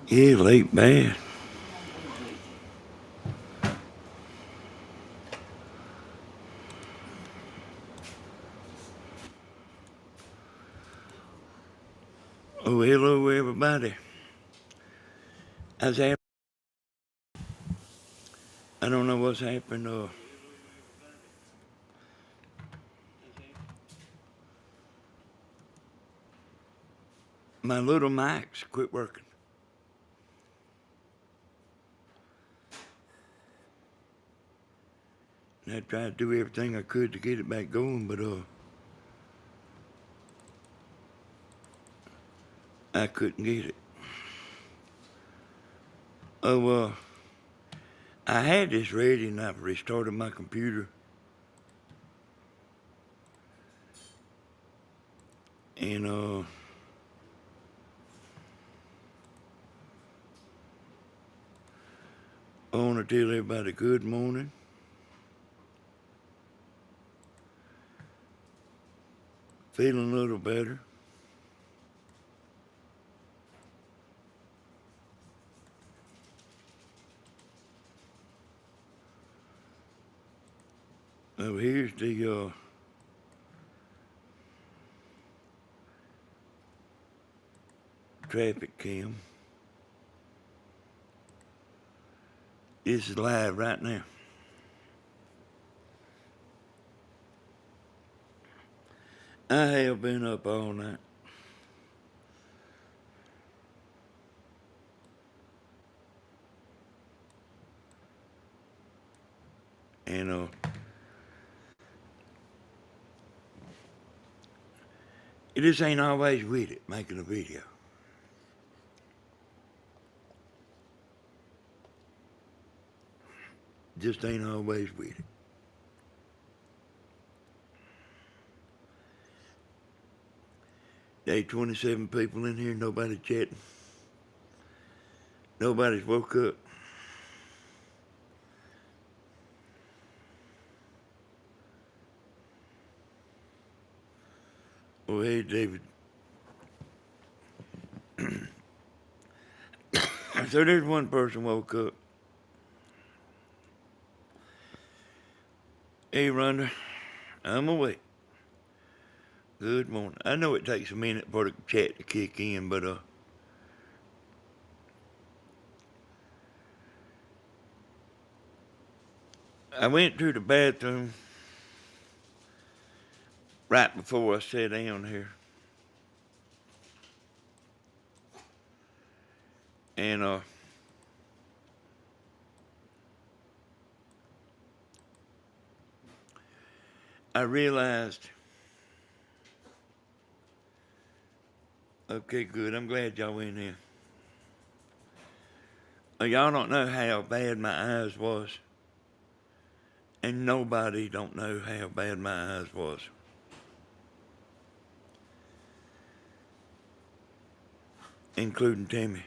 Yeah, late bad. Oh, hello, everybody. How's happening? I don't know what's happened. My little mics quit working. And I tried to do everything I could to get it back going, but I couldn't get it. Oh, I had this ready and I've restarted my computer. And I want to tell everybody good morning. Feeling a little better. Oh, here's the traffic cam. This is live right now. I have been up all night. And it just ain't always with it making a video. Just ain't always with it. There 27 people in here, nobody chatting. Nobody's woke up. Oh, hey, David. So there's one person woke up. Hey, Rhonda, I'm awake. Good morning. I know it takes a minute for the chat to kick in, but I went to the bathroom right before I sat down here. And I realized, okay, good, I'm glad y'all in here. Y'all don't know how bad my eyes was. And nobody don't know how bad my eyes was. Including Tammy.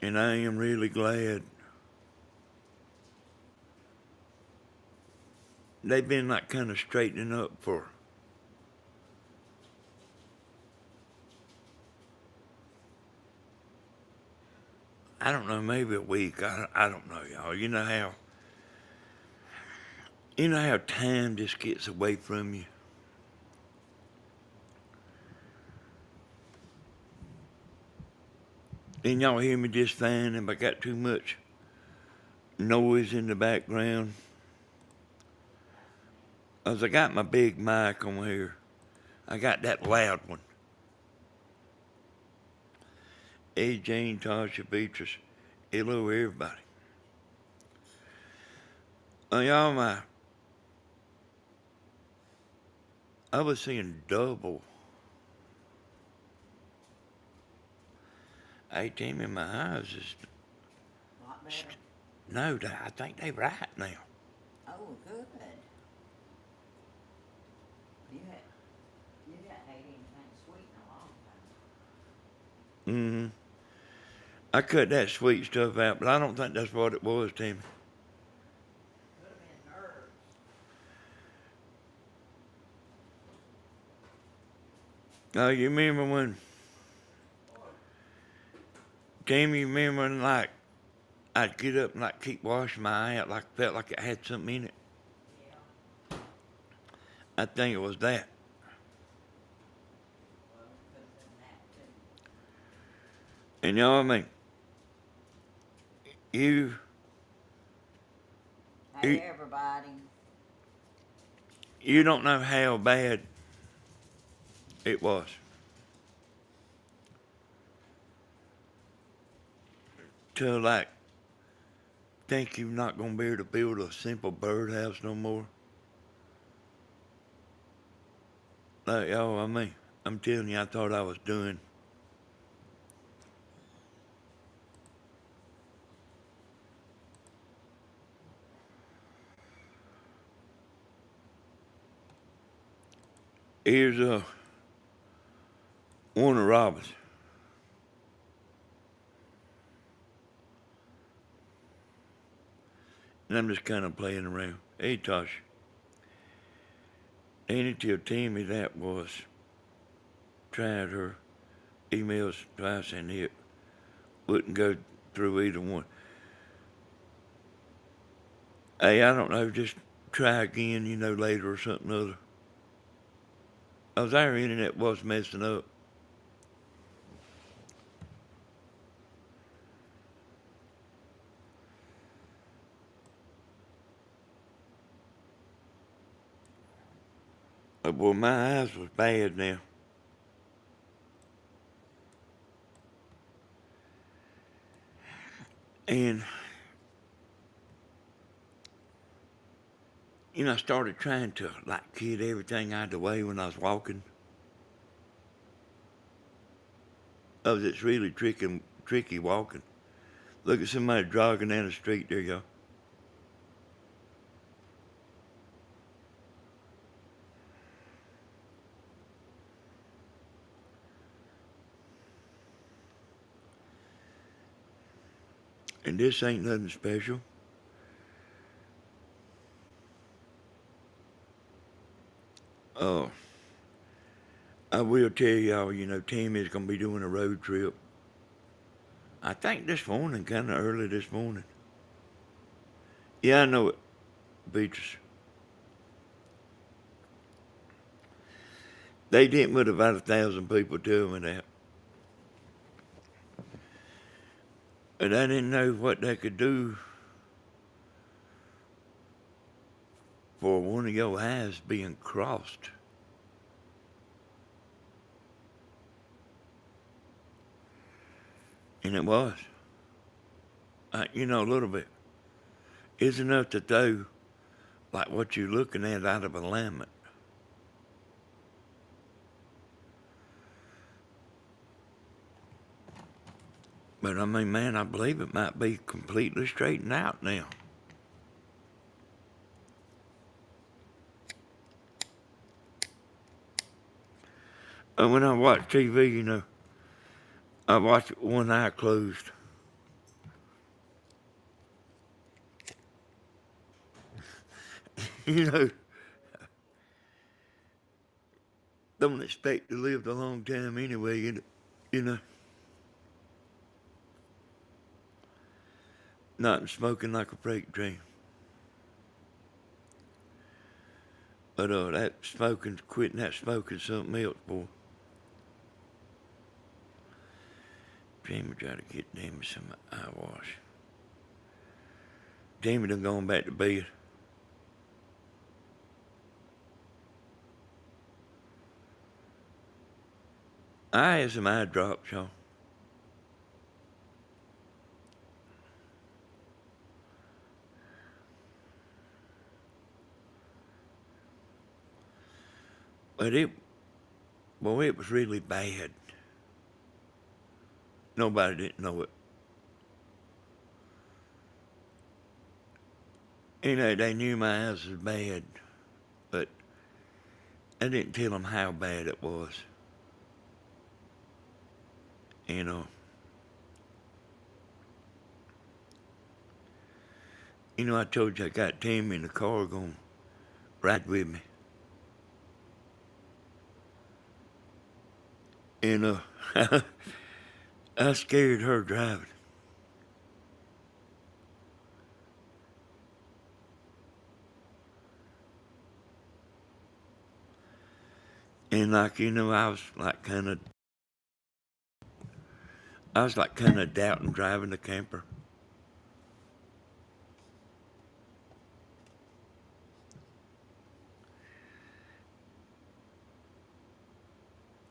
And I am really glad they've been like kind of straightening up for, I don't know, maybe a week. I don't know, y'all. You know how time just gets away from you. And y'all hear me just fine if I got too much noise in the background. As I got my big mic on here, I got that loud one. Hey, Jane, Tasha, Beatrice. Hello, everybody. Y'all, I was seeing double. Hey, Tammy, my eyes is. A lot better. No, I think they right now. Oh, good. You hadn't ate anything sweet in a long time. Mm-hmm. I cut that sweet stuff out, but I don't think that's what it was, Tammy. Could have been nerves. Oh, you remember when, Tammy, you remember when, like, I'd get up and, like, keep washing my eye out, like, felt like it had something in it? Yeah, I think it was that. well, it could have been that too. And you know what I mean? You, Hey, you, everybody. you don't know how bad it was. Till, like, think you're not gonna be able to build a simple birdhouse no more. Like, oh, I mean, I'm telling you, I thought I was doing. Here's Warner Robbins. And I'm just kind of playing around. Hey, Tosh, Annie tell Tammy that was tried her emails twice and it wouldn't go through either one. Hey, I don't know, just try again, later or something other. Cause our internet was messing up. Boy, my eyes was bad now. And, I started trying to, like, kid everything out of the way when I was walking. Oh, it's really tricky walking. Look at somebody jogging down the street. There you go. And this ain't nothing special. Uh, I will tell y'all, Tammy's gonna be doing a road trip. I think this morning, kind of early this morning. Yeah, I know it, Beatrice. They didn't put about 1,000 people to me that. But I didn't know what they could do for one of your eyes being crossed. And it was. A little bit. It's enough to throw, like, what you're looking at out of alignment. But I mean, man, I believe it might be completely straightened out now. And when I watch TV, I watch it one eye closed. you know, don't expect to live a long time anyway, you know. Not smoking like a freight train. But quitting that smoking something else, boy. Jamie tried to get Jamie some eye wash. Jamie done gone back to bed. I had some eye drops, y'all. But it was really bad. Nobody didn't know it. They knew my eyes was bad, but I didn't tell them how bad it was. You know. I told you I got Tammy in the car going ride with me. And I scared her driving. And like, I was like kind of doubting driving the camper.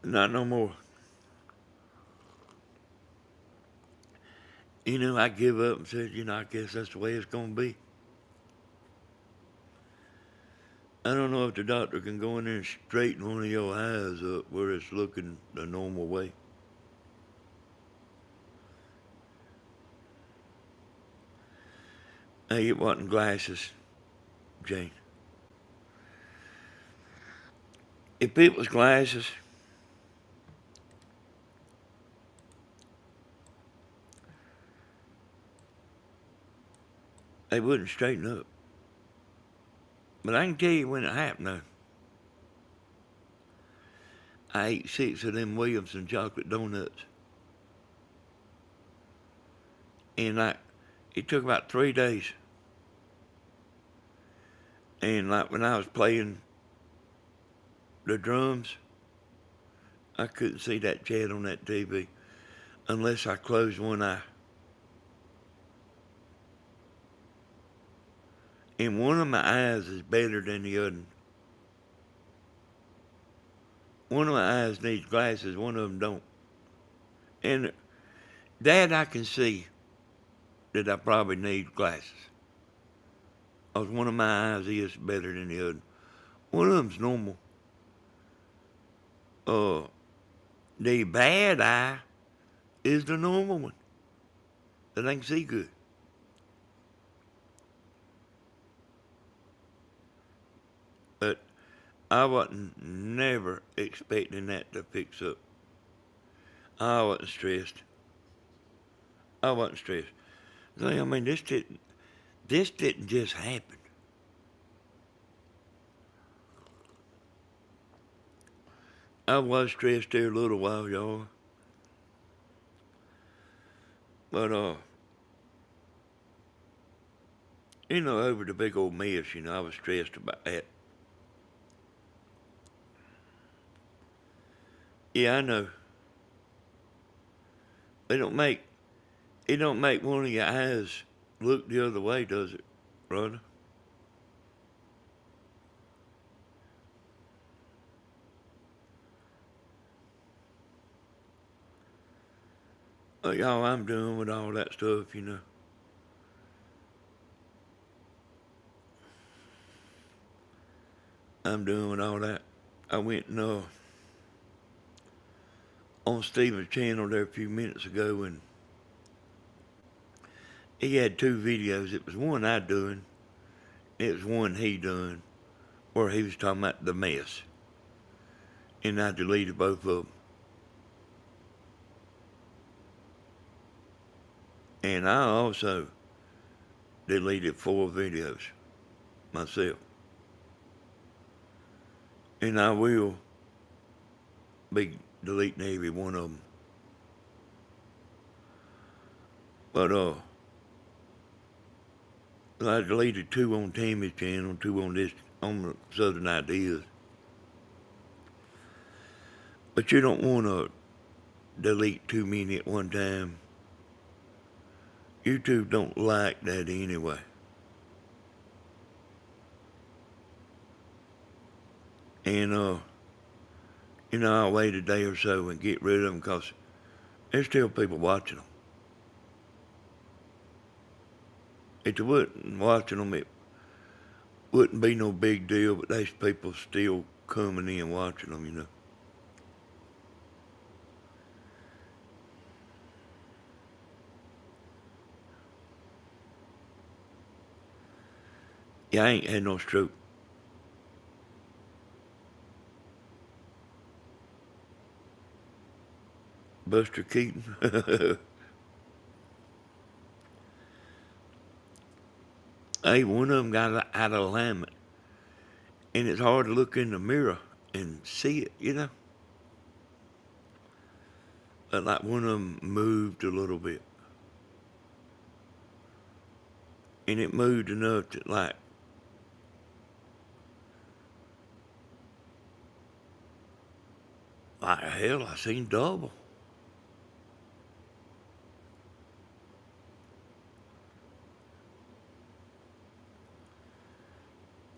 Not no more. I give up and said, I guess that's the way it's going to be. I don't know if the doctor can go in there and straighten one of your eyes up where it's looking the normal way. Hey, it wasn't glasses, Jane. If it was glasses, they wouldn't straighten up. But I can tell you when it happened, though. I ate 6 of them Williamson chocolate donuts. And it took about 3 days. And like when I was playing the drums, I couldn't see that Chad on that TV unless I closed one eye. And one of my eyes is better than the other. One of my eyes needs glasses, one of them don't. And that I can see that I probably need glasses. Because one of my eyes is better than the other. One of them's normal. The bad eye is the normal one that I can see good. But I wasn't never expecting that to fix up. I wasn't stressed. I wasn't stressed. I mean, this didn't just happen. I was stressed there a little while, y'all. But over the big old mess, I was stressed about that. Yeah, I know. It don't make one of your eyes look the other way, does it, brother? Y'all, I'm doing with all that stuff. I'm doing with all that. I went and on Steven's channel there a few minutes ago, and he had 2 videos. It was one I doing, it was one he doing, where he was talking about the mess. And I deleted both of them. And I also deleted 4 videos myself. And I will be deleting every one of them. But I deleted 2 on Tammy's channel, 2 on the Southern Ideas. But you don't want to delete too many at one time. YouTube don't like that anyway. And I'll wait a day or so and get rid of them because there's still people watching them. If they wasn't watching them, it wouldn't be no big deal, but there's people still coming in watching them. Yeah, I ain't had no stroke. Buster Keaton. Hey, one of them got out of alignment. And it's hard to look in the mirror and see it. like one of them moved a little bit. And it moved enough that like hell, I seen double.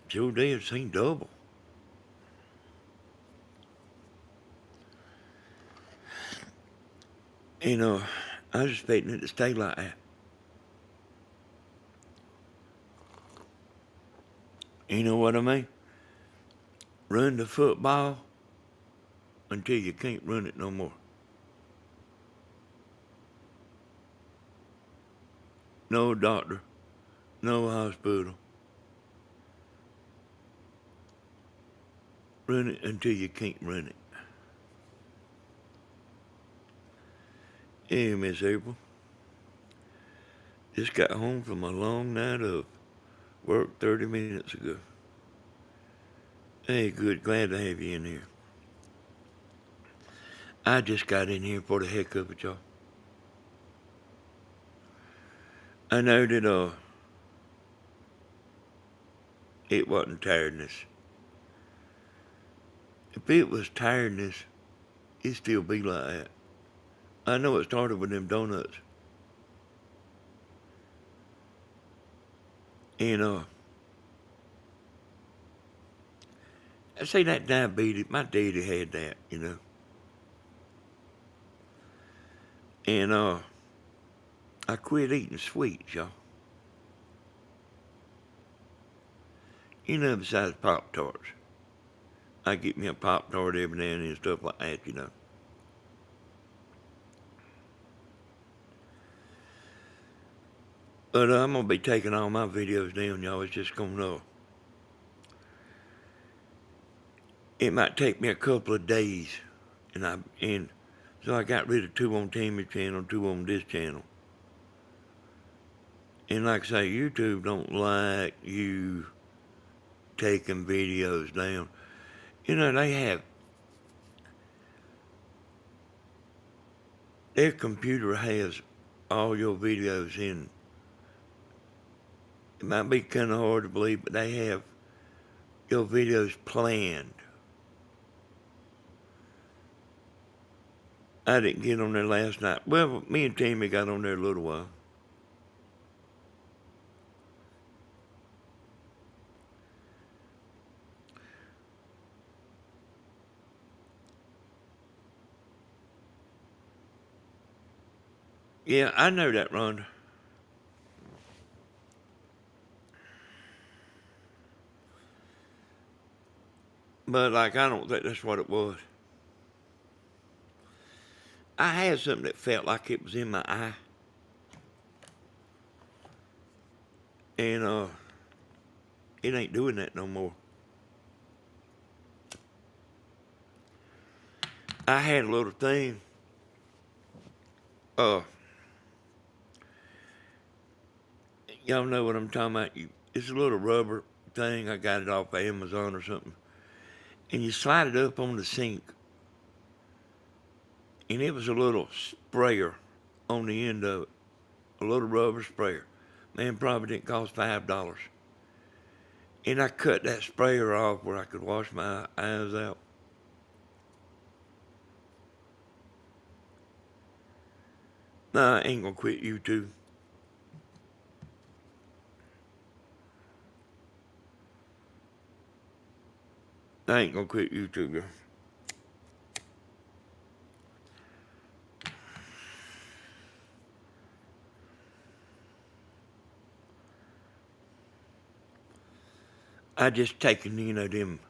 Sure did, seen double. And I was expecting it to stay like that. You know what I mean? Run the football until you can't run it no more. No doctor, no hospital. Run it until you can't run it. Hey, Miss April. Just got home from a long night of work 30 minutes ago. Hey, good. Glad to have you in here. I just got in here for the heck of it, y'all. I know that it wasn't tiredness. If it was tiredness, it'd still be like that. I know it started with them donuts. And I say that diabetes, my daddy had that, you know. And I quit eating sweets, y'all. You know, besides Pop-Tarts. I get me a Pop-Tart every now and then and stuff like that, you know. But I'm going to be taking all my videos down, y'all. It's just going to... It might take me a couple of days. And so I got rid of 2 on Tammy's channel, 2 on this channel. And like I say, YouTube don't like you taking videos down. You know, their computer has all your videos in. It might be kind of hard to believe, but they have your videos planned. I didn't get on there last night. Well, me and Tammy got on there a little while. Yeah, I know that, Rhonda. But, like, I don't think that's what it was. I had something that felt like it was in my eye. And, it ain't doing that no more. I had a little thing. Y'all know what I'm talking about. It's a little rubber thing. I got it off of Amazon or something. And you slide it up on the sink. And it was a little sprayer on the end of it. A little rubber sprayer. Man, probably didn't cost $5. And I cut that sprayer off where I could wash my eyes out. Nah, I ain't gonna quit YouTube. I ain't gonna quit YouTube, girl. I just taken, you know, them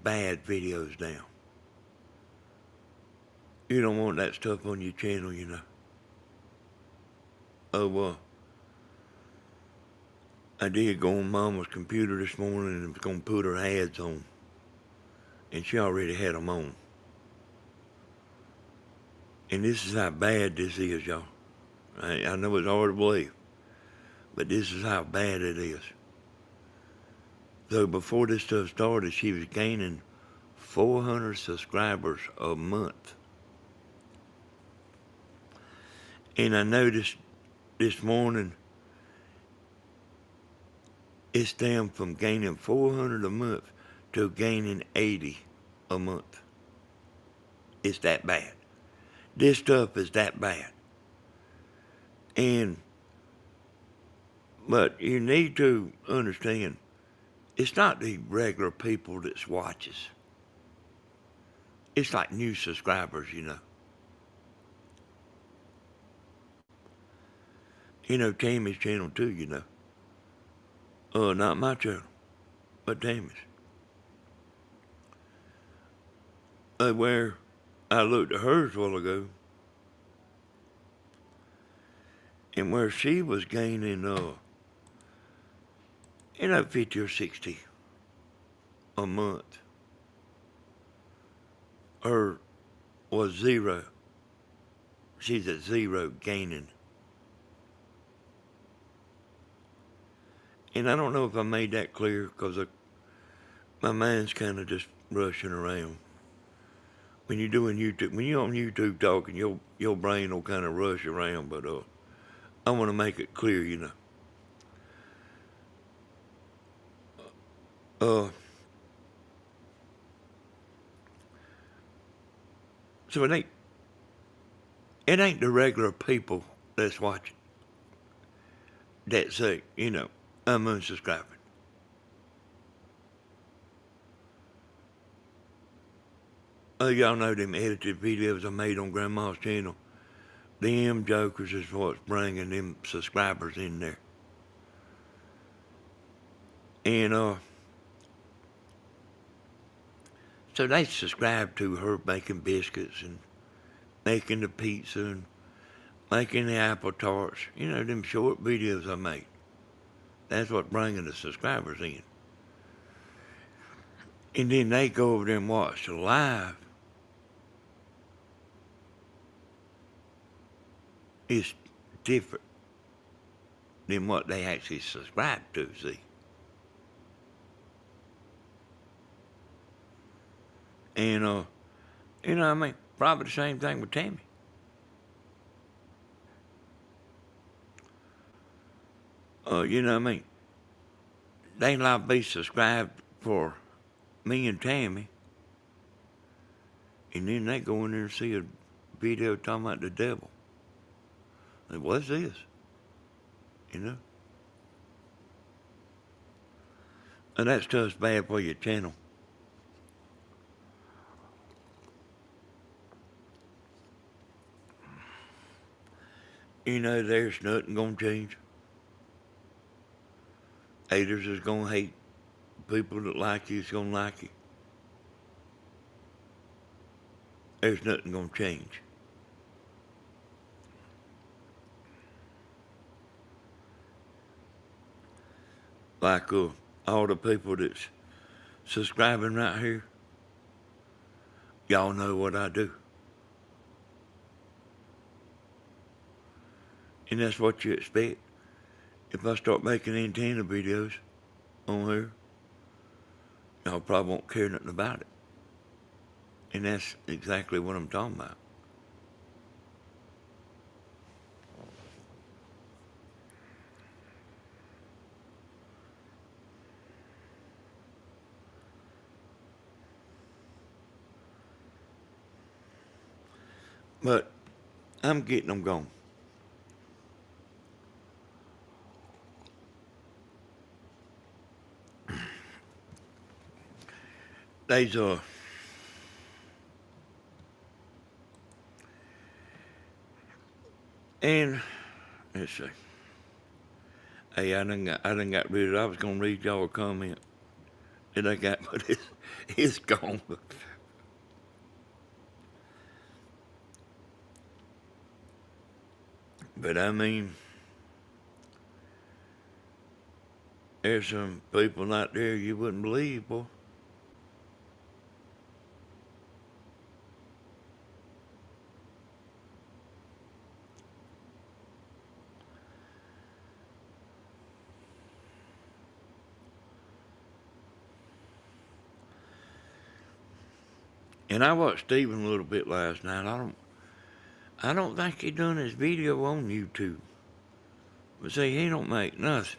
bad videos down. You don't want that stuff on your channel, you know. Oh, I did go on Mama's computer this morning and was gonna put her ads on. And she already had them on. And this is how bad this is, y'all. I know it's hard to believe, but this is how bad it is. So before this stuff started, she was gaining 400 subscribers a month. And I noticed this morning it's down from gaining 400 a month to gaining 80 a month. It's that bad. This stuff is that bad. But you need to understand, it's not the regular people that watches. It's like new subscribers, you know. You know, Tammy's channel too, you know. Not my channel, but Tammy's. Where I looked at hers a while ago, and where she was gaining, 50 or 60 a month, her was zero. She's at zero gaining. And I don't know if I made that clear because my mind's kind of just rushing around. When you're doing YouTube, when you're on YouTube talking, your brain will kind of rush around. But I want to make it clear, you know. So it ain't the regular people that's watching that say, you know, I'm unsubscribing. Y'all know them edited videos I made on Grandma's channel. Them jokers is what's bringing them subscribers in there. And so they subscribe to her making biscuits and making the pizza and making the apple tarts. You know, them short videos I make. That's what's bringing the subscribers in. And then they go over there and watch the live. It's different than what they actually subscribe to, see. And, I mean, probably the same thing with Tammy. You know what I mean? They ain't like be subscribed for me and Tammy. And then they go in there and see a video talking about the devil. Like, what's this? You know? And that stuff's bad for your channel. You know, there's nothing gonna change. Haters is gonna hate. People that like you is gonna like you. There's nothing gonna change. Like all the people that's subscribing right here, y'all know what I do. And that's what you expect. If I start making antenna videos on here, y'all probably won't care nothing about it. And that's exactly what I'm talking about. But I'm getting them gone. They's and let's see. Hey, I done got rid of it. I was gonna read y'all a comment that I got, but it's gone. But I mean, there's some people out there you wouldn't believe, boy. And I watched Steven a little bit last night. I don't think he done his video on YouTube. But see, he don't make nothing.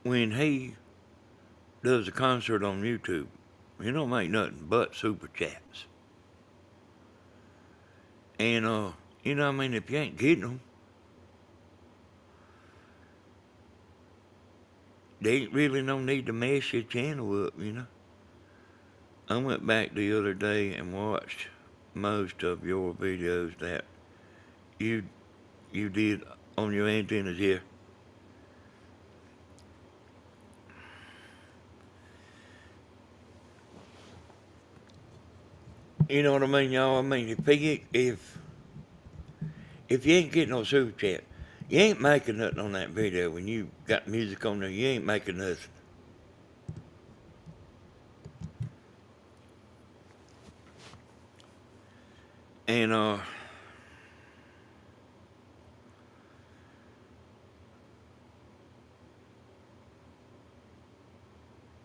When he does a concert on YouTube, he don't make nothing but super chats. And you know, I mean, if you ain't getting them, there ain't really no need to mess your channel up, you know. I went back the other day and watched most of your videos that you you did on your antennas here. You know what I mean, y'all? I mean, if you ain't getting no super chat, you ain't making nothing on that video. When you got music on there, you ain't making nothing. And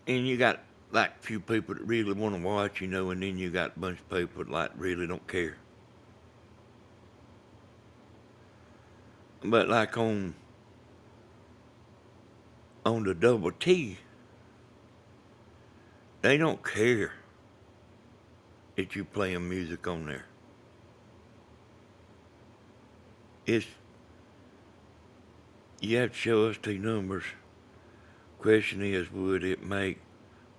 and you got like a few people that really want to watch, you know, and then you got a bunch of people that like really don't care. But like on the double T, they don't care that you playing music on there. It's you have to show us the numbers. Question is, would it make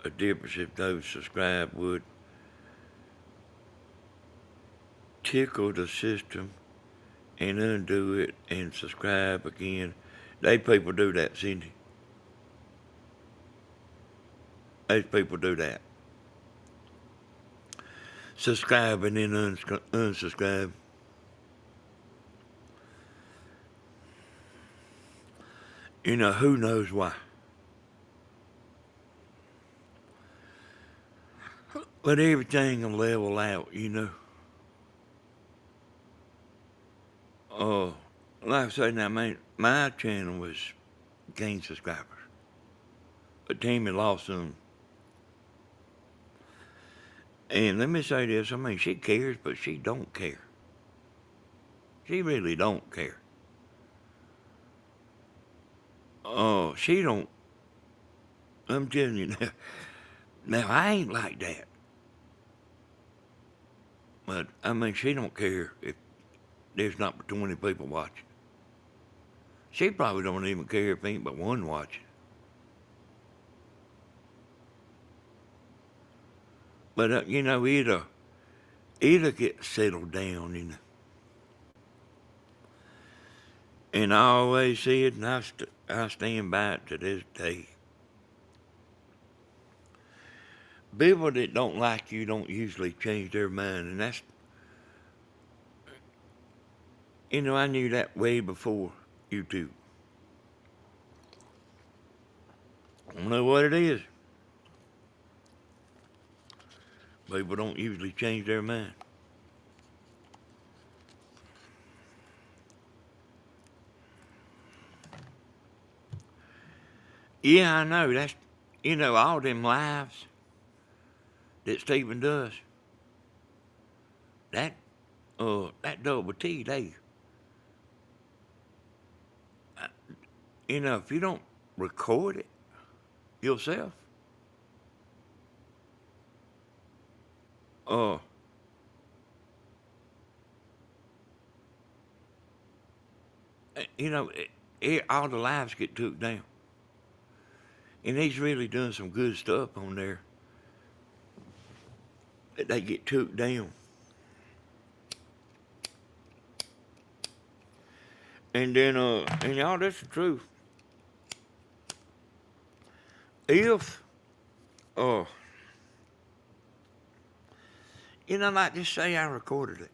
a difference if those subscribe would tickle the system and undo it and subscribe again? They people do that, Cindy. Those people do that. Subscribe and then unsubscribe. You know, who knows why? But everything will level out, you know. Oh, like I say now, my channel was gained subscribers. But Tammy lost some. And let me say this, I mean, she cares, but she don't care. She really don't care. Oh, she don't. I'm telling you now. Now, I ain't like that. But, I mean, she don't care if there's not but 20 people watching. She probably don't even care if ain't but one watching. But, you know, it'll get settled down, you know. And I always said, and I stand by it to this day. People that don't like you don't usually change their mind, and that's, you know, I knew that way before YouTube. I don't know what it is. People don't usually change their mind. Yeah, I know. That's, you know, all them lives that Stephen does. That double T, you know, if you don't record it yourself, uh, you know, all the lives get took down. And he's really done some good stuff on there that they get took down. And then, and y'all, that's the truth. If, uh, you know, like just say I recorded it.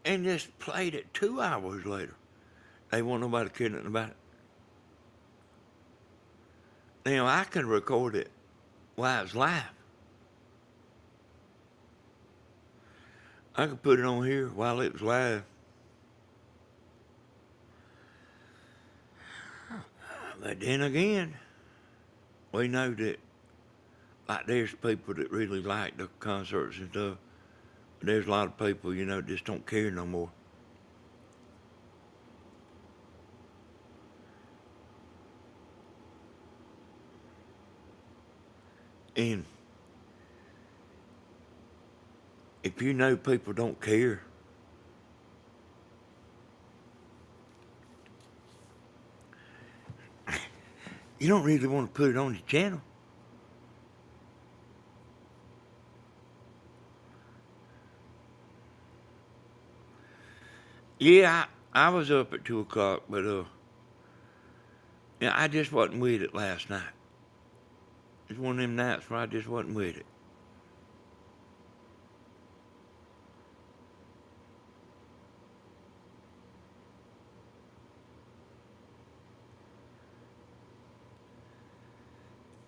And just played it 2 hours later. They want nobody kidding about it. Now, I can record it while it's live. I could put it on here while it's live. But then again, we know that like there's people that really like the concerts and stuff. But there's a lot of people, just don't care no more. And if you know people don't care, you don't really want to put it on your channel. Yeah, I was up at 2 o'clock, but yeah, I just wasn't with it last night. It's one of them nights where I just wasn't with it.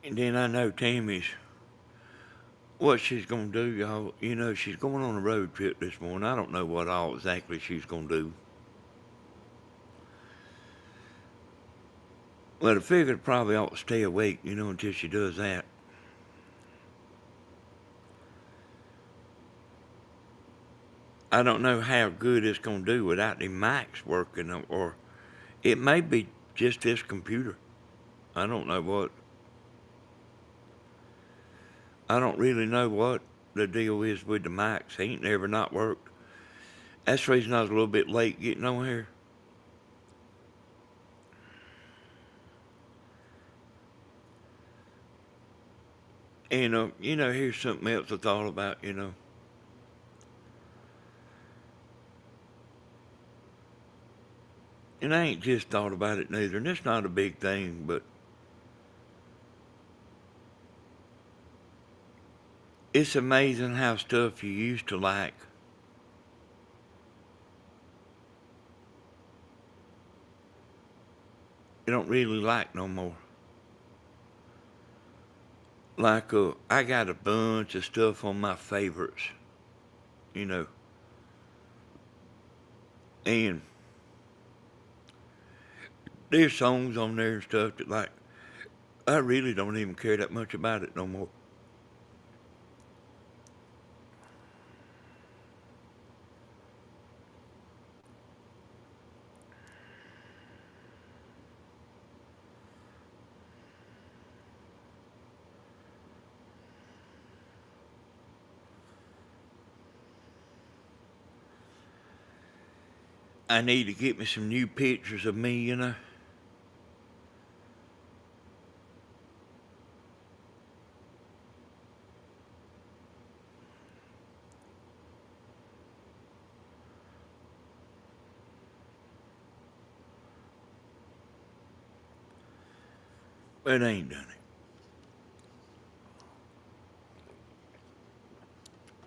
And then I know Tammy's what she's gonna do, y'all. She's going on a road trip this morning. I don't know what all exactly she's gonna do. Well, I figured probably ought to stay awake, until she does that. I don't know how good it's gonna do without the mics working, or it may be just this computer. I don't know what. I don't really know what the deal is with the mics. They ain't never not worked. That's the reason I was a little bit late getting on here. And, here's something else I thought about. And I ain't just thought about it neither. And it's not a big thing, but it's amazing how stuff you used to like, you don't really like no more. Like, I got a bunch of stuff on my favorites, you know. And there's songs on there and stuff that, like, I really don't even care that much about it no more. I need to get me some new pictures of me. But I ain't done it.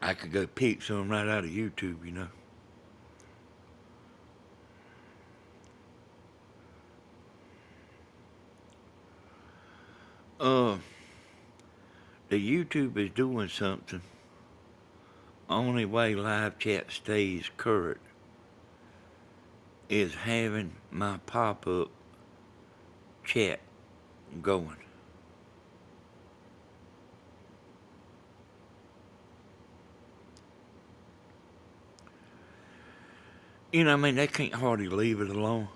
I could go pick some right out of YouTube. Uh, the YouTube is doing something. Only way live chat stays current is having my pop-up chat going. They can't hardly leave it alone.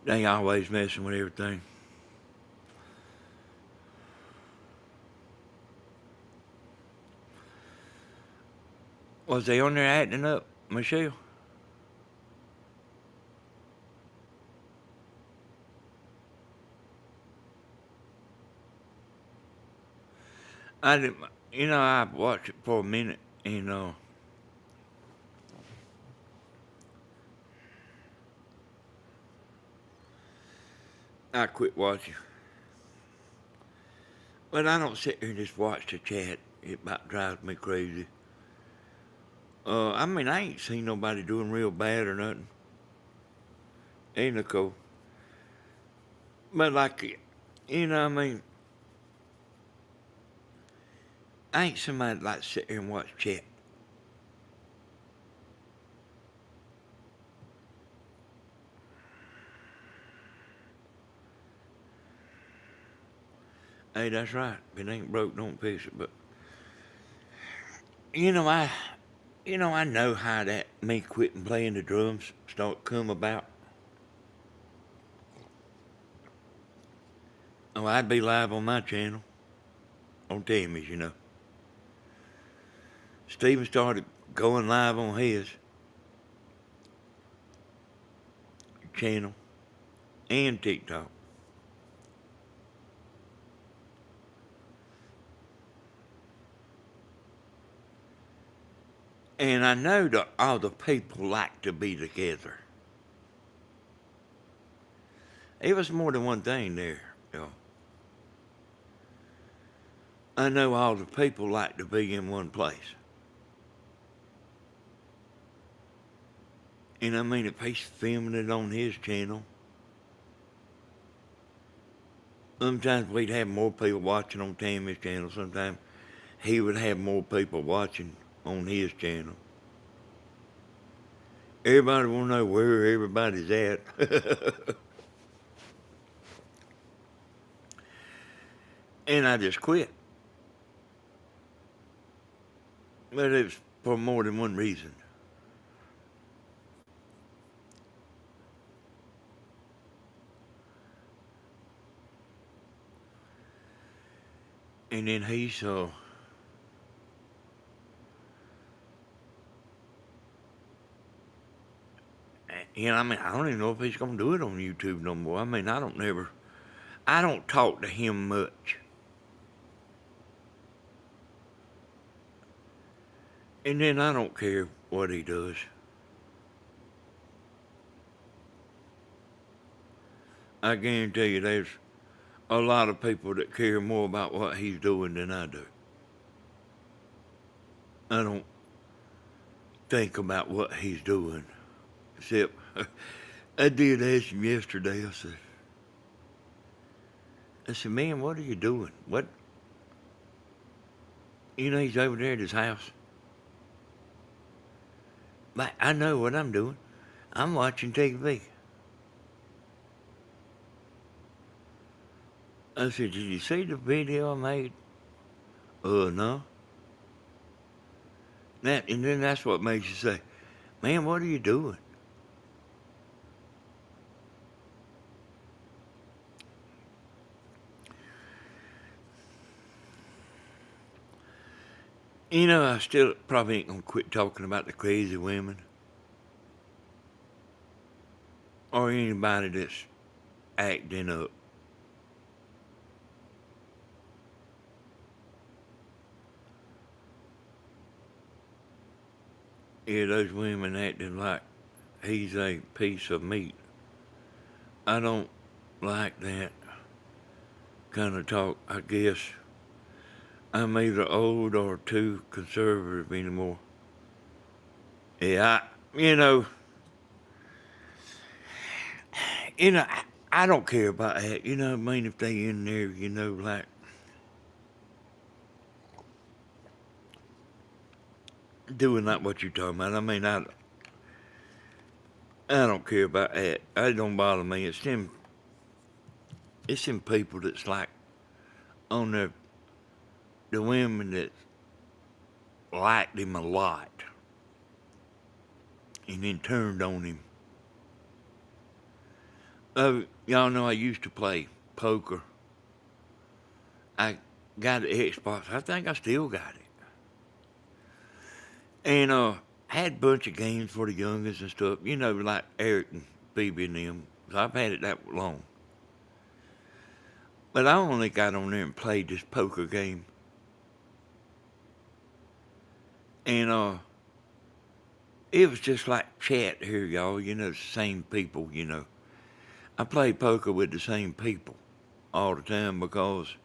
They always messing with everything. Was they on there acting up, Michelle? I didn't. I watched it for a minute, and I quit watching. But I don't sit there and just watch the chat. It about drives me crazy. I mean, I ain't seen nobody doing real bad or nothing. Ain't Nicole. But like, I mean, I ain't somebody like sit there and watch chat. Hey, that's right. If it ain't broke, don't fix it. But you know, I, I know how that me quitting playing the drums start come about. Oh, I'd be live on my channel on Tammy's. Steven started going live on his channel and TikTok. And I know that all the people like to be together. It was more than one thing there, y'all. I know all the people like to be in one place. And I mean, if he's filming it on his channel, sometimes we'd have more people watching on Tammy's channel. Sometimes he would have more people watching on his channel. Everybody want to know where everybody's at. And I just quit. But it was for more than one reason. And then he's, I mean, I don't even know if he's going to do it on YouTube no more. I mean, I don't talk to him much. And then I don't care what he does. I guarantee you there's a lot of people that care more about what he's doing than I do. I don't think about what he's doing. Except, I did ask him yesterday, I said, man, what are you doing? What? He's over there at his house. But I know what I'm doing. I'm watching TV. I said, did you see the video I made? No. And then that's what makes you say, man, what are you doing? I still probably ain't gonna quit talking about the crazy women or anybody that's acting up. Yeah, those women acting like he's a piece of meat. I don't like that kind of talk. I guess I'm either old or too conservative anymore. Yeah, you know, I don't care about that. You know what I mean? If they in there, like doing like what you're talking about. I mean, I don't care about that. It don't bother me. It's them people that's like on the women that liked him a lot and then turned on him. Oh, y'all know I used to play poker. I got an Xbox. I think I still got it. And had a bunch of games for the youngest and stuff. Like Eric and Phoebe and them. So I've had it that long. But I only got on there and played this poker game. And it was just like chat here, y'all. The same people, I play poker with the same people all the time because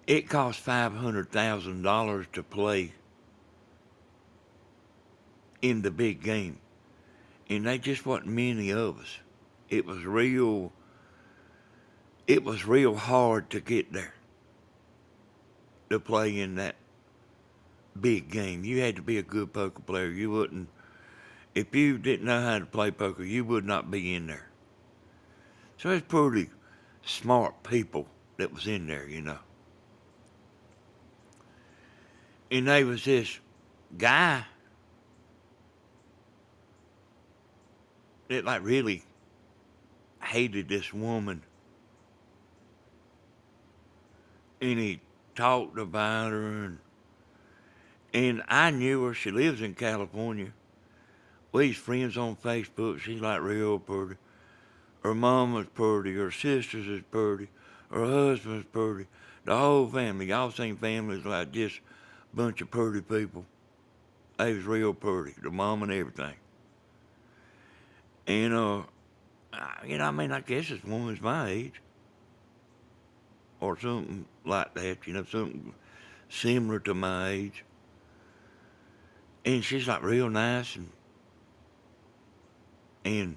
It cost $500,000 to play in the big game, and they just wasn't many of us. It was real. It was real hard to get there to play in that big game. You had to be a good poker player. You wouldn't, if you didn't know how to play poker, you would not be in there. So it's pretty smart people that was in there, you know. And there was this guy that like really hated this woman, and he talked about her, and I knew her. She lives in California. We's friends on Facebook. She's like real pretty. Her mama's pretty. Her sisters is pretty. Her husband's pretty. The whole family. Y'all seen families like just a bunch of pretty people. They was real pretty. The mom and everything. And I mean, I guess this woman's my age or something like that. Something similar to my age. And she's like real nice and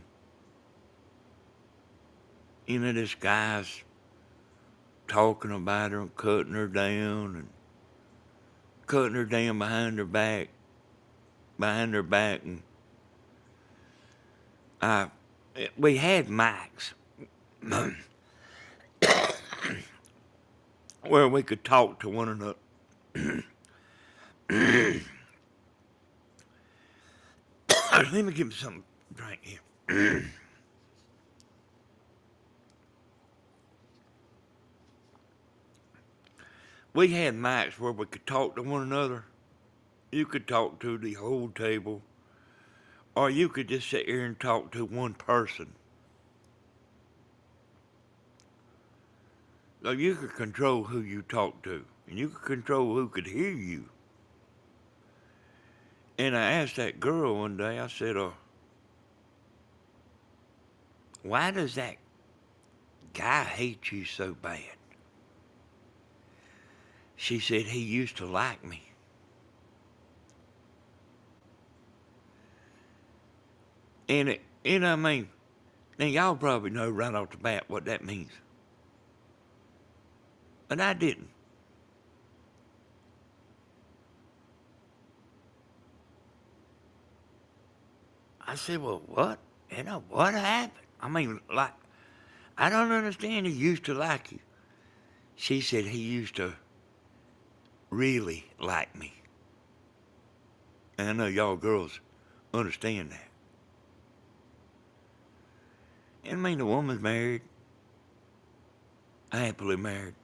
this guy's talking about her and cutting her down behind her back, and we had mics where we could talk to one another. Let me give me something to drink here. We had mics where we could talk to one another. You could talk to the whole table, or you could just sit here and talk to one person. So you could control who you talk to, and you could control who could hear you. And I asked that girl one day, I said, why does that guy hate you so bad? She said, he used to like me. And I mean, now y'all probably know right off the bat what that means. But I didn't. I said, well, what? What happened? I mean, like, I don't understand. He used to like you. She said he used to really like me. And I know y'all girls understand that. And I mean, the woman's married, happily married.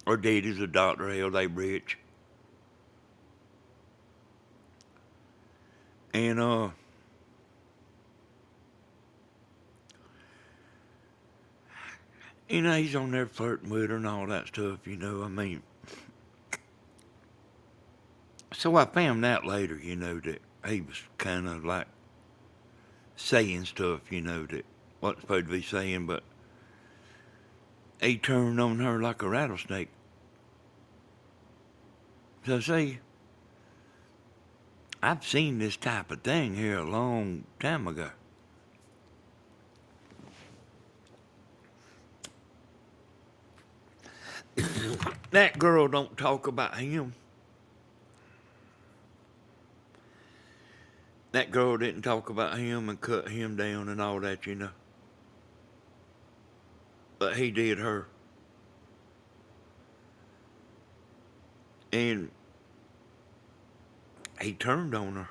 Her daddy's a doctor, hell, they rich. And, he's on there flirting with her and all that stuff, I mean. So I found out later, that he was kind of like saying stuff, that wasn't supposed to be saying, but he turned on her like a rattlesnake. So see, I've seen this type of thing here a long time ago. That girl don't talk about him. That girl didn't talk about him and cut him down and all that, But he did her. And he turned on her.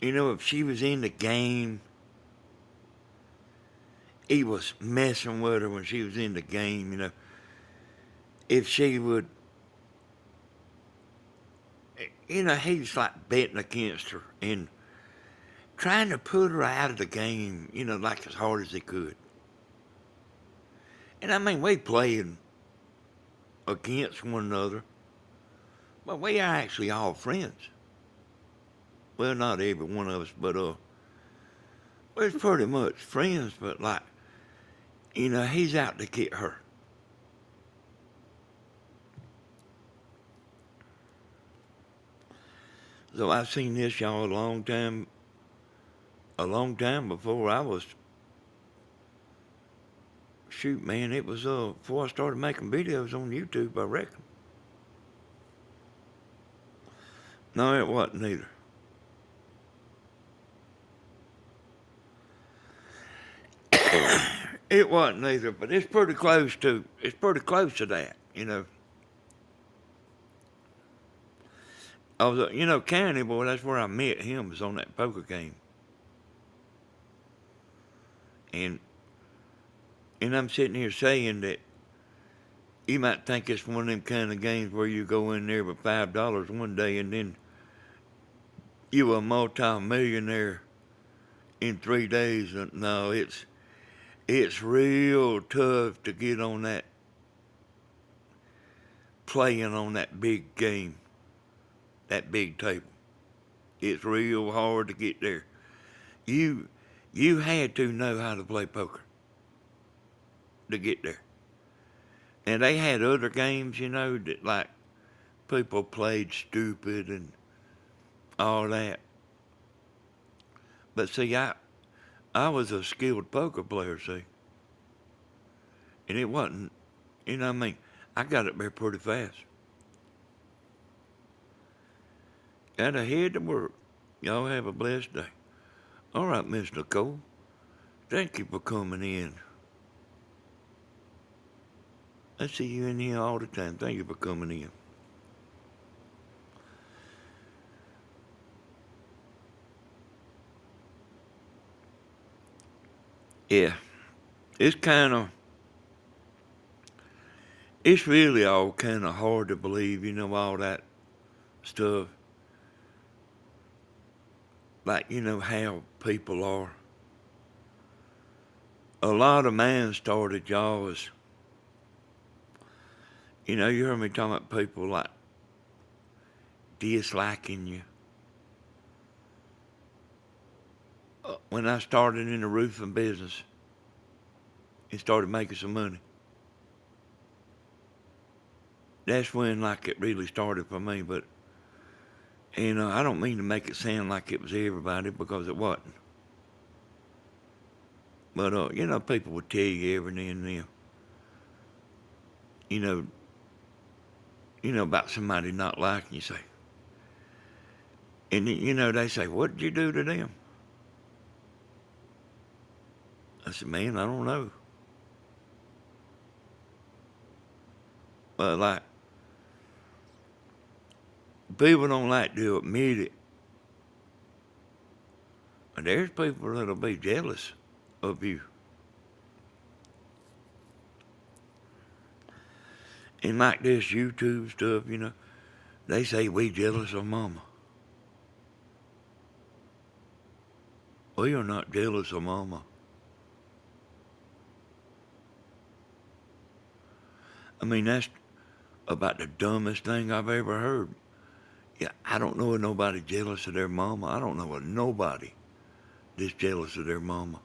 If she was in the game, he was messing with her when she was in the game, If she would, he was like betting against her and trying to put her out of the game, like as hard as he could. And I mean, we playing against one another, but we are actually all friends. Well, not every one of us, but we're pretty much friends, but like, You know, he's out to get her. So I've seen this, y'all, a long time before I was, shoot, man, it was before I started making videos on YouTube, I reckon. No, it wasn't either. It wasn't either, but it's pretty close to that, you know. I was, County boy, that's where I met him, was on that poker game. And and I'm sitting here saying that you might think it's one of them kind of games where you go in there with $5 one day and then you a multi-millionaire in 3 days. No, it's real tough to get on that playing on that big game, that big table. It's real hard to get there. You you had to know how to play poker to get there. And they had other games, that like people played stupid and all that. But see, I was a skilled poker player, see, and it wasn't, what I mean, I got up there pretty fast. Got ahead to work. Y'all have a blessed day. All right, Miss Nicole. Thank you for coming in. I see you in here all the time. Thank you for coming in. Yeah, it's kind of, it's really all kind of hard to believe, all that stuff. Like, how people are. A lot of mine started, y'all, as, you heard me talking about people like disliking you. When I started in the roofing business and started making some money, that's when, like, it really started for me. But, I don't mean to make it sound like it was everybody because it wasn't. But, people would tell you every now and then, you know, about somebody not liking you, say. And, they say, what did you do to them? I said, man, I don't know. But, like, people don't like to admit it. And there's people that'll be jealous of you. And like this YouTube stuff, they say we jealous of mama. We are not jealous of mama. I mean, that's about the dumbest thing I've ever heard. Yeah, I don't know of nobody jealous of their mama. I don't know of nobody that's jealous of their mama.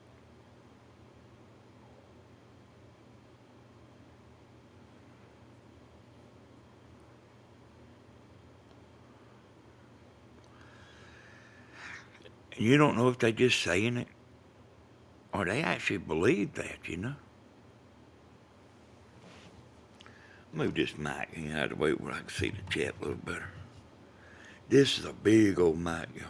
And you don't know if they just saying it or they actually believe that. Move this mic out of the way where I can see the chat a little better. This is a big old mic, y'all.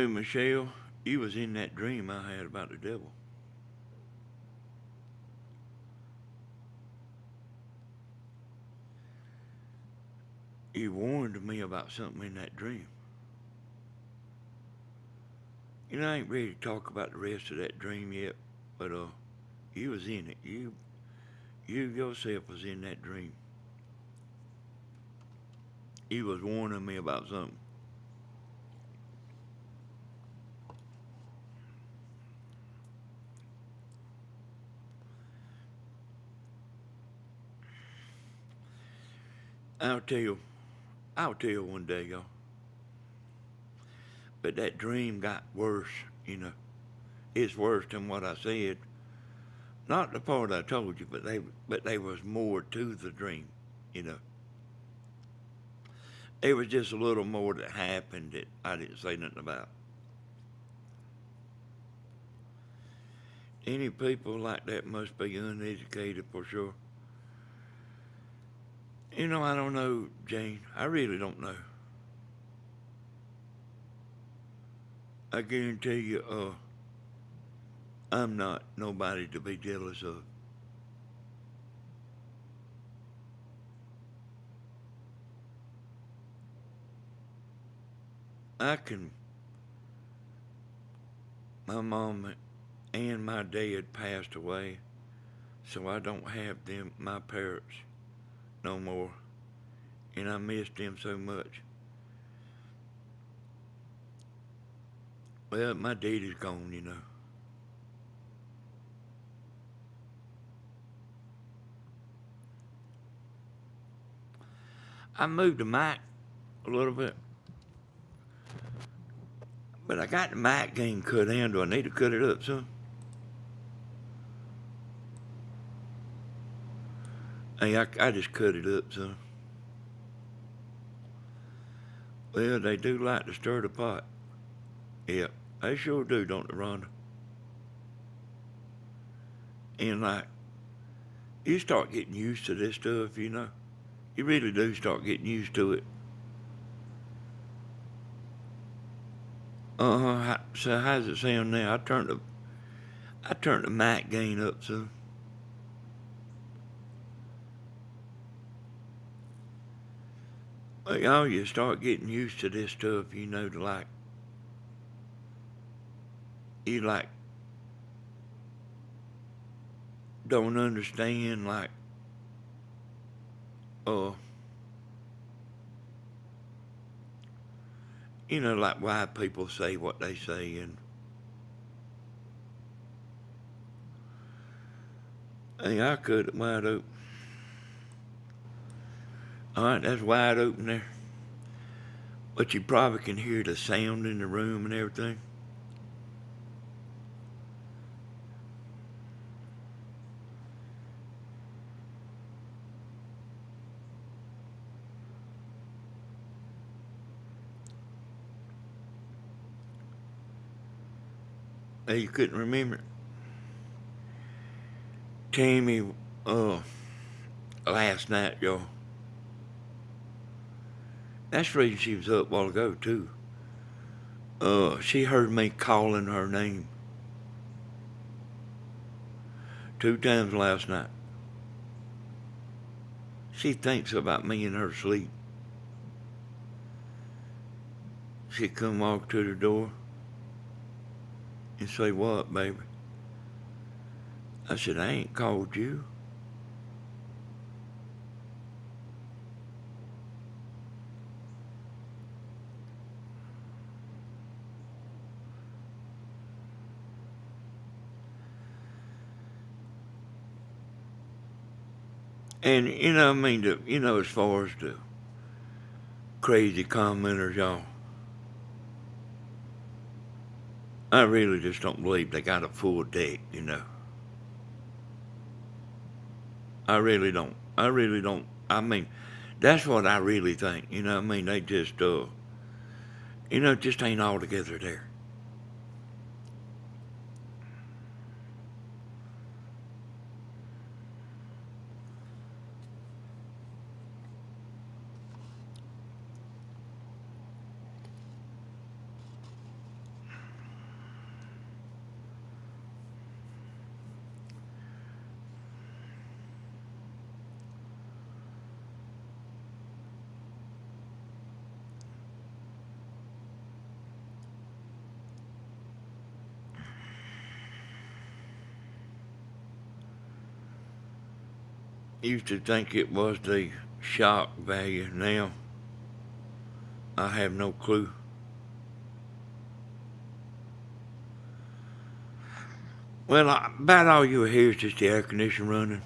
Michelle, you was in that dream I had about the devil. You warned me about something in that dream. I ain't ready to talk about the rest of that dream yet, but you was in it. You yourself was in that dream. You was warning me about something. I'll I'll tell you one day, y'all. But that dream got worse, you know. It's worse than what I said. Not the part I told you, but there was more to the dream, you know. There was just a little more that happened that I didn't say nothing about. Any people like that must be uneducated for sure. You know, I don't know, Jane. I really don't know. I guarantee you, I'm not nobody to be jealous of. I can, my mom and my dad passed away, so I don't have my parents, no more, and I miss them so much. Well, my daddy's gone, you know. I moved the mic a little bit, but I got the mic gain cut down. Do I need to cut it up some? Hey, I just cut it up some. Well, they do like to stir the pot. Yeah, they sure do, don't they, Rhonda? And like, you start getting used to this stuff, you know. You really do start getting used to it. So how's it sound now? I turned the mic gain up some. Well, y'all, you start getting used to this stuff, you know, to like, you like don't understand, like, uh, you know, like why people say what they say, and hey, I cut it wide open. All right, that's wide open there. But you probably can hear the sound in the room and everything. Hey, you couldn't remember Tammy, uh, last night, y'all. That's the reason she was up a while ago, too. She heard me calling her name 2 times last night. She thinks about me in her sleep. She come walk to the door and say, "What, baby?" I said, "I ain't called you." And, you know, I mean, you know, as far as the crazy commenters, y'all, I really just don't believe they got a full deck, you know. I really don't. I really don't. I mean, that's what I really think. You know what I mean? They just, you know, just ain't all together there. Used to think it was the shock value. Now, I have no clue. Well, about all you hear is just the air conditioner running.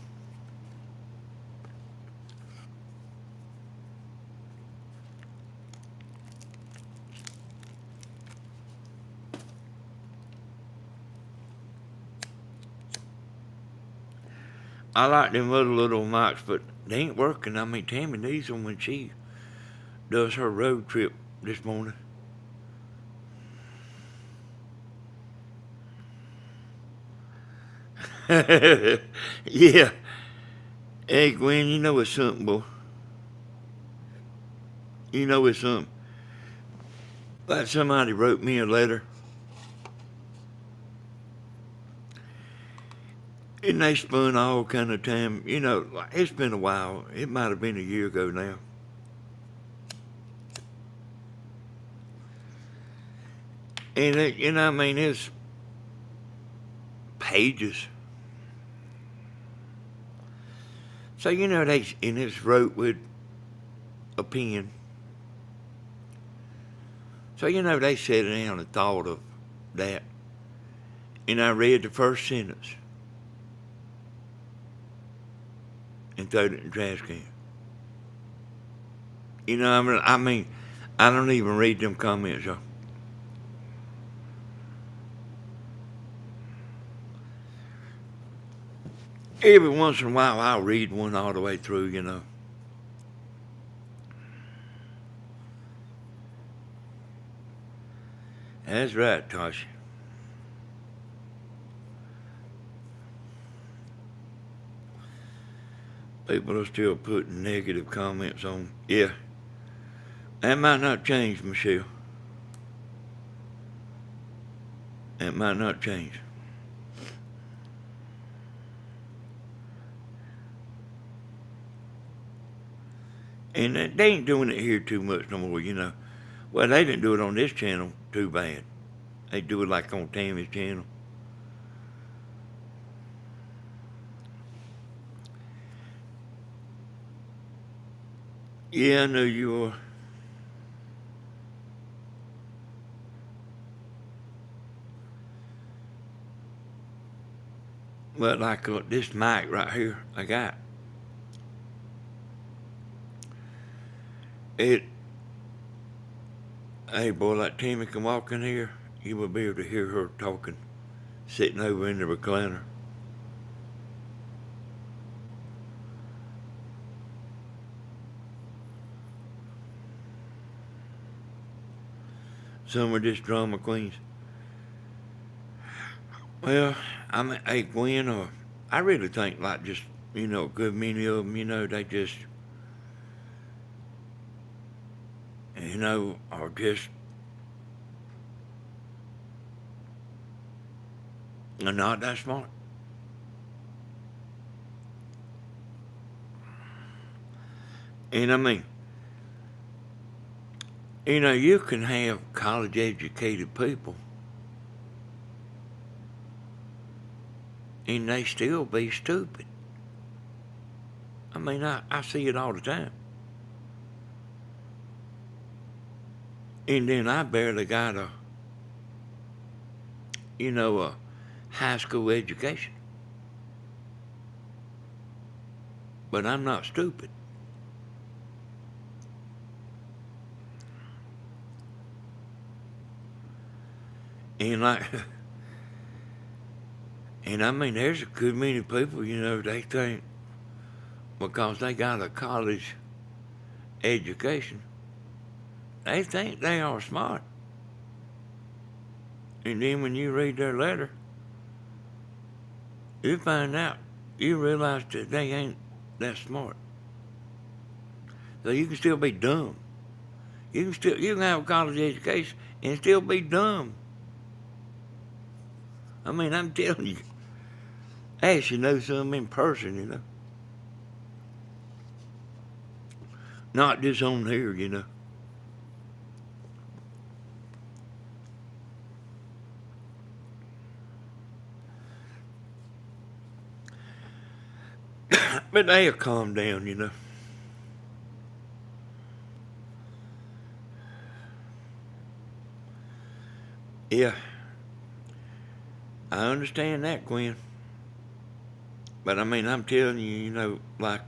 I like them little mics, but they ain't working. I mean, Tammy needs them when she does her road trip this morning. Yeah. Hey, Gwen, you know it's something, boy. You know it's something. Like somebody wrote me a letter, and they spun all kind of time. You know, like it's been a while. It might have been a year ago now. And you know, I mean, it's pages. So you know, and it's wrote with a pen. So you know, they sat down and thought of that. And I read the first sentence and threw it in the trash can. You know, I mean, I don't even read them comments, y'all. Every once in a while, I'll read one all the way through, you know. That's right, Tasha. People are still putting negative comments on. Yeah, that might not change, Michelle. That might not change. And they ain't doing it here too much no more, you know. Well, they didn't do it on this channel too bad. They do it like on Tammy's channel. Yeah, I know you are. But like this mic right here, I got it. Hey, boy, like Tammy can walk in here, you will be able to hear her talking, sitting over in the recliner. Some are just drama queens. Well, I mean, hey, Gwen, I really think like just, you know, a good many of them, you know, they just, you know, are just not that smart. And I mean, you know, you can have college educated people and they still be stupid. I mean, I see it all the time. And then I barely got a high school education. But I'm not stupid. And like, and I mean, there's a good many people, you know, they think because they got a college education, they think they are smart. And then when you read their letter, you find out, you realize that they ain't that smart. So you can still be dumb. You can have a college education and still be dumb. I mean, I'm telling you, I actually know some in person, you know. Not just on here, you know. But they'll calm down, you know. Yeah, I understand that, Gwen. But I mean, I'm telling you, like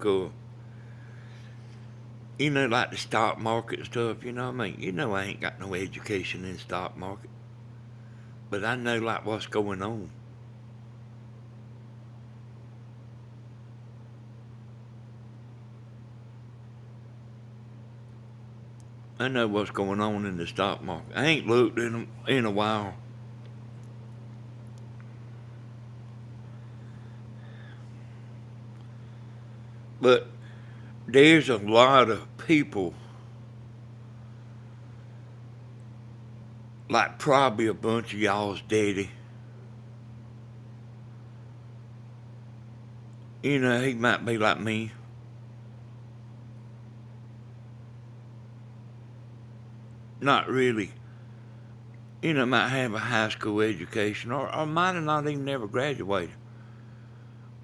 the stock market and stuff, you know what I mean? You know I ain't got no education in the stock market. But I know like what's going on. I know what's going on in the stock market. I ain't looked in a while. But there's a lot of people, like probably a bunch of y'all's daddy. You know, he might be like me. Not really. You know, might have a high school education or might have not even never graduated.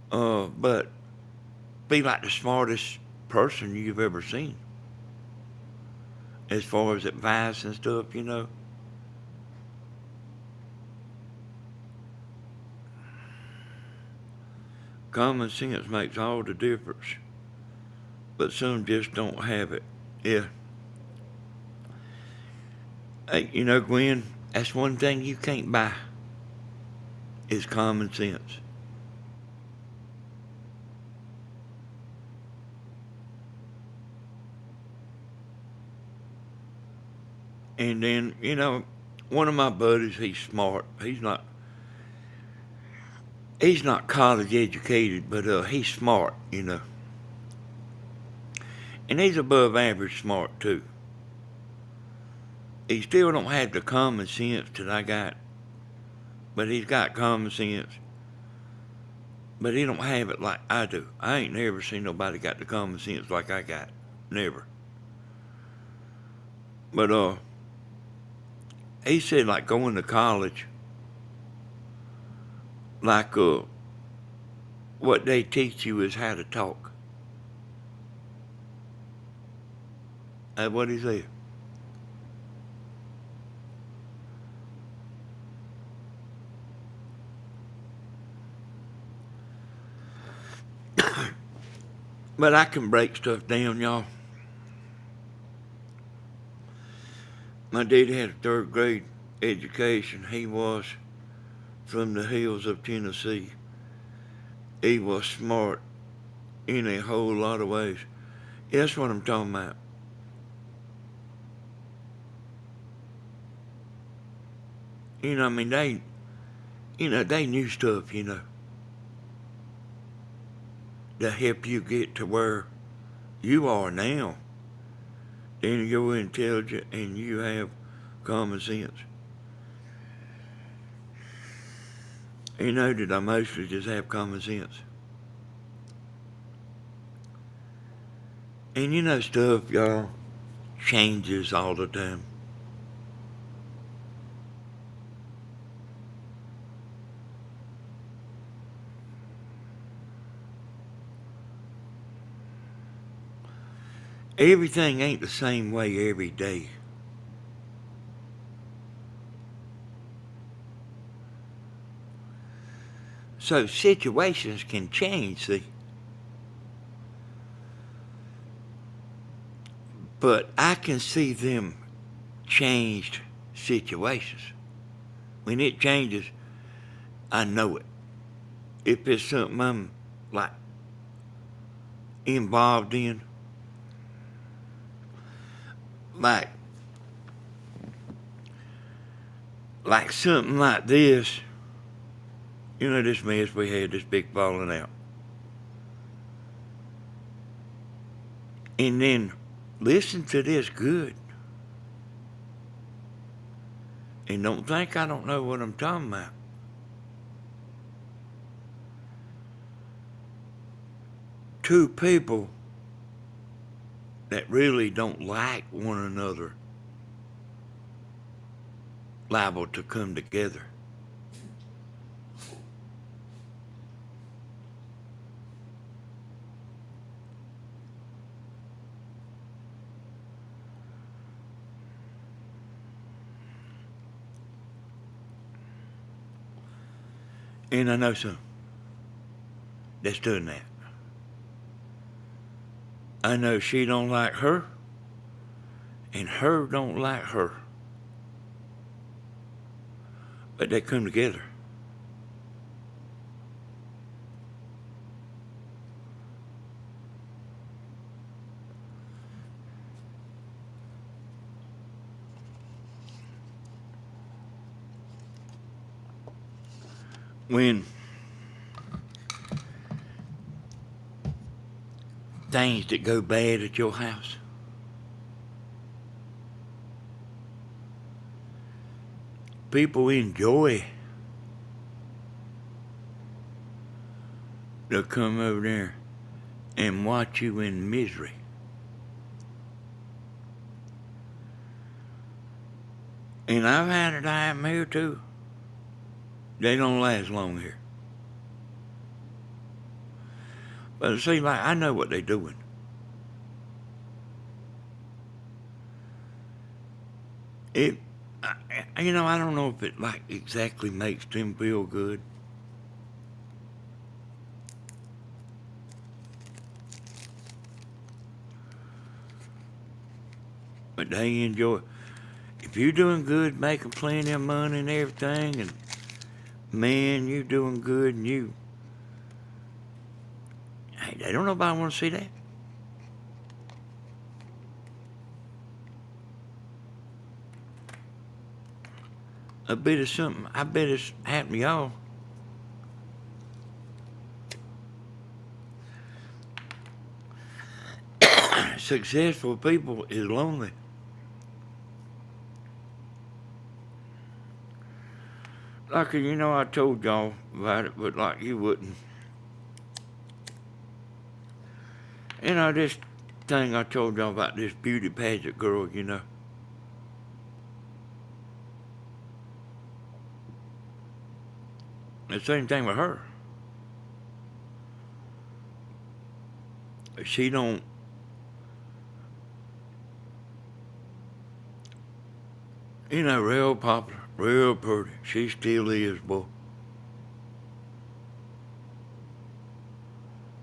But be like the smartest person you've ever seen as far as advice and stuff, you know. Common sense makes all the difference, but some just don't have it. Yeah. Hey, you know, Gwen, that's one thing you can't buy is common sense. And then, you know, one of my buddies, he's smart. He's not college educated, but he's smart, you know. And he's above average smart too. He still don't have the common sense that I got, but he's got common sense. But he don't have it like I do. I ain't never seen nobody got the common sense like I got. Never. But he said like going to college, like what they teach you is how to talk. That's what he said. But I can break stuff down, y'all. My daddy had a third grade education. He was from the hills of Tennessee. He was smart in a whole lot of ways. That's what I'm talking about. You know, I mean, they knew stuff, you know, to help you get to where you are now. Then you're intelligent and you have common sense. You know that I mostly just have common sense. And you know stuff, y'all, changes all the time. Everything ain't the same way every day. So situations can change, see. But I can see them changed situations. When it changes, I know it. If it's something I'm like involved in, like something like this, you know, this mess we had, this big falling out. And then listen to this good. And don't think I don't know what I'm talking about. Two people that really don't like one another liable to come together. And I know some that's doing that. I know she don't like her, and her don't like her. But they come together. when things that go bad at your house, people enjoy to come over there and watch you in misery. And I've had a time here too. They don't last long here. But it seems like I know what they're doing. It, I don't know if it like exactly makes them feel good. But they enjoy it. If you're doing good, making plenty of money and everything, and man, you doing good, and hey, they don't nobody want to see that. A bit of something, I bet it's happened to y'all. Successful people is lonely. Like, I told y'all about it, but like you wouldn't. This thing I told y'all about this beauty pageant girl, The same thing with her. She don't, real popular, real pretty. She still is, boy.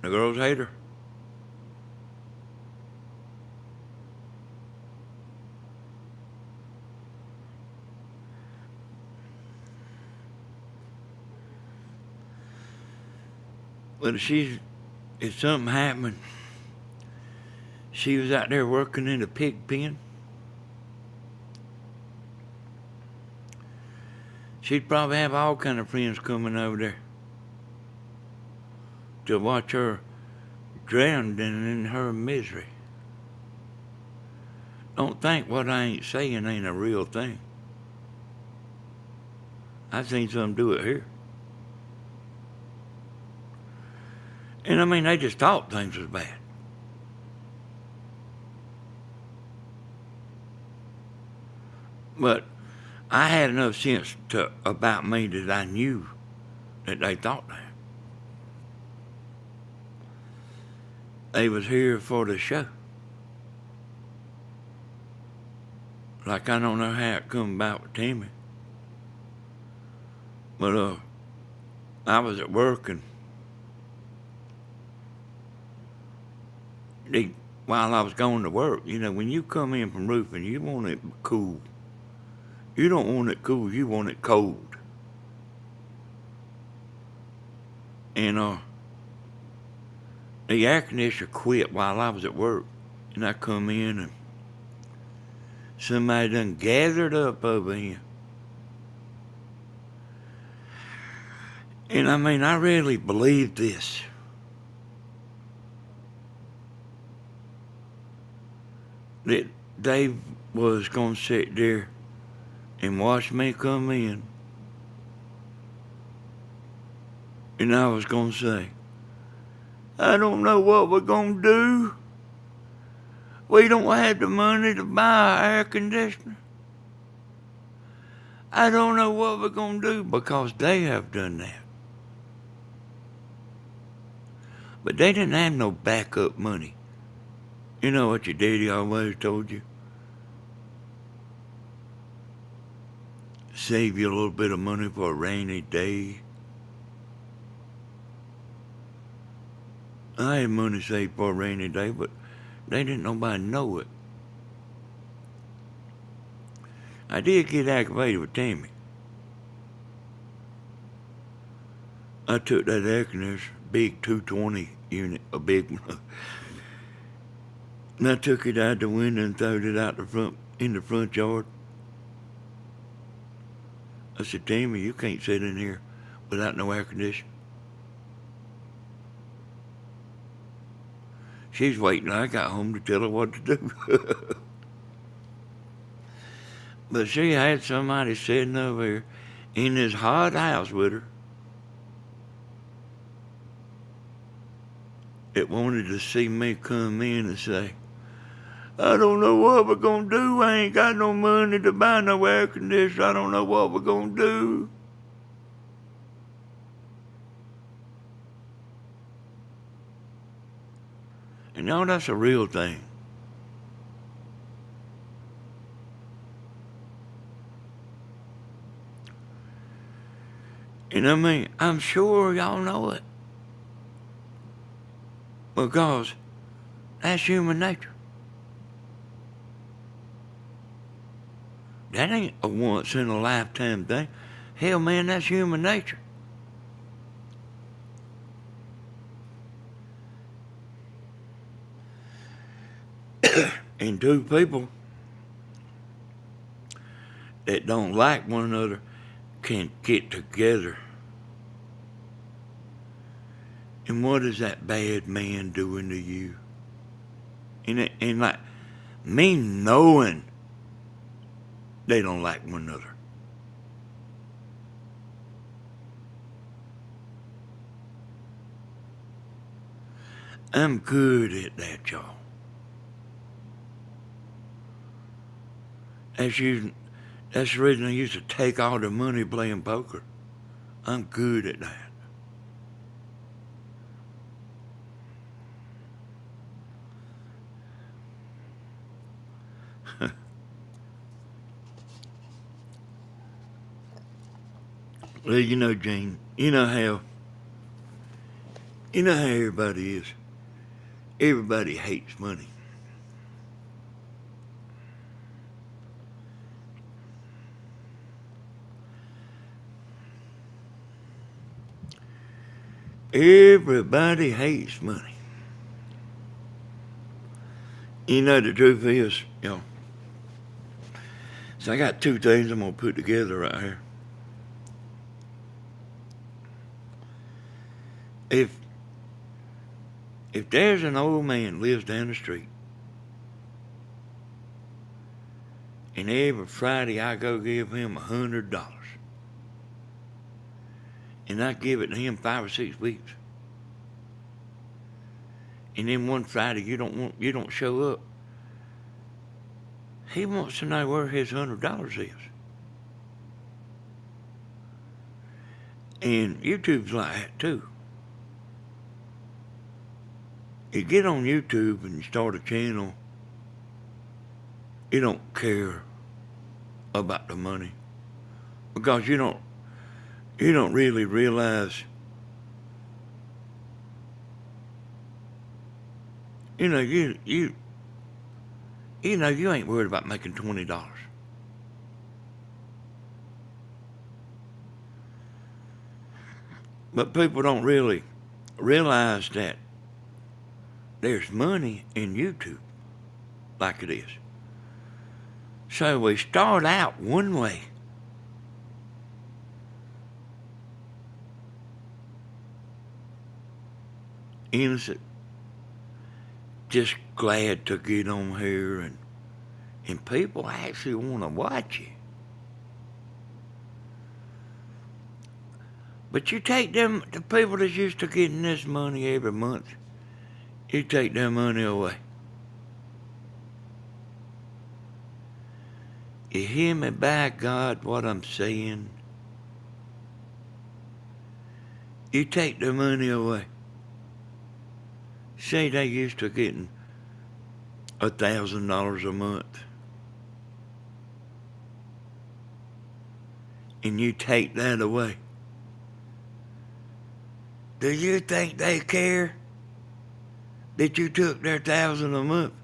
The girls hate her. But if something happened, she was out there working in a pig pen, she'd probably have all kind of friends coming over there to watch her drowning in her misery. Don't think what I ain't saying ain't a real thing. I've seen some do it here. And they just thought things was bad. But I had enough sense about me that I knew that they thought that. They was here for the show. Like, I don't know how it come about with Tammy. But I was at work, and while I was going to work, when you come in from roofing, you want it cool. You don't want it cool, you want it cold. And the air conditioner quit while I was at work. And I come in, and somebody done gathered up over here. And I really believe this. That Dave was going to sit there and watch me come in. And I was going to say, I don't know what we're going to do. We don't have the money to buy an air conditioner. I don't know what we're going to do, because they have done that. But they didn't have no backup money. You know what your daddy always told you? Save you a little bit of money for a rainy day. I had money saved for a rainy day, but they didn't nobody know it. I did get aggravated with Tammy. I took that air conditioner, big 220 unit, a big one. And I took it out the window and throwed it out in the front yard. I said, Tammy, you can't sit in here without no air conditioning. She's waiting till I got home to tell her what to do. But she had somebody sitting over here in this hot house with her that wanted to see me come in and say, I don't know what we're going to do. I ain't got no money to buy no air conditioner. I don't know what we're going to do. And y'all, that's a real thing. And I mean, I'm sure y'all know it. Because that's human nature. That ain't a once in a lifetime thing. Hell, man, that's human nature. And two people that don't like one another can get together. And what is that bad man doing to you? And like me knowing they don't like one another. I'm good at that, y'all. That's the reason I used to take all the money playing poker. I'm good at that. Well, you know, Gene, you know how everybody is. Everybody hates money. Everybody hates money. You know, the truth is, so I got two things I'm going to put together right here. If there's an old man lives down the street, and every Friday I go give him $100, and I give it to him 5 or 6 weeks, and then one Friday you don't show up, he wants to know where his $100 is. And YouTube's like that too. You get on YouTube and you start a channel, you don't care about the money because you don't really realize, you ain't worried about making $20. But people don't really realize that there's money in YouTube like it is. So we start out one way. Innocent, just glad to get on here, and people actually want to watch you. But you take them, the people that's used to getting this money every month, you take their money away. You hear me, by God, what I'm saying? You take their money away. Say they used to getting $1,000 a month, and you take that away. Do you think they care that you took their $1,000 a month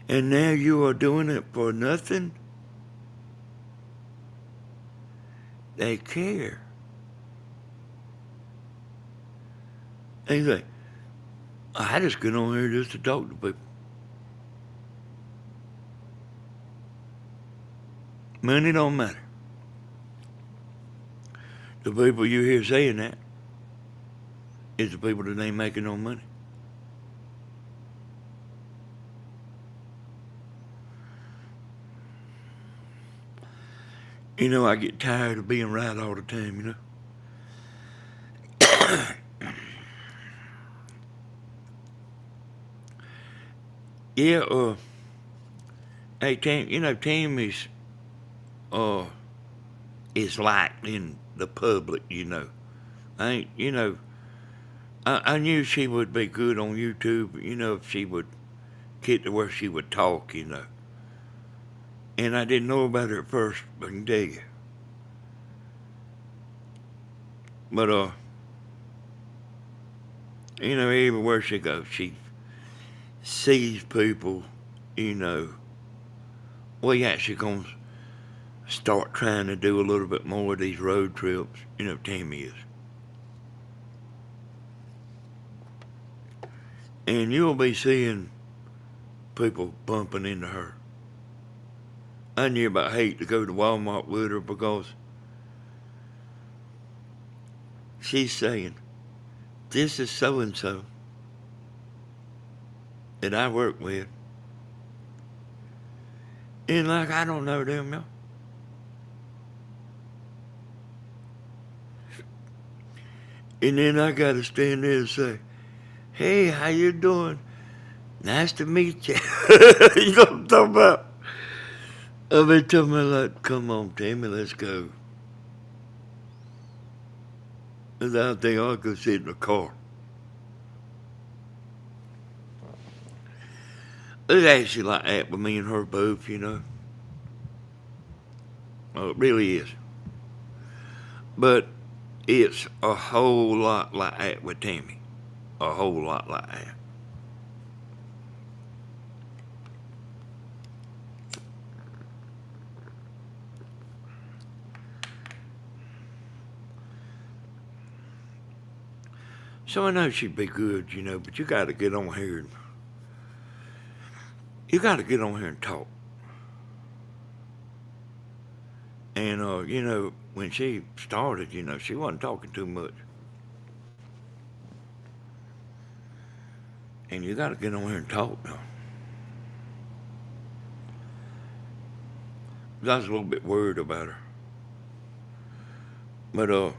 and now you are doing it for nothing? They care. They say, I just get on here just to talk to people. Money don't matter. The people you hear saying that is the people that ain't making no money. You know, I get tired of being right all the time, you know. Yeah, hey, Tammy's, uh, is liked in the public, you know. I ain't, you know, I knew she would be good on YouTube, you know, if she would get to where she would talk, you know. And I didn't know about her at first, I can tell you. But, you know, everywhere she goes, she sees people, you know. We actually gonna start trying to do a little bit more of these road trips, you know, Tammy is. And you'll be seeing people bumping into her. I knew about hate to go to Walmart with her because she's saying, this is so and so that I work with. And like, I don't know them, y'all. And then I gotta stand there and say, hey, how you doing? Nice to meet you. You know what I'm talking about? I've been telling me like, come on, Tammy, let's go. Cause I think I could sit in the car. It's actually like that with me and her both, you know. Oh, it really is. But it's a whole lot like that with Tammy. A whole lot like that. So I know she'd be good, you know, but you gotta get on here. You gotta get on here and talk. And, you know, when she started, you know, she wasn't talking too much. And you gotta get on here and talk now. I was a little bit worried about her. But,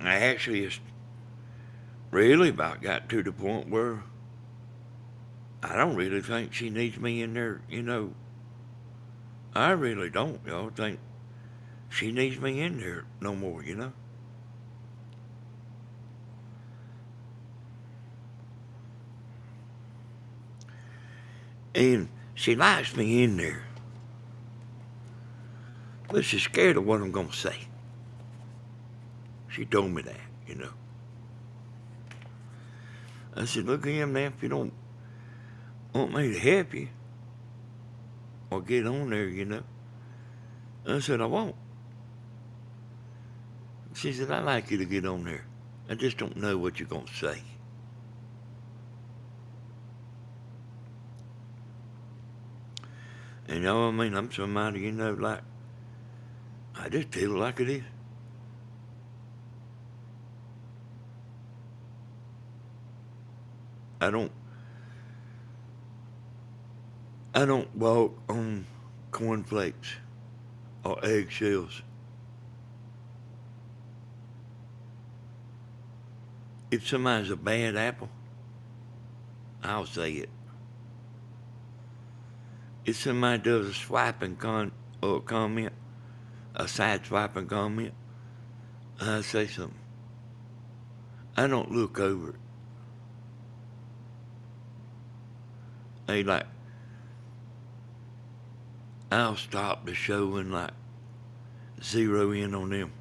I actually just really about got to the point where I don't really think she needs me in there, you know. I really don't, y'all think she needs me in there no more, you know. And she likes me in there, but she's scared of what I'm gonna say. She told me that, you know. I said, look here, man, if you don't want me to help you or get on there, you know. I said, I won't. She said, I like you to get on there. I just don't know what you're gonna say. And you know what I mean? I'm somebody, you know, like, I just tell it like it is. I don't I don't walk on cornflakes or eggshells. If somebody's a bad apple, I'll say it. If somebody does a swiping comment, a side swiping comment, I say something. I don't look over it. They like, I'll stop the show and like zero in on them.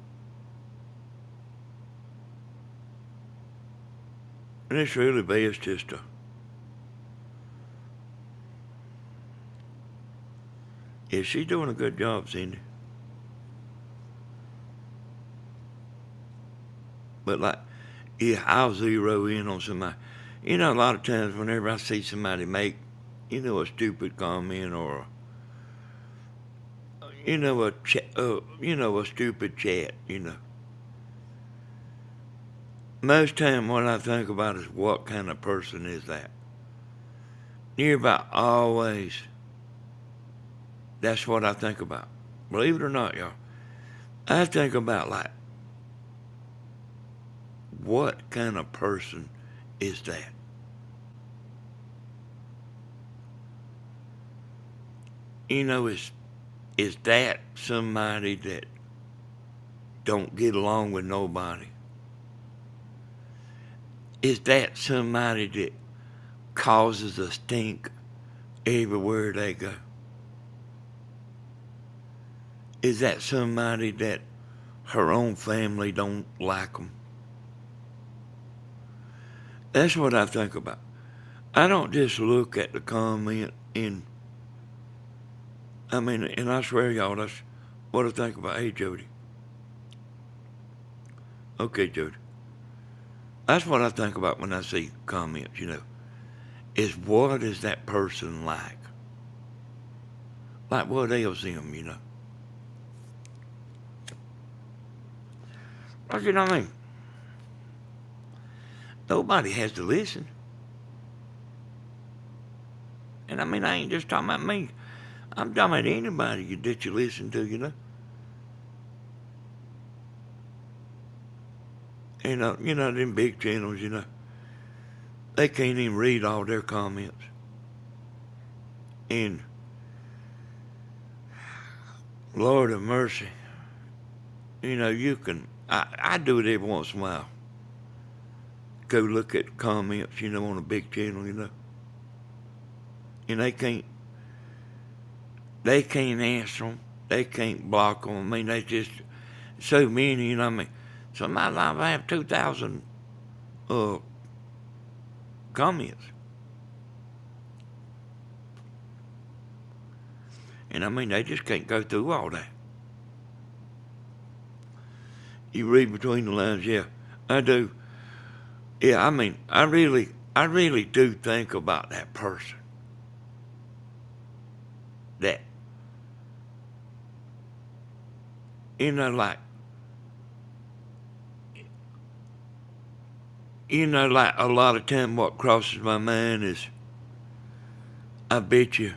And it's really best just to, yeah, she's doing a good job, Cindy. But like, yeah, I'll zero in on somebody. You know, a lot of times whenever I see somebody make, you know, a stupid comment or, a stupid chat. Most time, what I think about is what kind of person is that. Near about always, that's what I think about. Believe it or not, y'all, I think about like, what kind of person is that? Is that somebody that don't get along with nobody? Is that somebody that causes a stink everywhere they go? Is that somebody that her own family don't like them? That's what I think about. I don't just look at the comment and I swear y'all, that's what I think about. Hey, Jody. Okay, Jody. That's what I think about when I see comments, is what is that person like? Like what ails them? Like, you know what I mean? Nobody has to listen. And I ain't just talking about me. I'm talking about anybody that you listen to. Them big channels, they can't even read all their comments. And Lord of mercy, you can, I do it every once in a while. Go look at the comments, on a big channel, and they can't answer them. They can't block them. They just, so many, Sometimes I have 2,000 comments. And they just can't go through all that. You read between the lines, yeah, I do. Yeah, I really do think about that person. That, like, like a lot of time what crosses my mind is, I bet you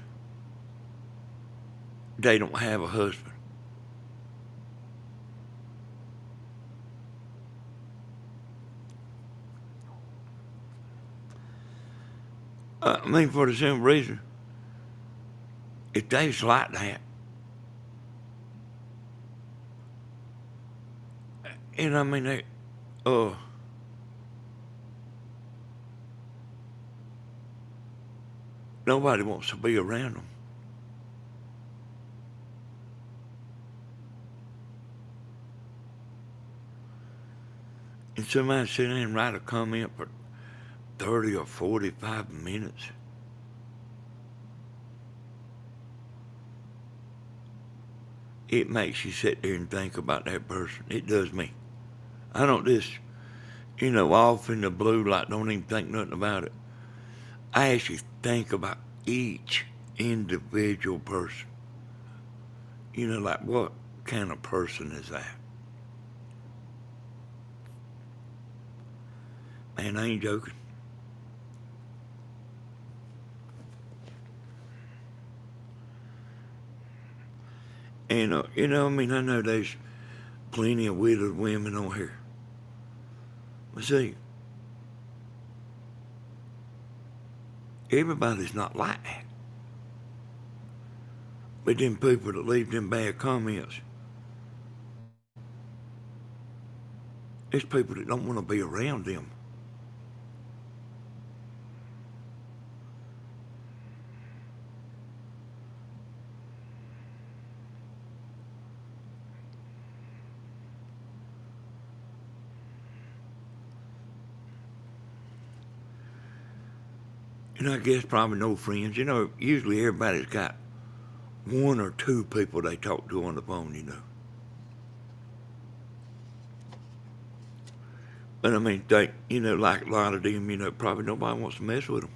they don't have a husband. For the simple reason, if they's like that, they, nobody wants to be around them. And somebody sit there and write a comment for 30 or 45 minutes. It makes you sit there and think about that person. It does me. I don't just, off in the blue, like don't even think nothing about it. I actually think about each individual person. Like what kind of person is that? Man, I ain't joking. And, I know there's plenty of widowed women on here. But see, everybody's not like that. But them people that leave them bad comments, there's people that don't want to be around them. And I guess probably no friends. Usually everybody's got one or two people they talk to on the phone, But they, like a lot of them, probably nobody wants to mess with them.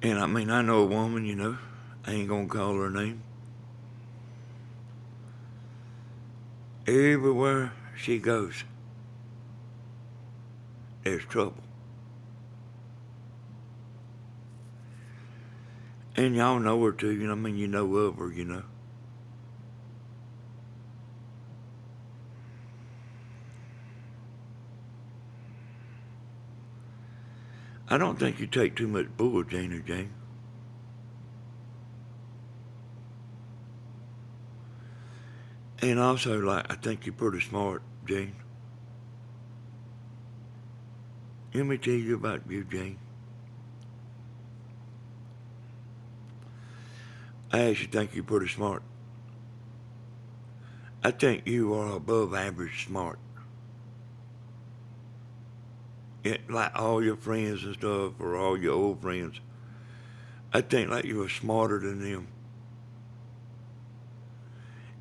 And I mean, I know a woman, you know, I ain't gonna call her name. Everywhere she goes, there's trouble. And y'all know her too, you know, I mean, you know of her, you know. I don't think you take too much bull, Jane or Jane. And also, like, I think you're pretty smart, Jane. Let me tell you about you, Jane. I actually think you're pretty smart. I think you are above average smart. Like all your friends and stuff, or all your old friends. I think like you are smarter than them.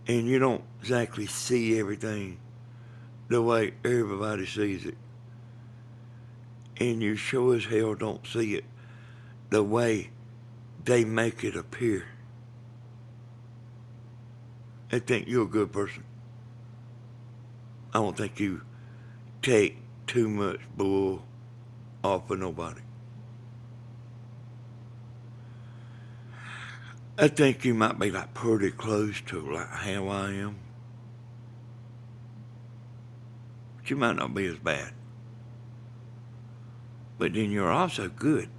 And you don't exactly see everything the way everybody sees it. And you sure as hell don't see it the way they make it appear. I think you're a good person. I don't think you take too much bull off of nobody. I think you might be like pretty close to like how I am. But you might not be as bad. But then you're also good.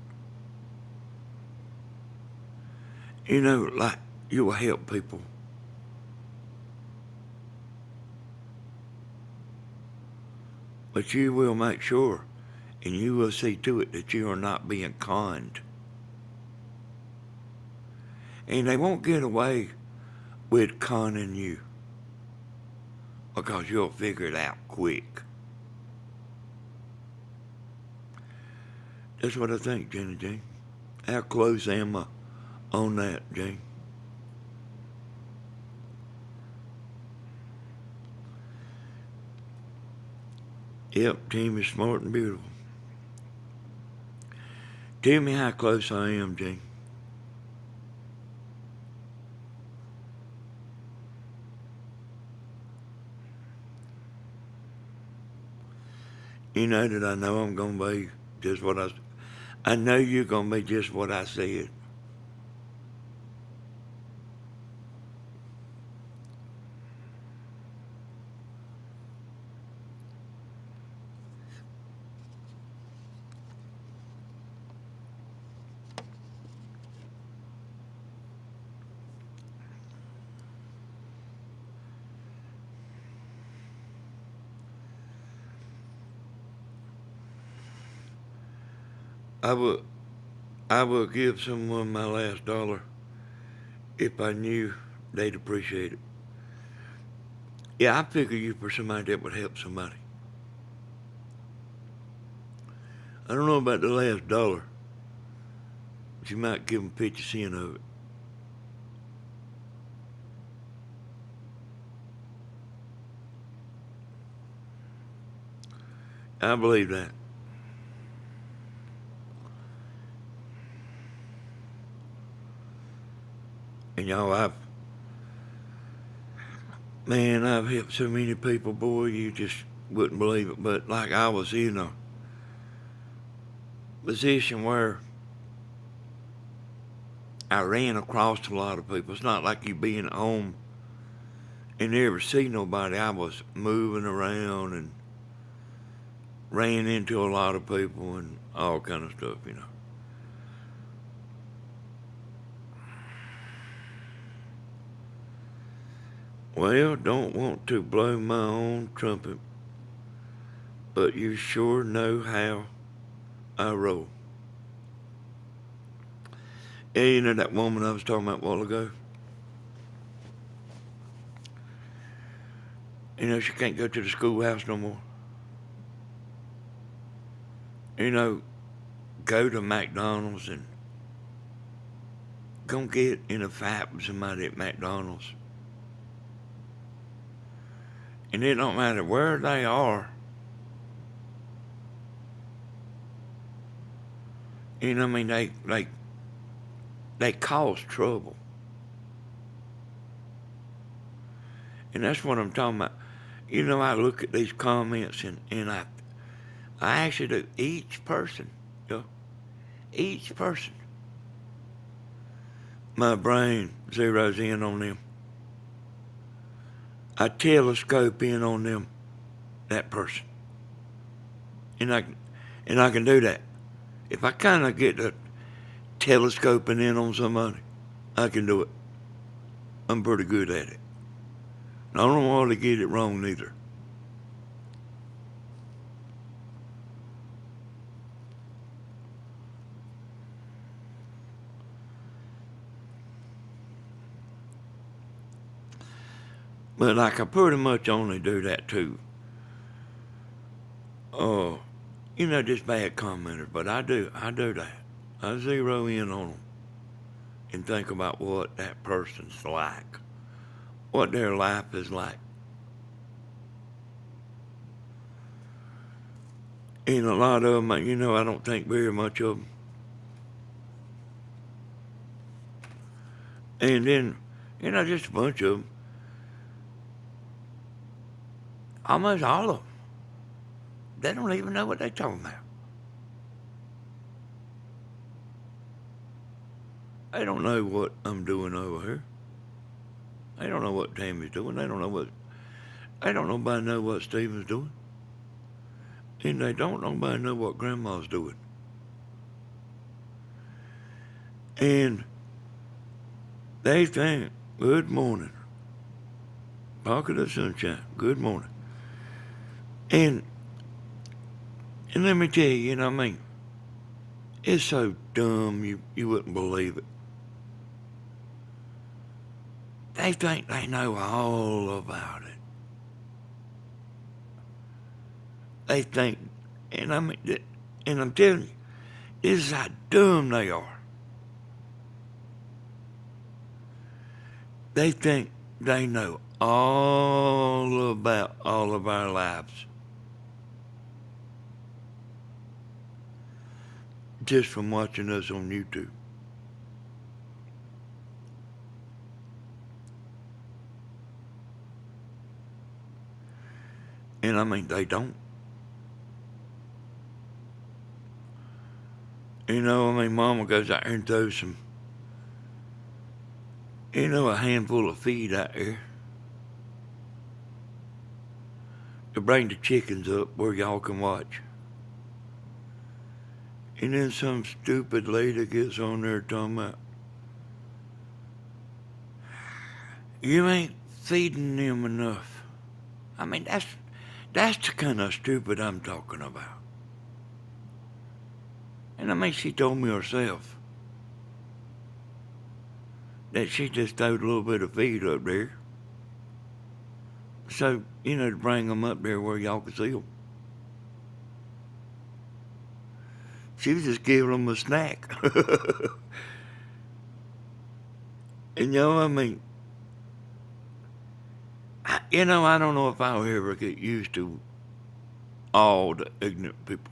You know, like you will help people. But you will make sure and you will see to it that you are not being conned. And they won't get away with conning you because you'll figure it out quick. That's what I think, Jenny Jane. How close am I on that, Jane? Yep, team is smart and beautiful. Tell me how close I am, Jane. You know that I know I'm going to be just what I know you're going to be just what I said. I would, I would give someone my last dollar if I knew they'd appreciate it. Yeah, I figure you for somebody that would help somebody. I don't know about the last dollar, but you might give them 50 cents of it. I believe that. And y'all, I've helped so many people, boy, you just wouldn't believe it. But like I was in a position where I ran across a lot of people. It's not like you being home and never see nobody. I was moving around and ran into a lot of people and all kind of stuff, you know. Well, don't want to blow my own trumpet, but you sure know how I roll. Yeah, you know that woman I was talking about a while ago? You know, she can't go to the schoolhouse no more. You know, go to McDonald's and go get in a fight with somebody at McDonald's. And it don't matter where they are. You know, I mean, they they cause trouble. And that's what I'm talking about. You know, I look at these comments and I actually do. Each person, you know, each person, my brain zeroes in on them. I telescope in on them, that person. And I can do that. If I kind of get to telescoping in on somebody, I can do it. I'm pretty good at it. And I don't want to get it wrong neither. But like I pretty much only do that too. Oh, you know, just bad commenters. But I do that. I zero in on them and think about what that person's like, what their life is like. And a lot of them, you know, I don't think very much of them. And then, you know, just a bunch of them. Almost all of them. They don't even know what they're talking about. They don't know what I'm doing over here. They don't know what Tammy's doing. They don't nobody know what Stephen's doing. And they don't nobody know what Grandma's doing. And they think, good morning. Pocket of sunshine. Good morning. And let me tell you, what I mean, it's so dumb you wouldn't believe it. They think they know all about it. They think, and I'm telling you, this is how dumb they are. They think they know all about all of our lives just from watching us on YouTube. And I mean, they don't. You know, I mean, Mama goes out there and throws some, you know, a handful of feed out there to bring the chickens up where y'all can watch. And then some stupid lady gets on there talking about, you ain't feeding them enough. I mean, that's the kind of stupid I'm talking about. And I mean, she told me herself that she just throwed a little bit of feed up there. So, you know, to bring them up there where y'all could see them. She was just giving them a snack. And, you know, I mean, I don't know if I'll ever get used to all the ignorant people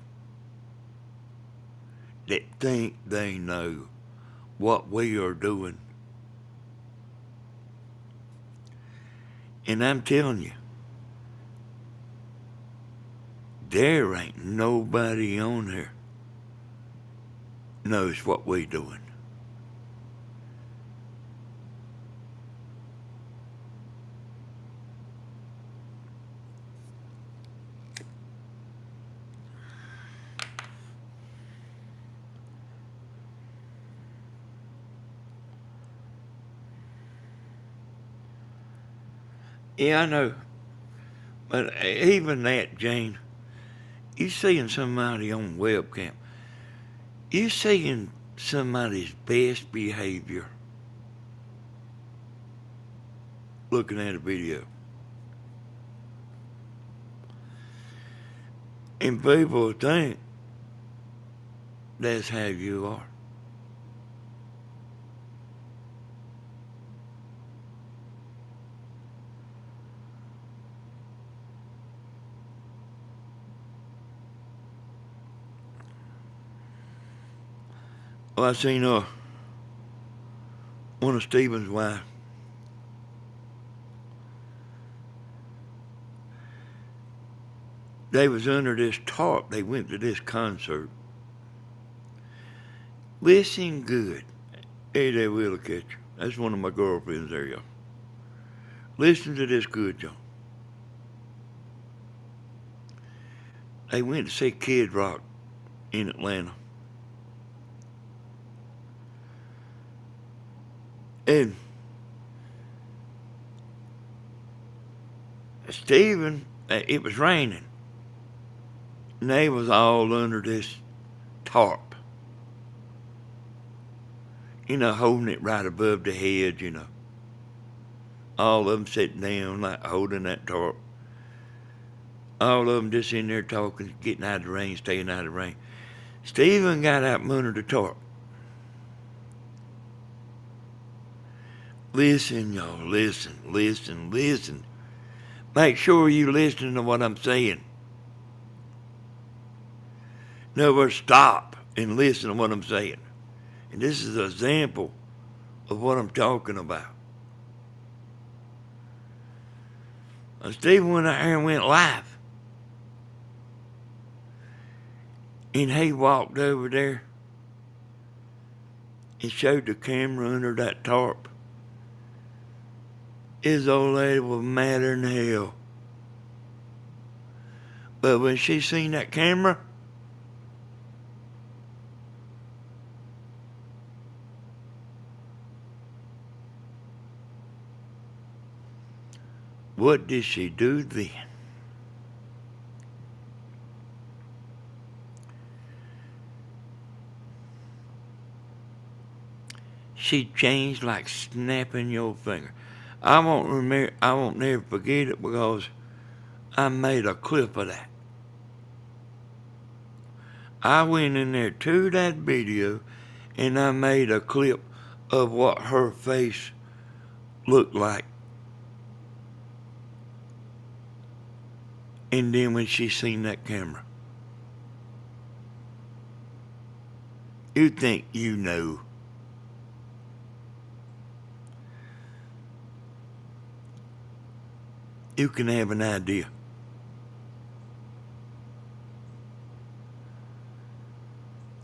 that think they know what we are doing. And I'm telling you, there ain't nobody on here knows what we doing. Yeah, I know. But even that, Jane, you seeing somebody on webcam, you seeing somebody's best behavior looking at a video. And people think that's how you are. Well, I seen one of Stephen's wife. They was under this tarp. They went to this concert. Listen good. Hey, they will catch you. That's one of my girlfriends there, y'all. Listen to this good, y'all. They went to see Kid Rock in Atlanta. And Stephen, it was raining. And they was all under this tarp. Holding it right above the head, All of them sitting down, like holding that tarp. All of them just in there talking, getting out of the rain, staying out of the rain. Stephen got out from under the tarp. Listen, y'all, listen. Make sure you listening to what I'm saying. In other words, stop and listen to what I'm saying. And this is an example of what I'm talking about. Stephen went out there and went live. And he walked over there and showed the camera under that tarp. His old lady was madder than hell. But when she seen that camera, what did she do then? She changed like snapping your finger. I won't never forget it because I made a clip of that. I went in there to that video and I made a clip of what her face looked like. And then when she seen that camera, you think you know. You can have an idea.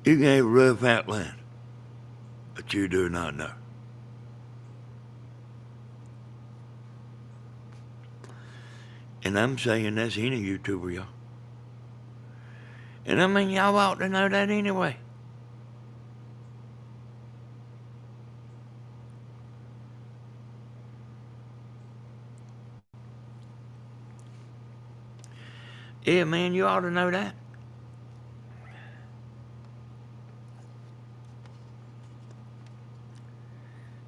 You can have a rough outline, but you do not know. And I'm saying that's any YouTuber, y'all. And I mean, y'all ought to know that anyway. Yeah, man, you ought to know that.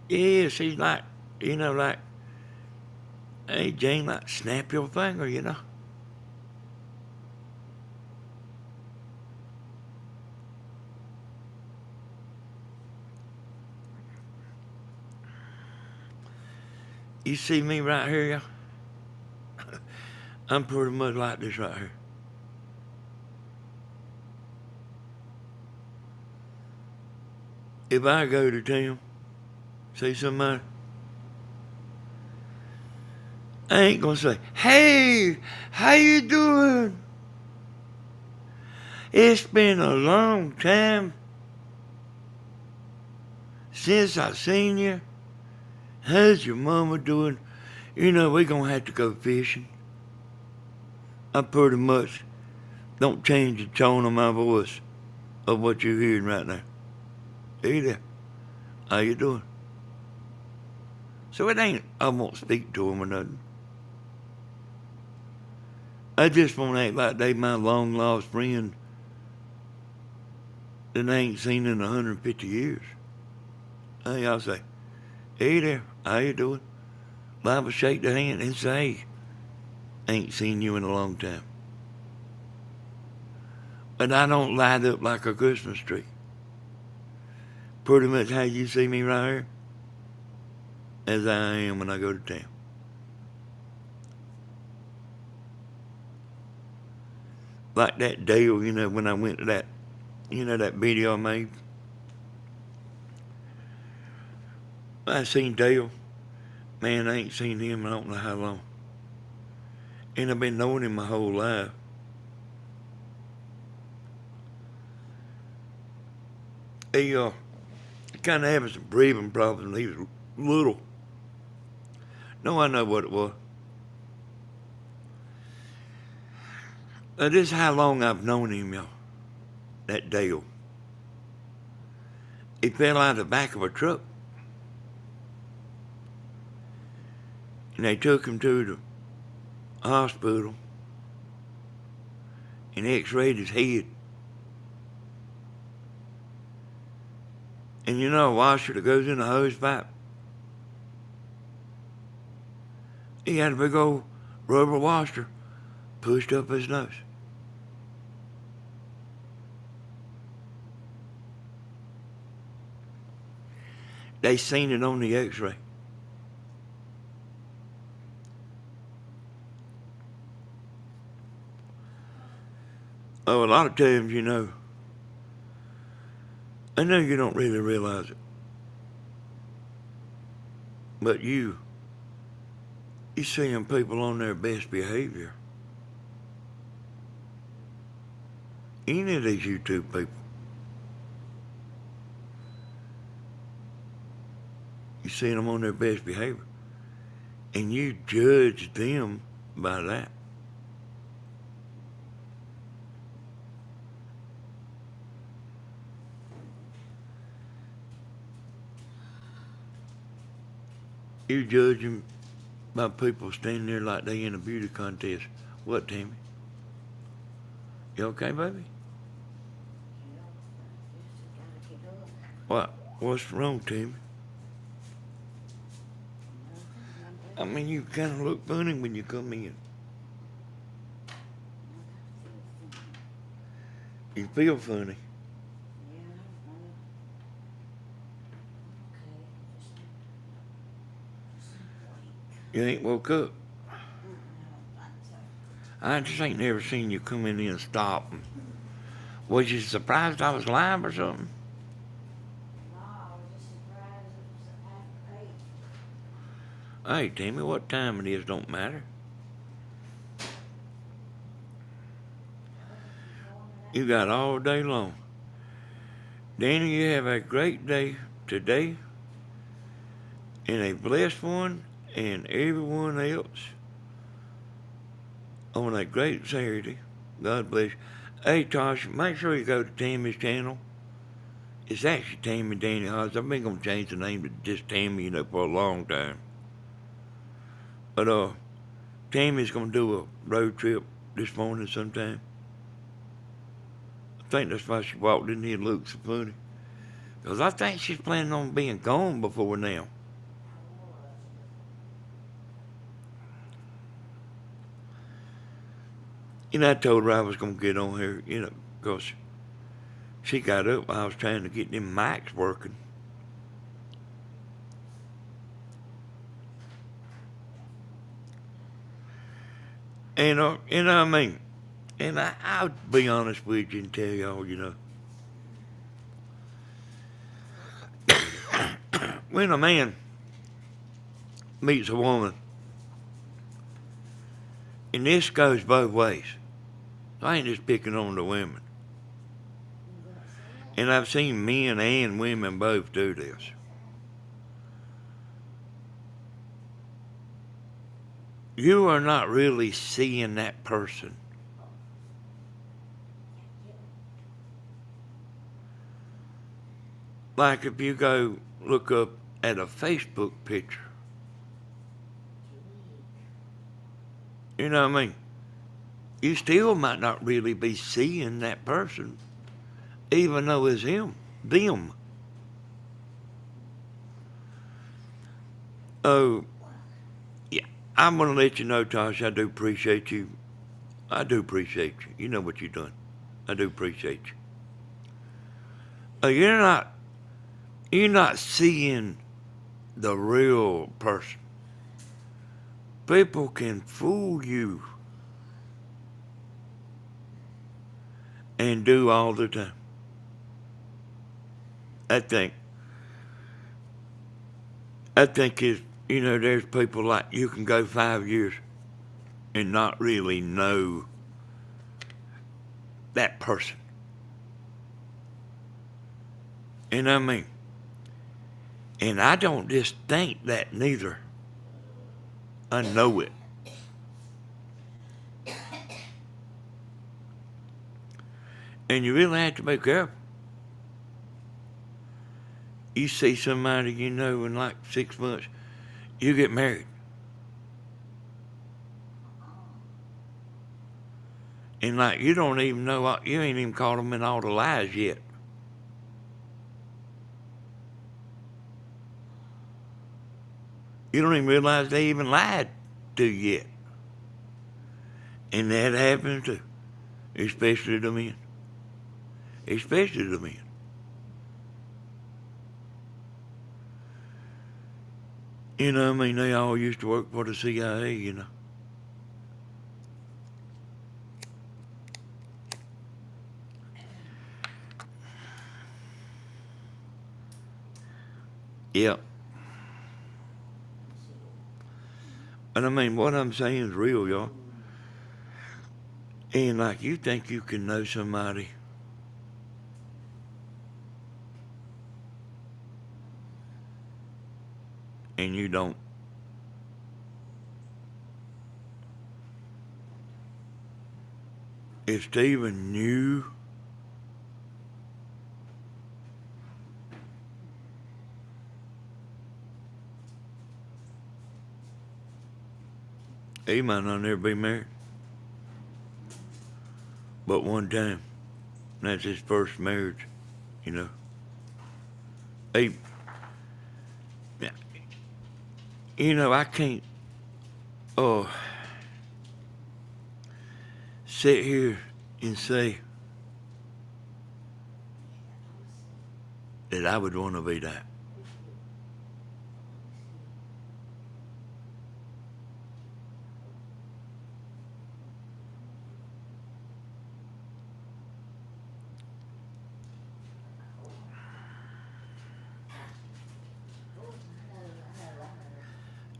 Yeah, she's like, like, hey, Jane, like, snap your finger, You see me right here, y'all? I'm pretty much like this right here. If I go to town, see somebody, I ain't gonna say, hey, how you doing? It's been a long time since I seen you. How's your mama doing? We gonna have to go fishing. I pretty much don't change the tone of my voice of what you're hearing right now. Hey there, how you doing? So it ain't, I won't speak to them or nothing. I just won't act like they my long lost friend that I ain't seen in 150 years. Hey, I'll say, hey there, how you doing? I will shake the hand and say, ain't seen you in a long time. But I don't light up like a Christmas tree. Pretty much how you see me right here, as I am when I go to town. Like that deal, when I went to that, that video I made. I seen Dale. Man, I ain't seen him in I don't know how long. And I've been knowing him my whole life. He kind of having some breathing problems when he was little. No, I know what it was. This is how long I've known him, y'all. That Dale. He fell out of the back of a truck. And they took him to the hospital and x-rayed his head. And you know a washer that goes in the hose pipe? He had a big old rubber washer pushed up his nose. They seen it on the x-ray. Oh, a lot of times, you know, I know you don't really realize it, but you seeing people on their best behavior. Any of these YouTube people, you seeing them on their best behavior, and you judge them by that. You judge them by people standing there like they in a beauty contest. What, Tammy? You okay, baby? What? What's wrong, Tammy? I mean, you kind of look funny when you come in. You feel funny. You ain't woke up. I just ain't never seen you come in and stop. Was you surprised I was live or something? Hey, Tammy, what time it is don't matter. You got all day long. Danny, you have a great day today and a blessed one, and everyone else on a great Saturday. God bless you. Hey, Tasha, make sure you go to Tammy's channel. It's actually Tammy Danny Hodge. I've been going to change the name to just Tammy, you know, for a long time. But Tammy's going to do a road trip this morning sometime. I think that's why she walked in here and looked so funny. Because I think she's planning on being gone before now. You know, I told her I was going to get on here, you know, because she got up while I was trying to get them mics working. And, you know what I mean? And I'll be honest with you and tell y'all, you know, when a man meets a woman, and this goes both ways. I ain't just picking on the women. And I've seen men and women both do this. You are not really seeing that person. Like if you go look up at a Facebook picture, you know what I mean? You still might not really be seeing that person, even though it's them. Oh, yeah. I'm going to let you know, Tosh, I do appreciate you. I do appreciate you. You know what you're doing. I do appreciate you. You're not seeing the real person. People can fool you and do all the time. I think I think it's, there's people like you can go 5 years and not really know that person. And I mean, and I don't just think that neither. I know it. And you really have to be careful. You see somebody you know in like 6 months, you get married. And like you don't even know what, you ain't even caught them in all the lies yet. You don't even realize they even lied to you yet. And that happens too. Especially the men. Especially the men. I mean, they all used to work for the CIA. Yeah. But I mean, what I'm saying is real, y'all. And like you think you can know somebody, and you don't. If Stephen knew he might not never be married. But one time. That's his first marriage, you know. He, I can't uh, sit here and say that I would want to be that.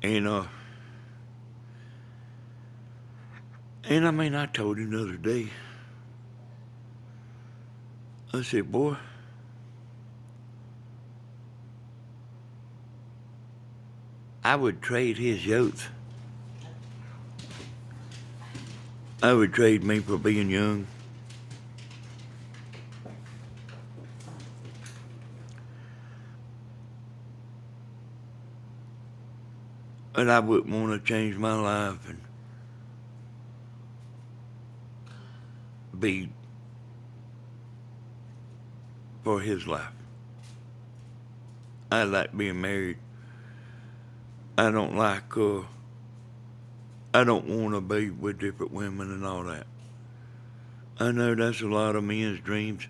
And and I mean, I told him the other day. I said, boy, I would trade his youth. I would trade me for being young. And I wouldn't want to change my life and be for his life. I like being married. I don't like, I don't want to be with different women and all that. I know that's a lot of men's dreams,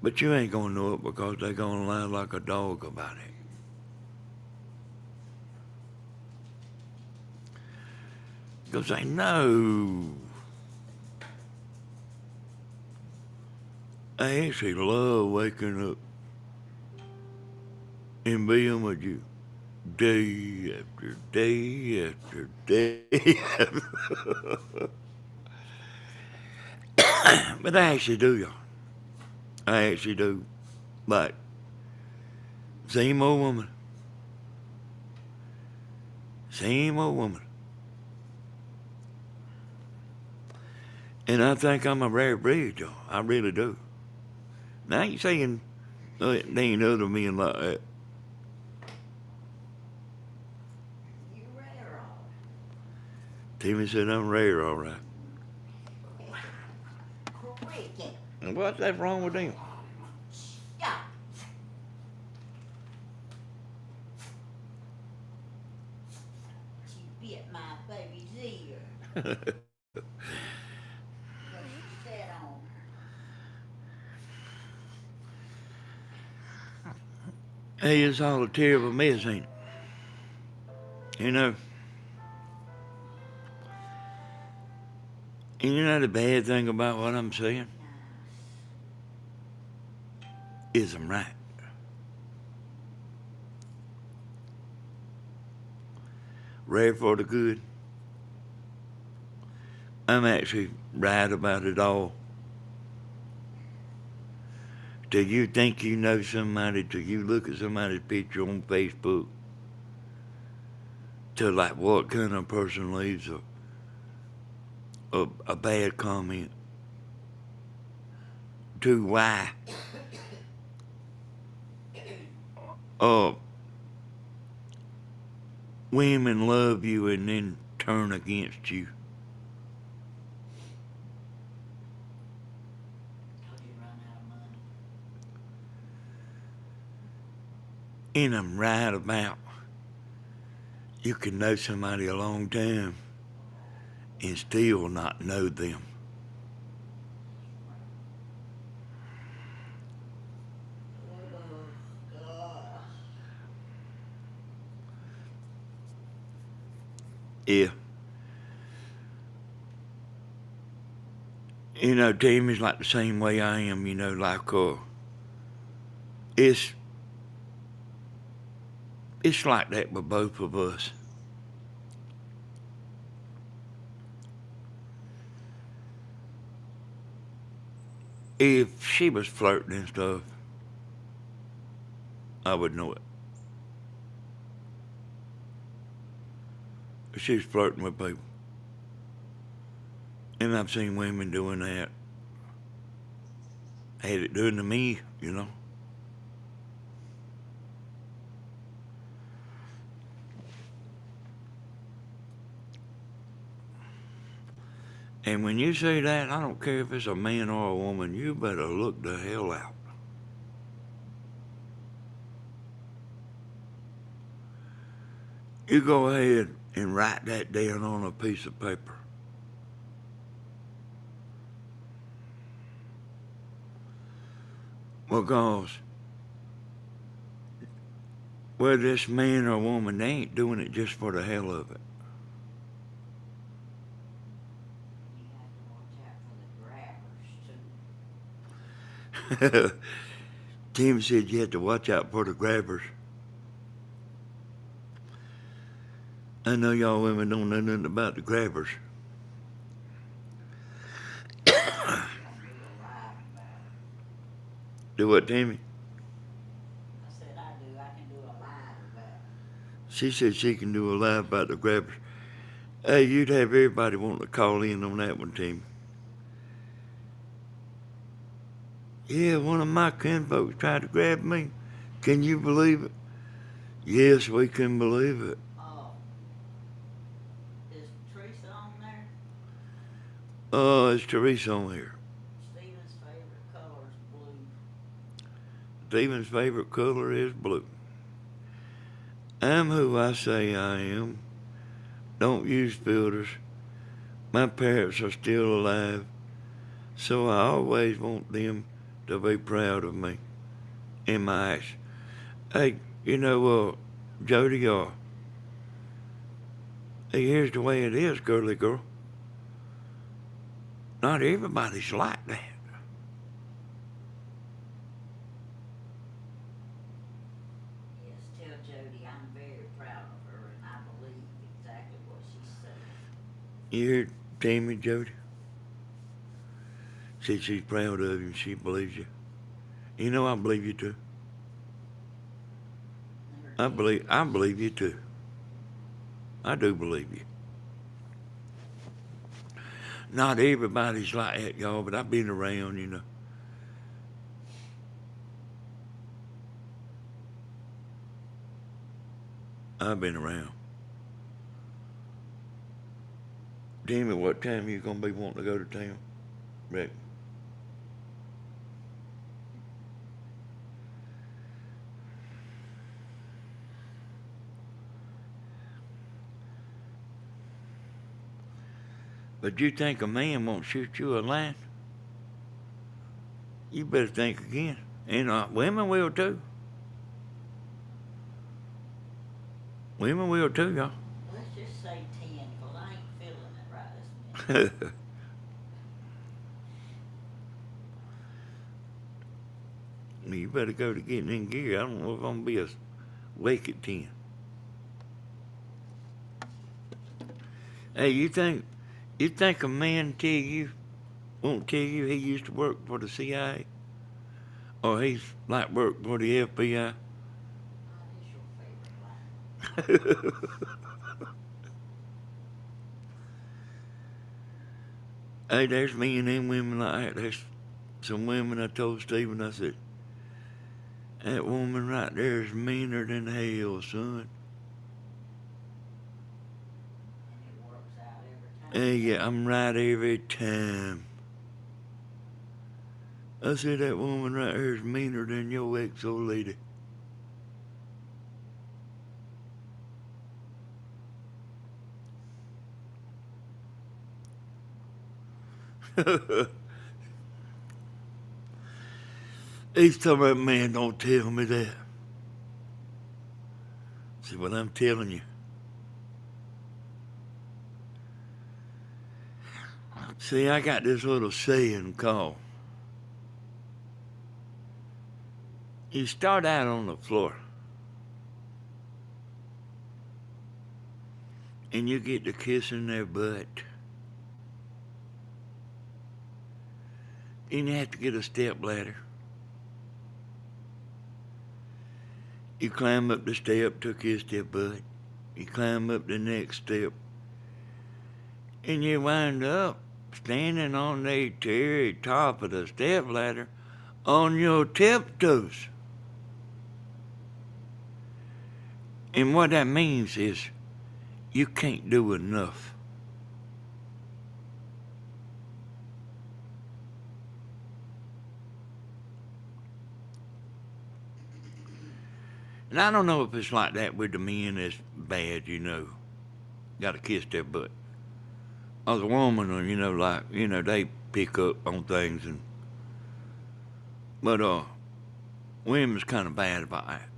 but you ain't gonna know it because they're gonna lie like a dog about it. Because they know. I actually love waking up and being with you day after day after day. But I actually do, y'all. I actually do. But same old woman. Same old woman. And I think I'm a rare breed, y'all. I really do. Now I ain't saying there ain't other men like that. You rare all right. Timmy said I'm rare, all right. Cricket. And what's that wrong with them? Yeah. She bit my baby's ear. What she said on her. Hey, it's all a terrible mess, ain't it? You know, and you know the bad thing about what I'm saying is I'm right. rare for the good. I'm actually right about it all. Till you think you know somebody, till you look at somebody's picture on Facebook, to like what kind of person leaves a bad comment, to why uh, women love you and then turn against you. Cause you run out of money. And I'm right about you can know somebody a long time and still not know them. Oh, God. Yeah. You know, Tammy's like the same way I am, you know, like it's it's like that with both of us. If she was flirting and stuff, I would know it. If she was flirting with people. And I've seen women doing that. Had it done to me, you know. And when you say that, I don't care if it's a man or a woman, you better look the hell out. You go ahead and write that down on a piece of paper. Because whether it's man or woman, they ain't doing it just for the hell of it. You have to watch out for the grabbers too. Tim said you had to watch out for the grabbers. I know y'all women don't know nothing about the grabbers. I can do a live about it. Do what, Tammy? I said I do. I can do a live about it. She said she can do a live about the grabbers. Hey, you'd have everybody wanting to call in on that one, Tammy. Yeah, one of my kinfolks tried to grab me. Can you believe it? Yes, we can believe it. Oh, is Teresa on there? Oh, it's Teresa on here. Steven's favorite color is blue. Stephen's favorite color is blue. I'm who I say I am. Don't use filters. My parents are still alive, so I always want them to be proud of me and my actions. Hey, you know, Jody, hey, here's the way it is, girly girl. Not everybody's like that. Yes, tell Jody I'm very proud of her and I believe exactly what she's saying. You hear Tammy, Jody? Said she's proud of you and she believes you. You know I believe you too. Never did I this. believe you too. I do believe you. Not everybody's like that, y'all, but I've been around, you know. I've been around. Tammy, what time you gonna be wanting to go to town? Rick. But you think a man won't shoot you a line? You better think again. And women will too. Women will too, y'all. Let's just say 10, because I ain't feeling it right this minute. You better go to getting in gear. I don't know if I'm gonna be awake at 10. Hey, you think a man won't tell you he used to work for the CIA? Or he's like worked for the FBI? What is your favorite line? Hey, there's me and them women like that. There's some women I told Stephen, I said, that woman right there is meaner than hell, son. And it works out every time, Hey, don't yeah, I'm right every time. I said, that woman right here is meaner than your ex-old lady. He's talking about, man, don't tell me that. I said, well, I'm telling you. See, I got this little saying called, you start out on the floor and you get to kissing their butt. Then you have to get a step ladder. You climb up the step to kiss their butt. You climb up the next step. And you wind up standing on the very top of the step ladder on your tiptoes. And what that means is you can't do enough. And I don't know if it's like that with the men that's bad, Gotta kiss their butt. Or the woman, or, they pick up on things but women's kinda bad about that.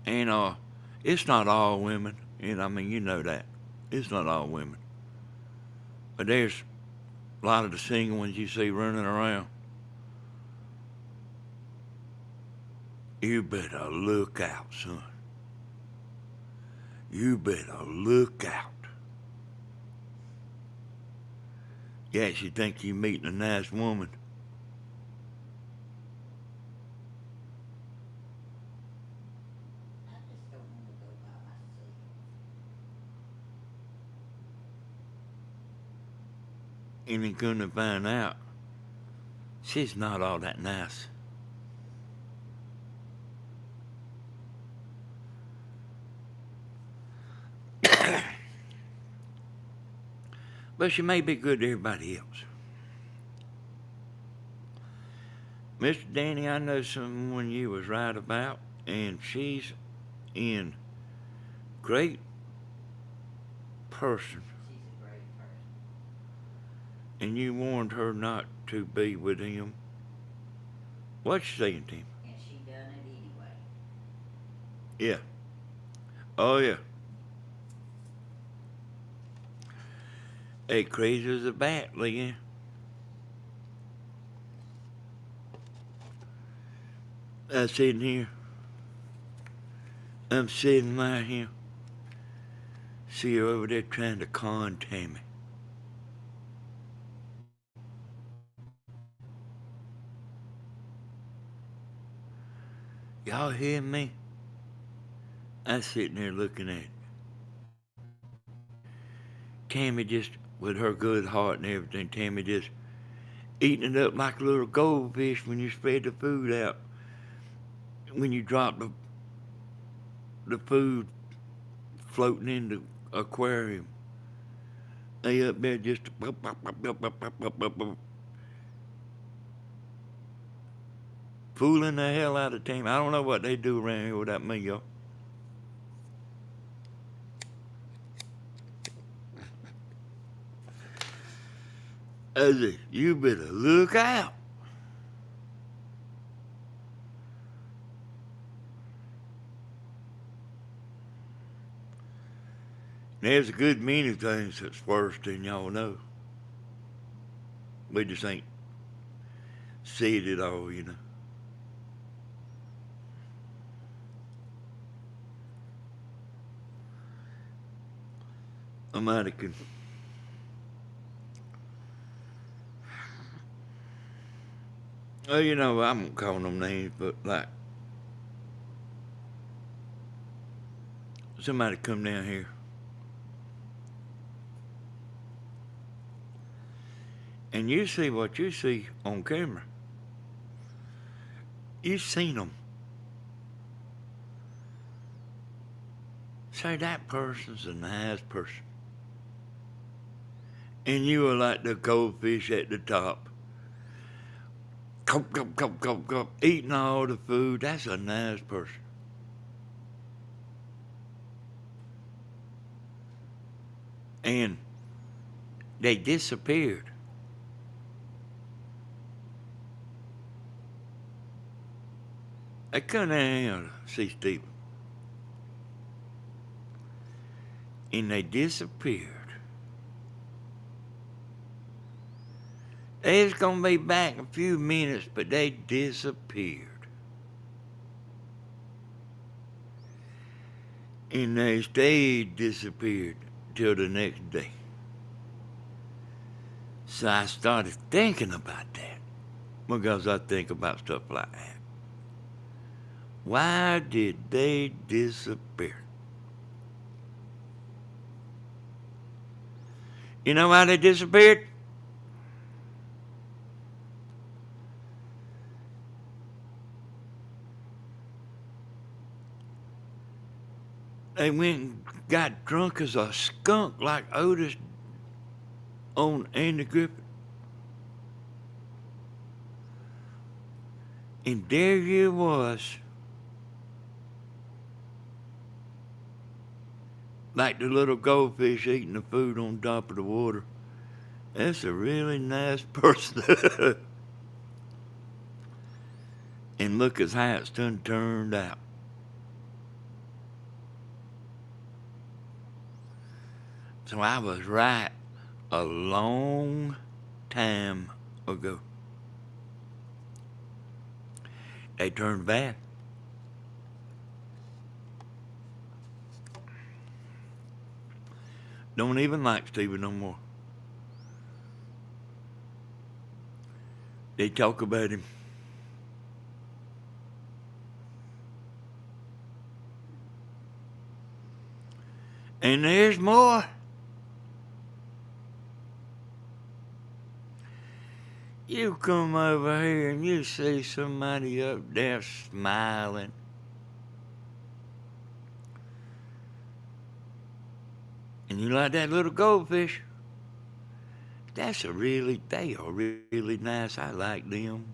And it's not all women. You know that. It's not all women. But there's a lot of the single ones you see running around. You better look out, son. You better look out. Yes, you think you're meeting a nice woman. I just don't want to go by myself. And you're gonna find out she's not all that nice. But she may be good to everybody else. Mr. Danny, I know someone you was right about, and she's in great person. She's a great person. And you warned her not to be with him. What's she saying to him? And she done it anyway. Yeah. Oh, yeah. Hey, crazy as a bat, Leanne. I'm sitting here. I'm sitting right here. See her over there trying to con Tammy. Y'all hear me? I'm sitting there looking at Tammy just, with her good heart and everything, Tammy just eating it up like a little goldfish when you spread the food out. When you drop the food floating in the aquarium. They up there just fooling the hell out of Tammy. I don't know what they do around here without me, y'all. I said, you better look out. There's a good many things that's worse than y'all know. We just ain't said it all. I'm out of Well, you know, I won't call them names, but like somebody come down here and you see what you see on camera. You seen them. Say that person's a nice person. And you are like the goldfish at the top. Cop, cop, cop, cop, cop, eating all the food. That's a nice person. And they disappeared. They couldn't handle see Stephen. And they disappeared. They was gonna be back in a few minutes, but they disappeared. And they stayed disappeared till the next day. So I started thinking about that because I think about stuff like that. Why did they disappear? You know why they disappeared? They went and got drunk as a skunk like Otis on Andy Griffith. And there you was, like the little goldfish eating the food on top of the water. That's a really nice person. And look at how it's done turned out. So I was right a long time ago. They turned bad. Don't even like Stephen no more. They talk about him. And there's more. You come over here and you see somebody up there smiling. And you like that little goldfish? They are really nice. I like them.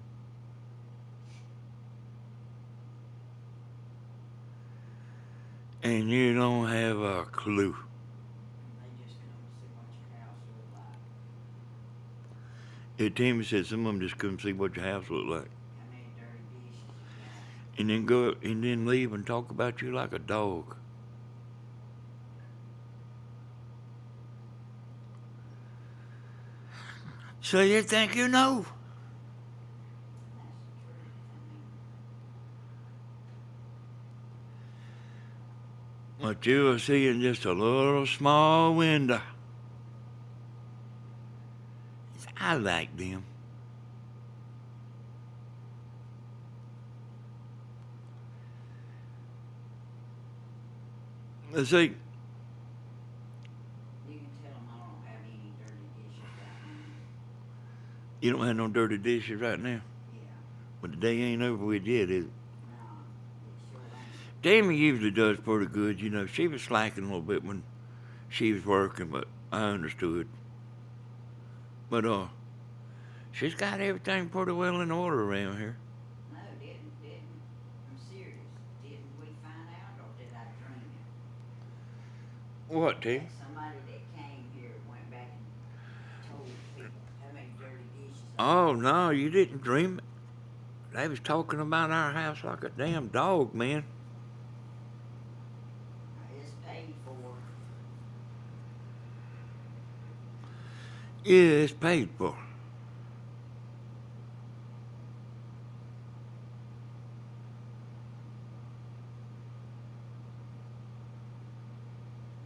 And you don't have a clue. They just come to see what your house look like. Yeah, Tammy said some of them just couldn't see what your house looked like. How many dirty dishes you got? And then go and then leave and talk about you like a dog. So you think you know? And that's the truth. But you will see in just a little small window. I like them. Let's see. You can tell them I don't have any dirty dishes right now. You don't have no dirty dishes right now. Yeah. But the day ain't over with yet, is it? No, it sure ain't. Tammy usually does pretty good. You know, she was slacking a little bit when she was working, but I understood. But she's got everything pretty well in order around here. No, didn't. I'm serious. Didn't we find out or did I dream it? What, Tammy? That somebody that came here went back and told people how many dirty dishes Oh no, you didn't dream it. They was talking about our house like a damn dog, man. It's paid for. Yeah, it's paid for.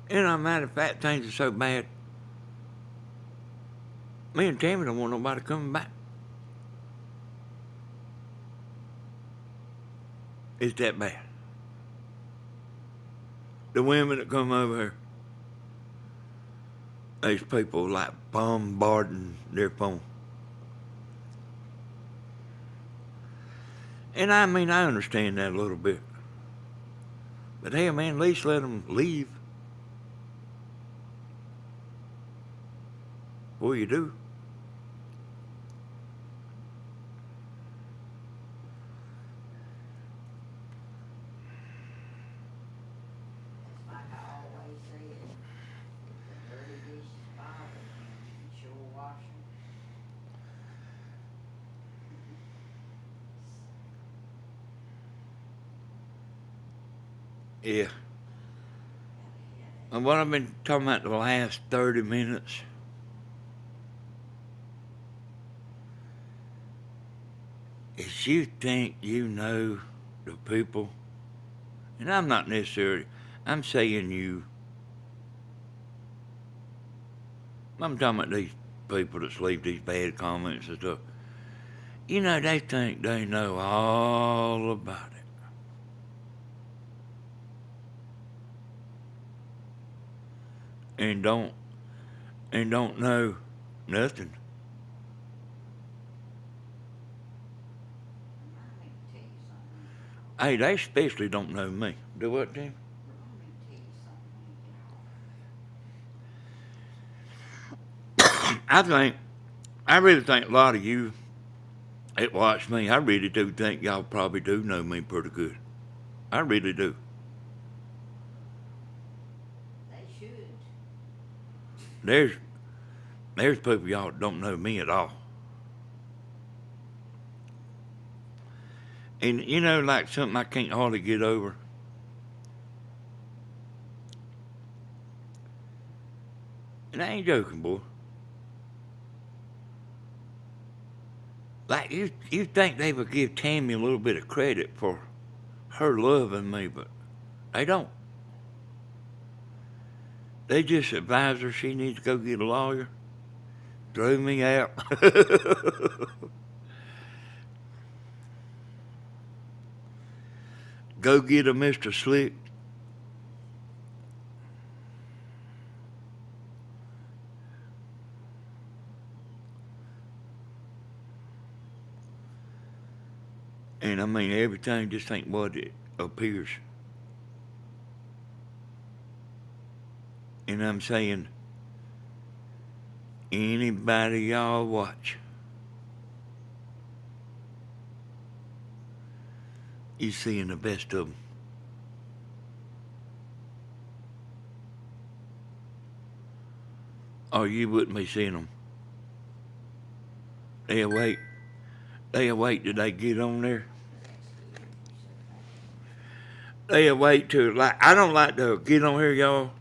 And a matter of fact, things are so bad. Me and Tammy don't want nobody coming back. It's that bad. The women that come over here, these people like bombarding their phone. And I mean, I understand that a little bit. But hell, man, at least let them leave before you do. It's like I always said, the dirty dishes bother me, you sure wash them. Yeah. Got a headache. And what I've been talking about the last 30 minutes is you think you know the people, and I'm not necessarily, I'm saying you, I'm talking about these people that leave these bad comments and stuff. You know, they think they know all about it. And don't know nothing. Let me tell you something. Hey, they especially don't know me. Do what, Tim? Let me tell you something when you I really think a lot of you that watch me, I really do think y'all probably do know me pretty good. I really do. get off. They should. There's there's people y'all don't know me at all. And you know, like something I can't hardly get over. And I ain't joking, boy. Like you think they would give Tammy a little bit of credit for her loving me, but they don't. They just advise her she needs to go get a lawyer, throw me out. Go get a Mr. Slick. And I mean, everything just ain't what it appears. And I'm saying, anybody y'all watch, you seeing the best of them. Or you wouldn't be seeing them. They'll wait. They'll wait till they get on there. They'll wait till, like, I don't like to get on here, y'all.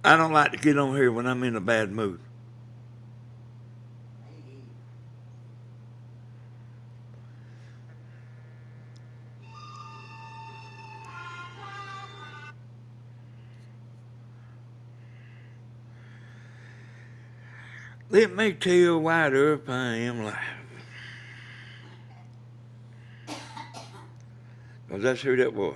I don't like to get on here when I'm in a bad mood. Let me tell why up I am live. Because that's who that was.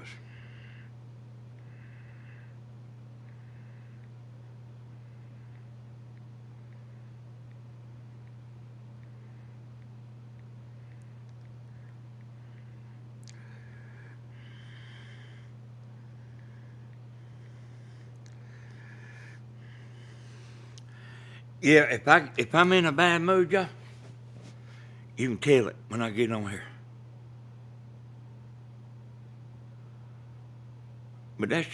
Yeah, if I'm in a bad mood, y'all, you can tell it when I get on here. But that's,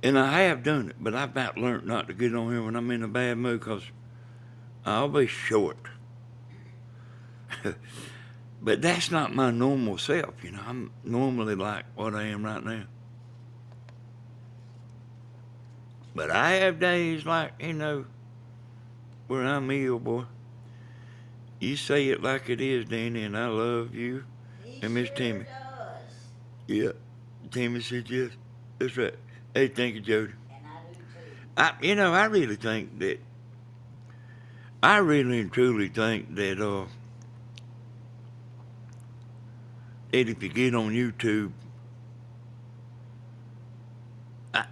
and I have done it, but I've about learned not to get on here when I'm in a bad mood because I'll be short. But that's not my normal self, you know. I'm normally like what I am right now. But I have days like, you know, where I'm ill, boy. You say it like it is, Danny, and I love you. He And Miss sure Tammy. does. Yeah. Tammy said yes. That's right. Hey, thank you, Jody. And I do too. I really think that, I really and truly think that And if you get on YouTube, I,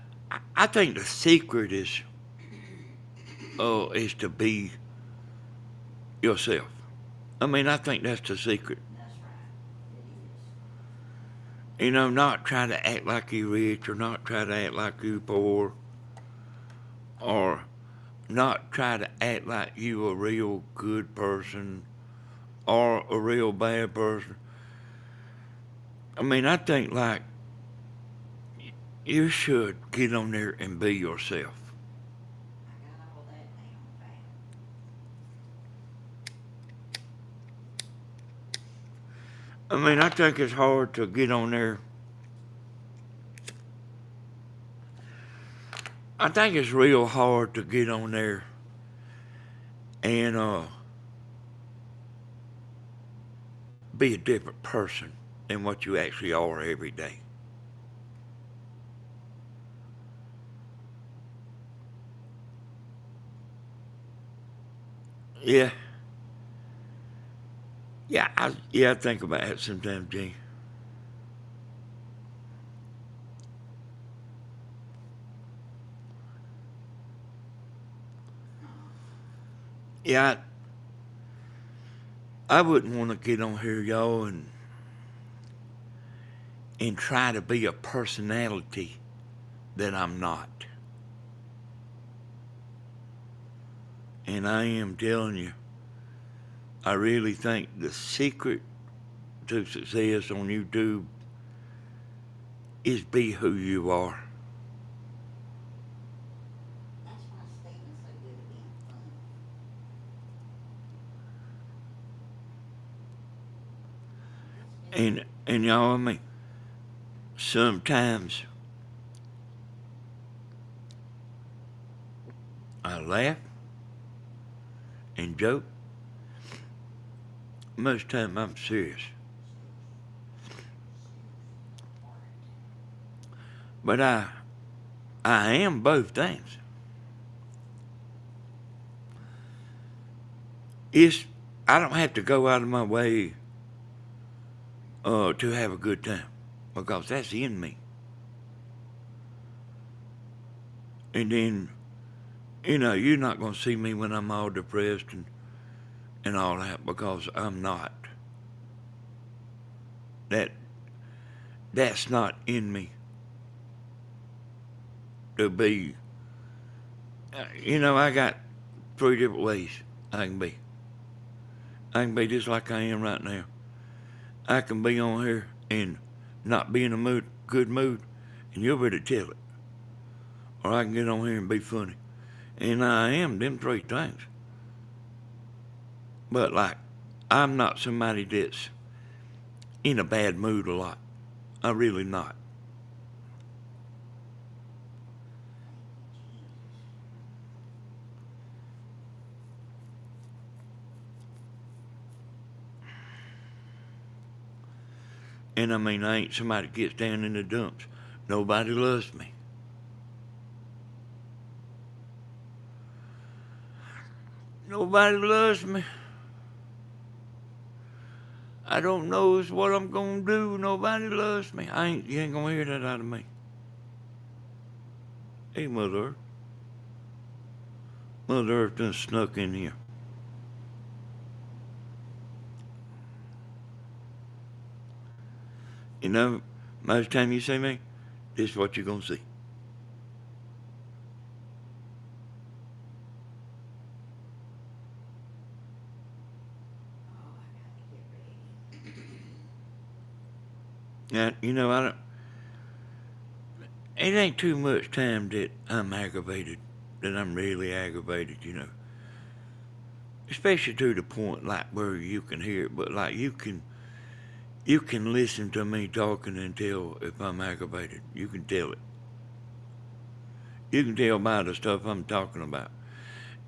I think the secret is to be yourself. I mean, I think that's the secret. That's right. It is. Not try to act like you rich or not try to act like you poor or not try to act like you a real good person or a real bad person. I mean, I think like you should get on there and be yourself. I got all that down pat. I mean, I think it's hard to get on there. I think it's real hard to get on there and be a different person than what you actually are every day. Yeah, I think about that sometimes, Gene. Yeah, I wouldn't want to get on here, y'all, and try to be a personality that I'm not. And I am telling you, I really think the secret to success on YouTube is be who you are. That's why Stephen's so good at being funny. It's been And y'all, I mean, sometimes I laugh and joke. Most of the time I'm serious. hard. But I am both things. It's I don't have to go out of my way to have a good time because that's in me. And then you're not going to see me when I'm all depressed and all that because I'm not. That that's not in me to be. I got three different ways I can be. I can be just like I am right now. I can be on here and not be in a good mood, and you'll better tell it. Or I can get on here and be funny. And I am them three things. But like, I'm not somebody that's in a bad mood a lot. I really not. Thank you, Jesus. And I mean, I ain't somebody that gets down in the dumps. Nobody loves me. Nobody loves me. I don't know what I'm gonna do. Nobody loves me. You ain't gonna hear that out of me. Hey, Mother Earth. Mother Earth done snuck in here. Most time you see me, this is what you're gonna see. Oh, I got to get ready. Now, I don't. It ain't too much time that I'm aggravated, that I'm really aggravated. Especially to the point like where you can hear it, but like you can listen to me talking and tell if I'm aggravated. You can tell it. You can tell by the stuff I'm talking about.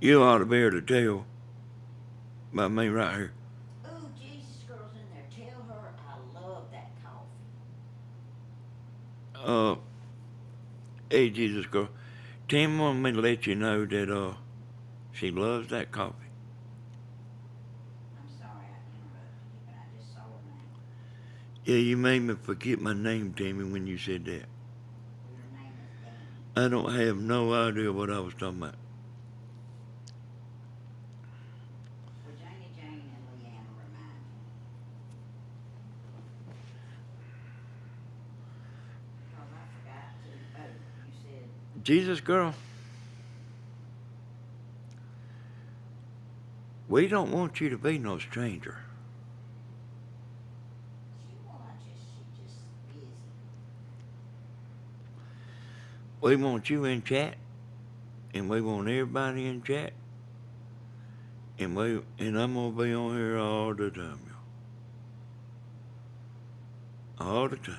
You ought to be able to tell by me right here. Ooh, Jesus girl's in there. Tell her I love that coffee. Uh, hey Jesus girl, Tim wanted me to let you know that she loves that coffee. I'm sorry I interrupted you, but I just saw her name. Yeah, you made me forget my name, Tammy, when you said that. Your name is Danny. I don't have no idea what I was talking about. Well, Jane and Leanne will remind you. Because I forgot to. Oh, you said. Jesus, girl, we don't want you to be no stranger. She just busy. We want you in chat, and we want everybody in chat, and I'm gonna be on here all the time, y'all. All the time.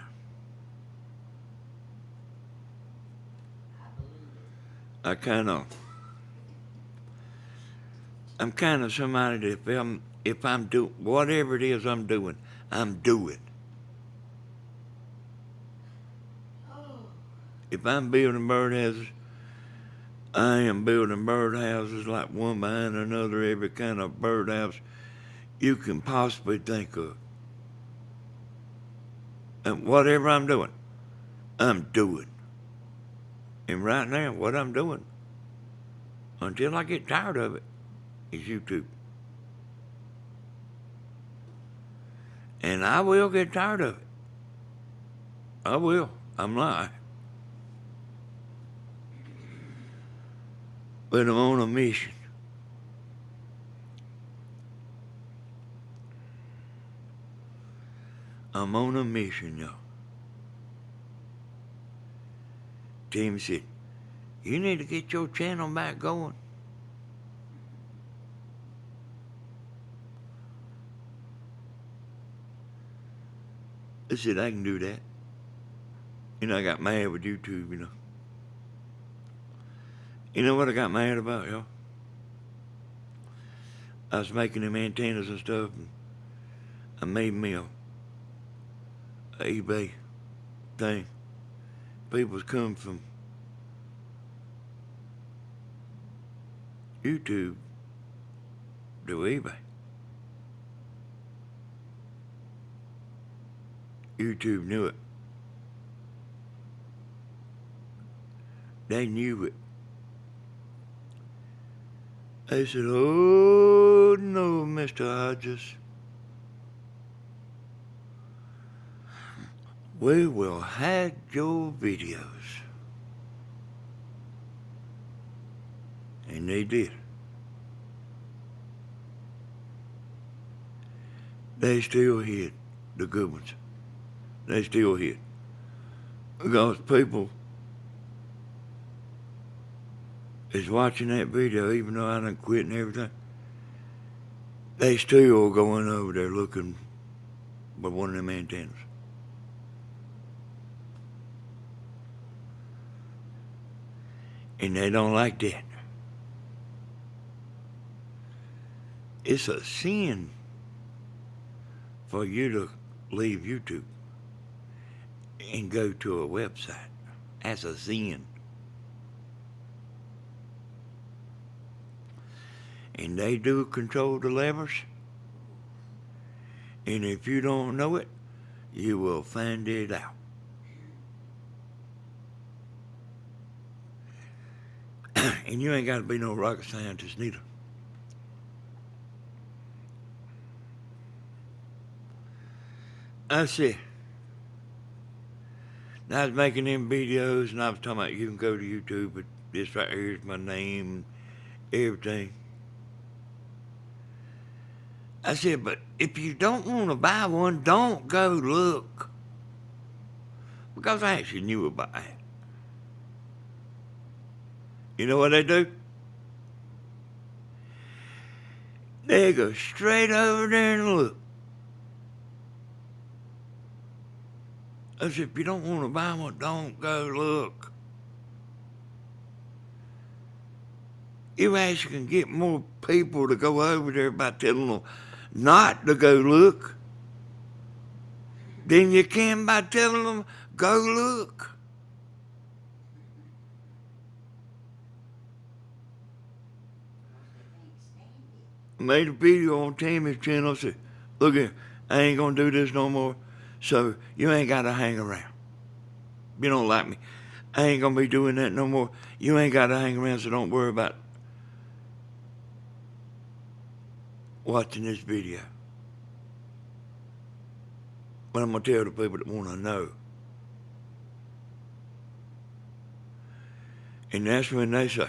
I believe it. I kind of, I'm kind of somebody that if I'm do whatever it is I'm doing, I'm doing. Oh. If I'm building birdhouses, I am building birdhouses like one behind another, every kind of birdhouse you can possibly think of. And whatever I'm doing, I'm doing. And right now, what I'm doing, until I get tired of it, is YouTube. And I will get tired of it. I will. I'm lying. But I'm on a mission. I'm on a mission, y'all. Tim said, you need to get your channel back going. I said, I can do that. I got mad with YouTube. You know what I got mad about, y'all? I was making them antennas and stuff, and I made me a eBay thing. People's come from YouTube to eBay. YouTube knew it. They knew it. They said, oh no, Mr. Hodges. We will hide your videos. And they did. They still hid the good ones. They still hid. Because people is watching that video, even though I done quit and everything, they still going over there looking for one of them antennas. And they don't like that. It's a sin for you to leave YouTube and go to a website. That's a sin. And they do control the levers. And if you don't know it, you will find it out. And you ain't got to be no rocket scientist neither. I said, I was making them videos, and I was talking about you can go to YouTube, but this right here is my name, everything. I said, but if you don't want to buy one, don't go look. Because I actually knew about it. You know what they do? They go straight over there and look. I said, if you don't want to buy one, don't go look. You actually can get more people to go over there by telling them not to go look than you can by telling them go look. I made a video on Tammy's channel. I said, look here, I ain't going to do this no more. So you ain't got to hang around. You don't like me. I ain't going to be doing that no more. You ain't got to hang around, so don't worry about watching this video. But I'm going to tell the people that want to know. And that's when they say,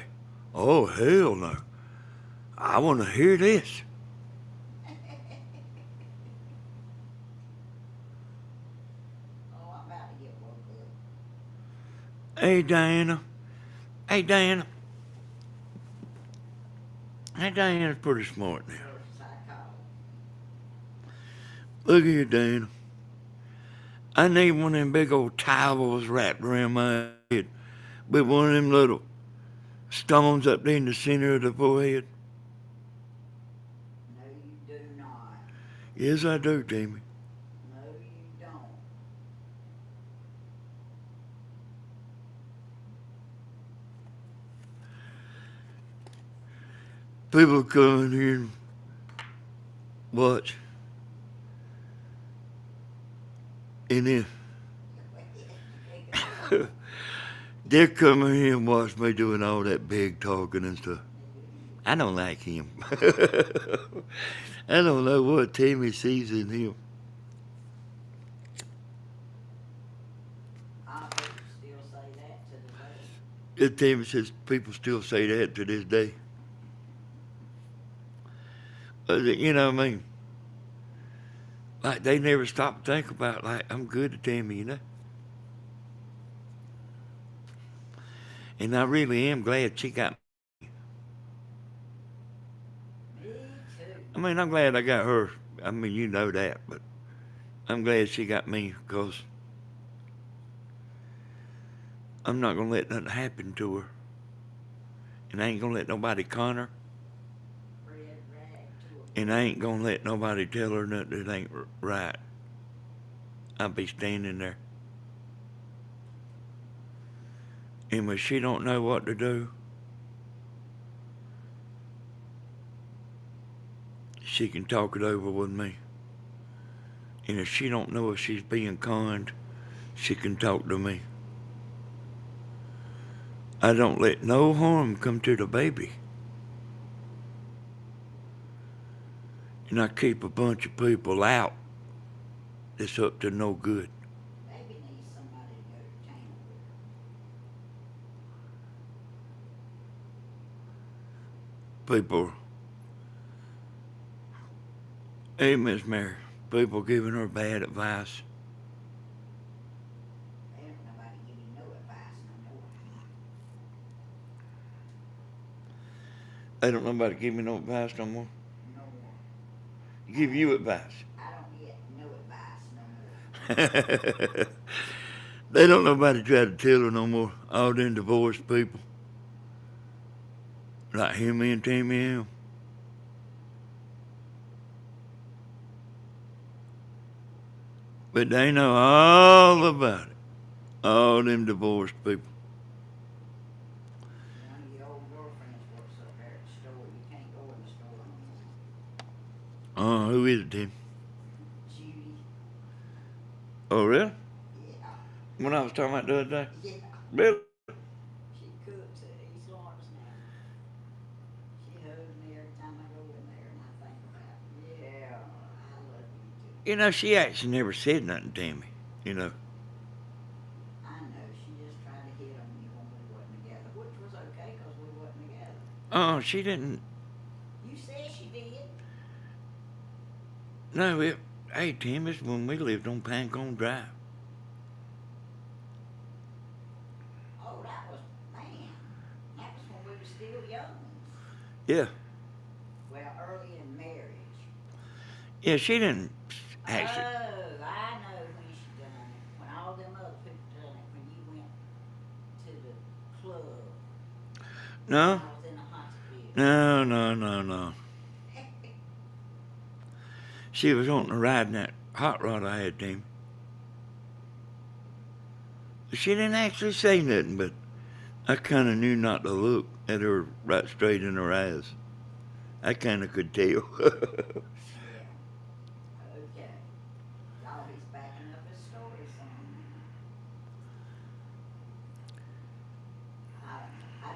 oh, hell no. I want to hear this. Oh, I'm about to get woke up. Hey, Diana. Hey, Diana. Hey, Diana's pretty smart now. Or psychology. Look here, Diana. I need one of them big old towels wrapped around my head with one of them little stones up there in the center of the forehead. No, you do not. Yes, I do, Tammy. No, you don't. People come in here and watch. And then they're coming here and watch me doing all that big talking and stuff. I don't like him. I don't know what Tammy sees in him. Our people still say that to the day. And Tammy says people still say that to this day. You know what I mean? Like they never stop to think about like I'm good at Tammy, you know? And I really am glad she got Me too. I mean, I'm glad I got her. I mean, you know that, but I'm glad she got me because I'm not going to let nothing happen to her. And I ain't going to let nobody con her. Red rag to a And I ain't going to let nobody tell her nothing that ain't right. I'll be standing there. And when she don't know what to do, she can talk it over with me. And if she don't know if she's being conned, she can talk to me. I don't let no harm come to the baby. And I keep a bunch of people out that's up to no good. baby needs somebody to go to town with. People, hey, Miss Mary, people giving her bad advice. Ain't nobody give you no advice no more. They don't know about to give me no advice no more. No more. Give you advice. I don't get no advice no more. They don't know about to try to tell her no more. All them divorced people. Like him and Tammy him. But they know all about it. All them divorced people. One of your old girlfriends works up there at the store. You can't go in the store no more. Who is it, Tim? Judy. Oh, really? Yeah. When I was talking about the other day? Yeah. Really? She cooks at East Lawrence now. She hugs me every time I go in there and I think about, yeah, I love you too. You know, she actually never said nothing to me. You know. I know, she just tried to hit on me when we wasn't together, which was okay because we wasn't together. Oh, she didn't. You said she did. No, hey, Tim, it's when we lived on Pancone Drive. Oh, that was, man, that was when we were still young. Yeah. Well, early in marriage. Yeah, she didn't actually. Oh, I know when she done it. When all them other people done it. When you went to the club. No? I was in the hospital. No. She was wanting to ride in that hot rod I had, Tim. She didn't actually say nothing, but I kind of knew not to look at her right straight in her eyes. I kind of could tell. Yeah. Okay. Y'all, he's backing up his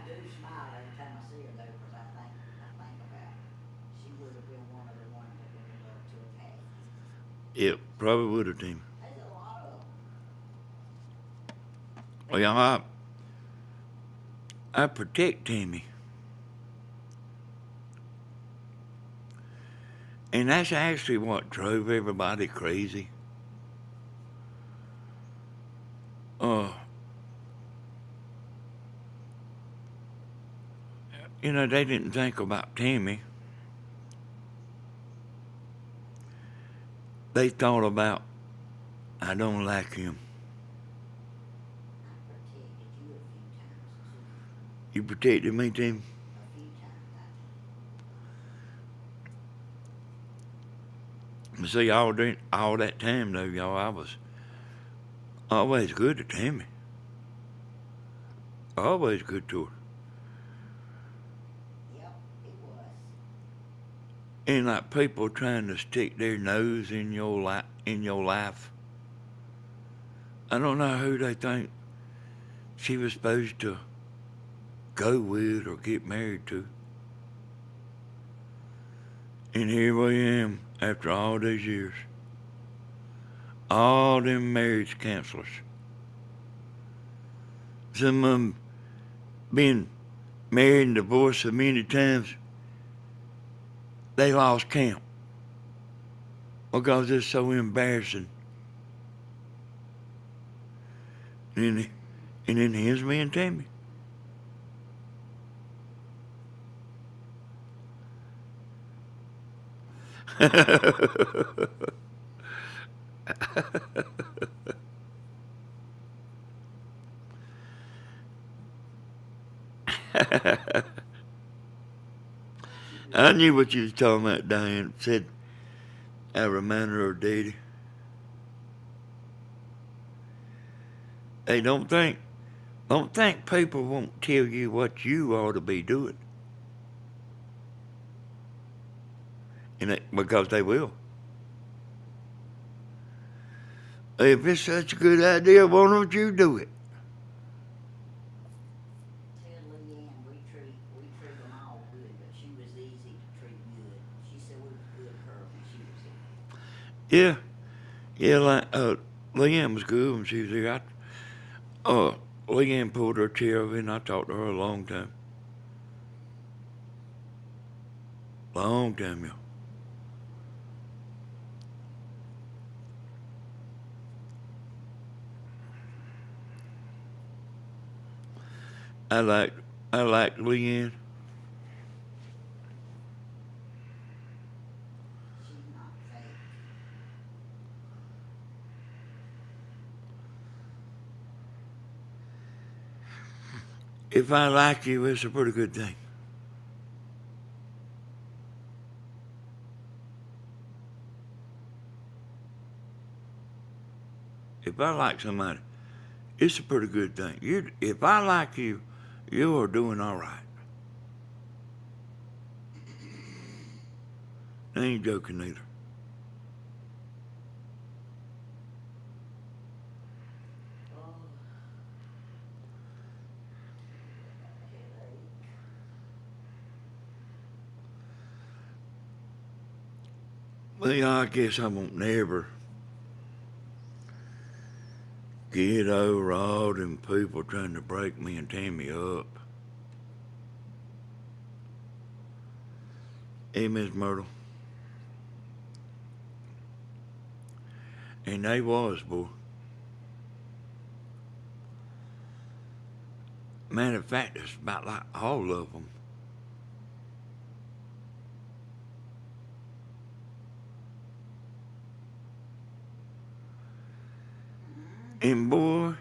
do smile every time I see her though, 'cause I think about she would have been one of the ones that would have loved to have had you. It probably would have, Tammy. There's a lot of them. Well, I protect Tammy. And that's actually what drove everybody crazy. Uh, they didn't think about Tammy. They thought about, I don't like him. I protected you a few times too. You protected me, Tammy? A few times I But see, all that time, though, y'all, I was always good to Tammy. Always good to her. Yep, it was. And like people trying to stick their nose in your life. I don't know who they think she was supposed to go with or get married to. And here we am after all these years. All them marriage counselors. Some of them been married and divorced so many times they lost count because it's so embarrassing. And then here's me and Tammy. I knew what you was talking about, Diane. Said I remind her of Daddy. Hey, don't think people won't tell you what you ought to be doing. Because they will. If it's such a good idea, why don't you do it? Tell Leanne we treat them all good, but she was easy to treat good. She said we was good to her when she was here. Yeah, like Leanne was good when she was here. Leanne pulled her chair over and I talked to her a long time. Long time, y'all. I like Leanne. She's not fake. If I like you, it's a pretty good thing. If I like somebody, it's a pretty good thing. If I like you, you are doing all right. I ain't joking either. Oh, headache. Well, yeah, I guess I won't never get over all them people trying to break me and Tammy up. Hey, Miss Myrtle. And they was, boy. Matter of fact, it's about like all of them. And boy,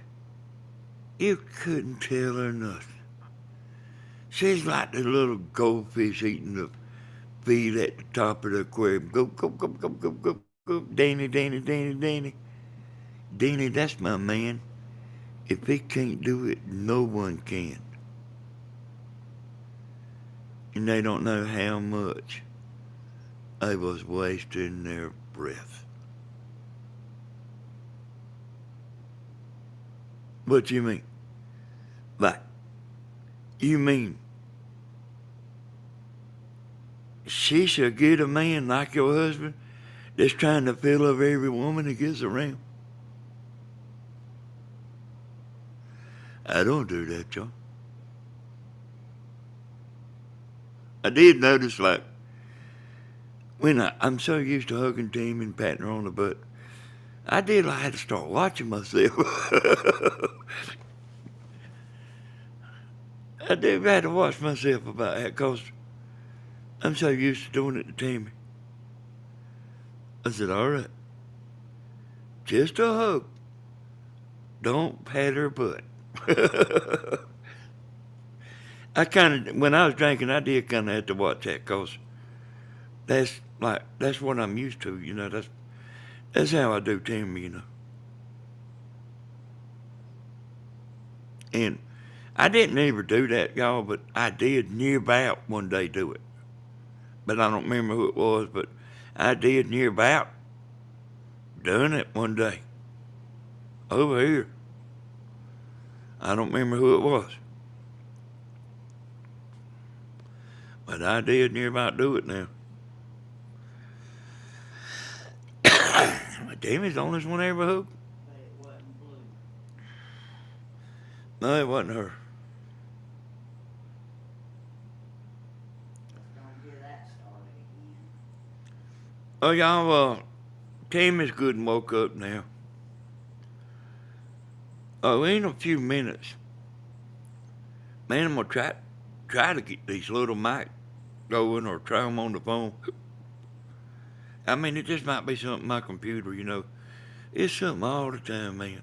you couldn't tell her nothing. She's like the little goldfish eating the feed at the top of the aquarium. Go, go, go, go, go, go, go. Danny, Danny, Danny, Danny. Danny, that's my man. If he can't do it, no one can. And they don't know how much they was wasting their breath. What you mean? Like, You mean she should get a man like your husband that's trying to fill up every woman that gets around? I don't do that, John. I did notice, like, when I'm so used to hugging Tammy and patting her on the butt, I did like, had to start watching myself. I did have to watch myself about that because I'm so used to doing it to Tammy. I said, all right, just a hug. Don't pat her butt. When I was drinking, I did kind of have to watch that because that's what I'm used to, you know. That's how I do Tammy, you know. And I didn't ever do that, y'all, but I did near about one day do it. But I don't remember who it was, but I did near about done it one day. Over here. I don't remember who it was. But I did near about do it now. Tammy's the only one I ever hugged. But it wasn't blue. No, it wasn't her. Let's don't get that started again. Oh, y'all, Tammy's good and woke up now. Oh, in a few minutes, man, I'm going to try to get these little mics going or try them on the phone. I mean, it just might be something my computer, you know. It's something all the time, man.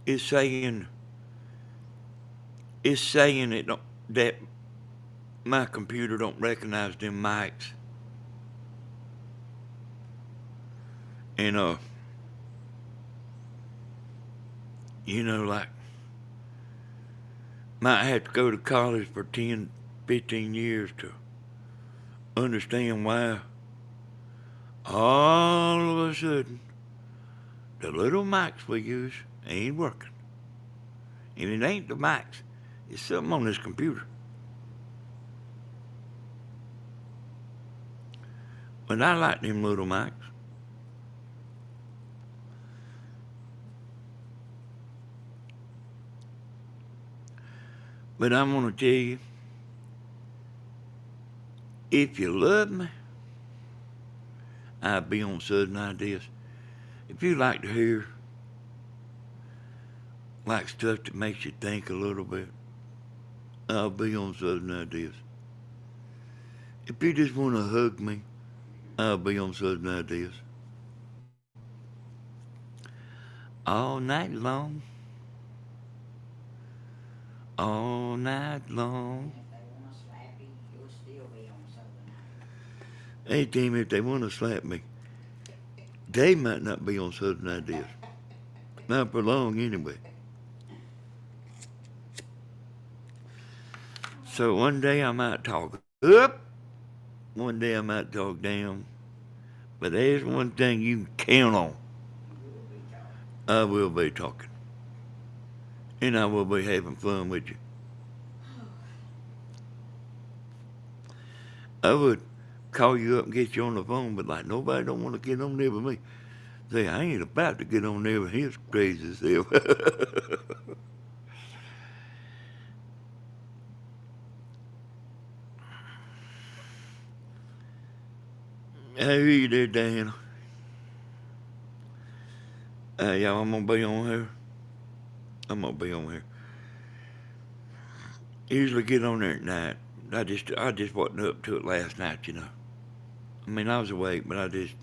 It's saying it don't, that my computer don't recognize them mics. And you know, like might have to go to college for 10, 15 years to understand why all of a sudden the little mics we use ain't working. And it ain't the mics. It's something on this computer. But I like them little mics. But I'm going to tell you, if you love me, I'll be on Southern Ideas. If you like to hear like stuff that makes you think a little bit, I'll be on Southern Ideas. If you just want to hug me, I'll be on Southern Ideas. All night long. All night long. And if they want to slap you, you'll still be on Southern Ideas. Hey, team, if they want to slap me, they might not be on Southern Ideas. Not for long, anyway. So one day I might talk up, one day I might talk down. But there's one thing you can count on. You'll be talking. I will be talking. And I will be having fun with you. I would call you up and get you on the phone, but like nobody don't want to get on there with me. Say, I ain't about to get on there with his crazy self. How are you there, Diana? Y'all, I'm gonna be on here. I'm gonna be on here. Usually get on there at night. I just wasn't up to it last night, you know. I mean, I was awake, but I just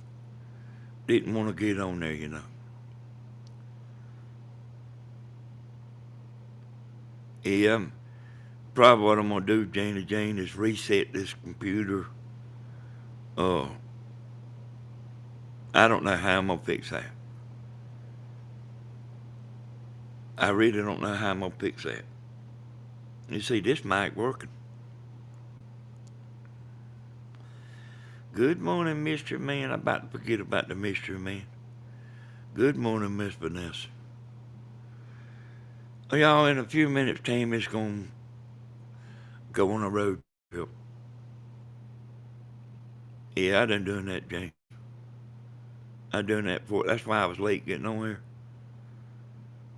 didn't want to get on there, you know. Yeah, probably what I'm gonna do, Jane, is reset this computer. Uh, I don't know how I'm gonna fix that. I really don't know how I'm gonna fix that. You see, this mic working. Good morning, Mr. Man. I'm about to forget about the Mr. Man. Good morning, Miss Vanessa. Y'all, in a few minutes, Tammy's going to go on a road trip. Yeah, I done doing that, James. I done that before. That's why I was late getting on here.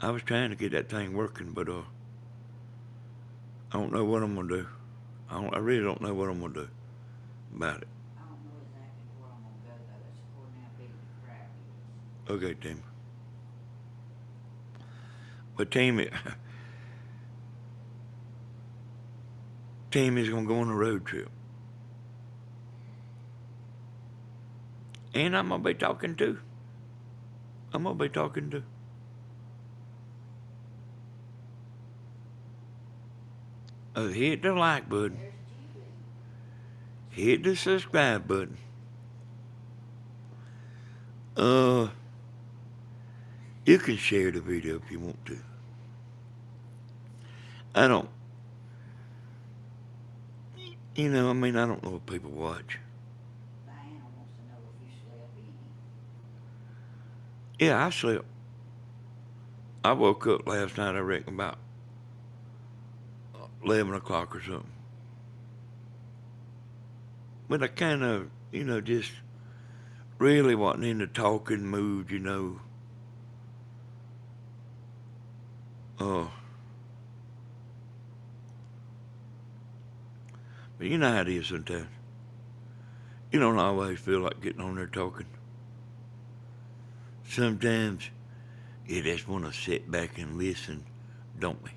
I was trying to get that thing working, but I don't know what I'm gonna do. I really don't know what I'm gonna do about it. I don't know exactly where I'm gonna go though. That's according to how big the crowd is. Okay, Tammy. But Tammy, Tammy's gonna go on a road trip, and I'm gonna be talking too. I'm gonna be talking too. Hit the like button. There's Julie. Hit the subscribe button. Uh, you can share the video if you want to. I don't. I mean, I don't know if people watch. Diana wants to know if you slept any. Yeah, I slept. I woke up last night, I reckon, about 11 o'clock or something. But I kind of, just really wasn't in the talking mood. Uh, but you know how it is sometimes. You don't always feel like getting on there talking. Sometimes you just want to sit back and listen, don't we?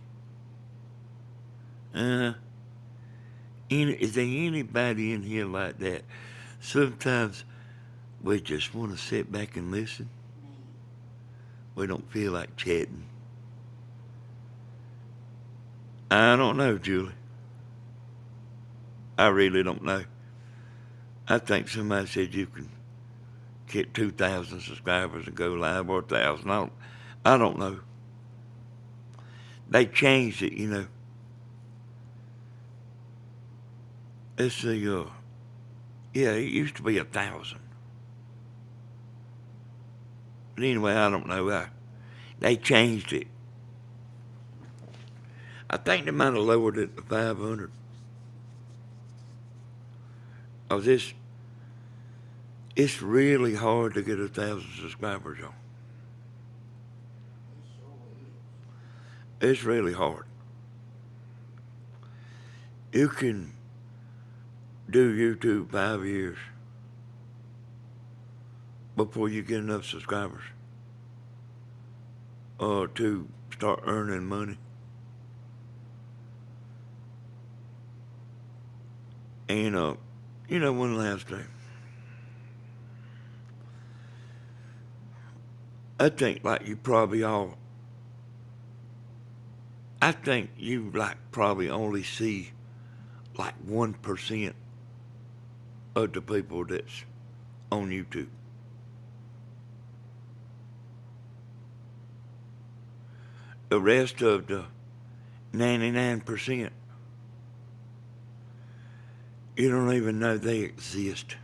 Is there anybody in here like that? Sometimes we just want to sit back and listen. Me. We don't feel like chatting. I don't know, Julie. I really don't know. I think somebody said you can get 2,000 subscribers and go live, or 1,000. I don't know. They changed it. Let's see. Yeah, it used to be 1,000. But anyway, I don't know. They changed it. I think they might have lowered it to 500. Cause it's really hard to get 1,000 subscribers, y'all. It sure is. It's really hard. You can do YouTube 5 years before you get enough subscribers to start earning money. And one last thing. I think like you probably all I think you like probably only see like 1% of the people that's on YouTube. The rest of the 99%, you don't even know they exist.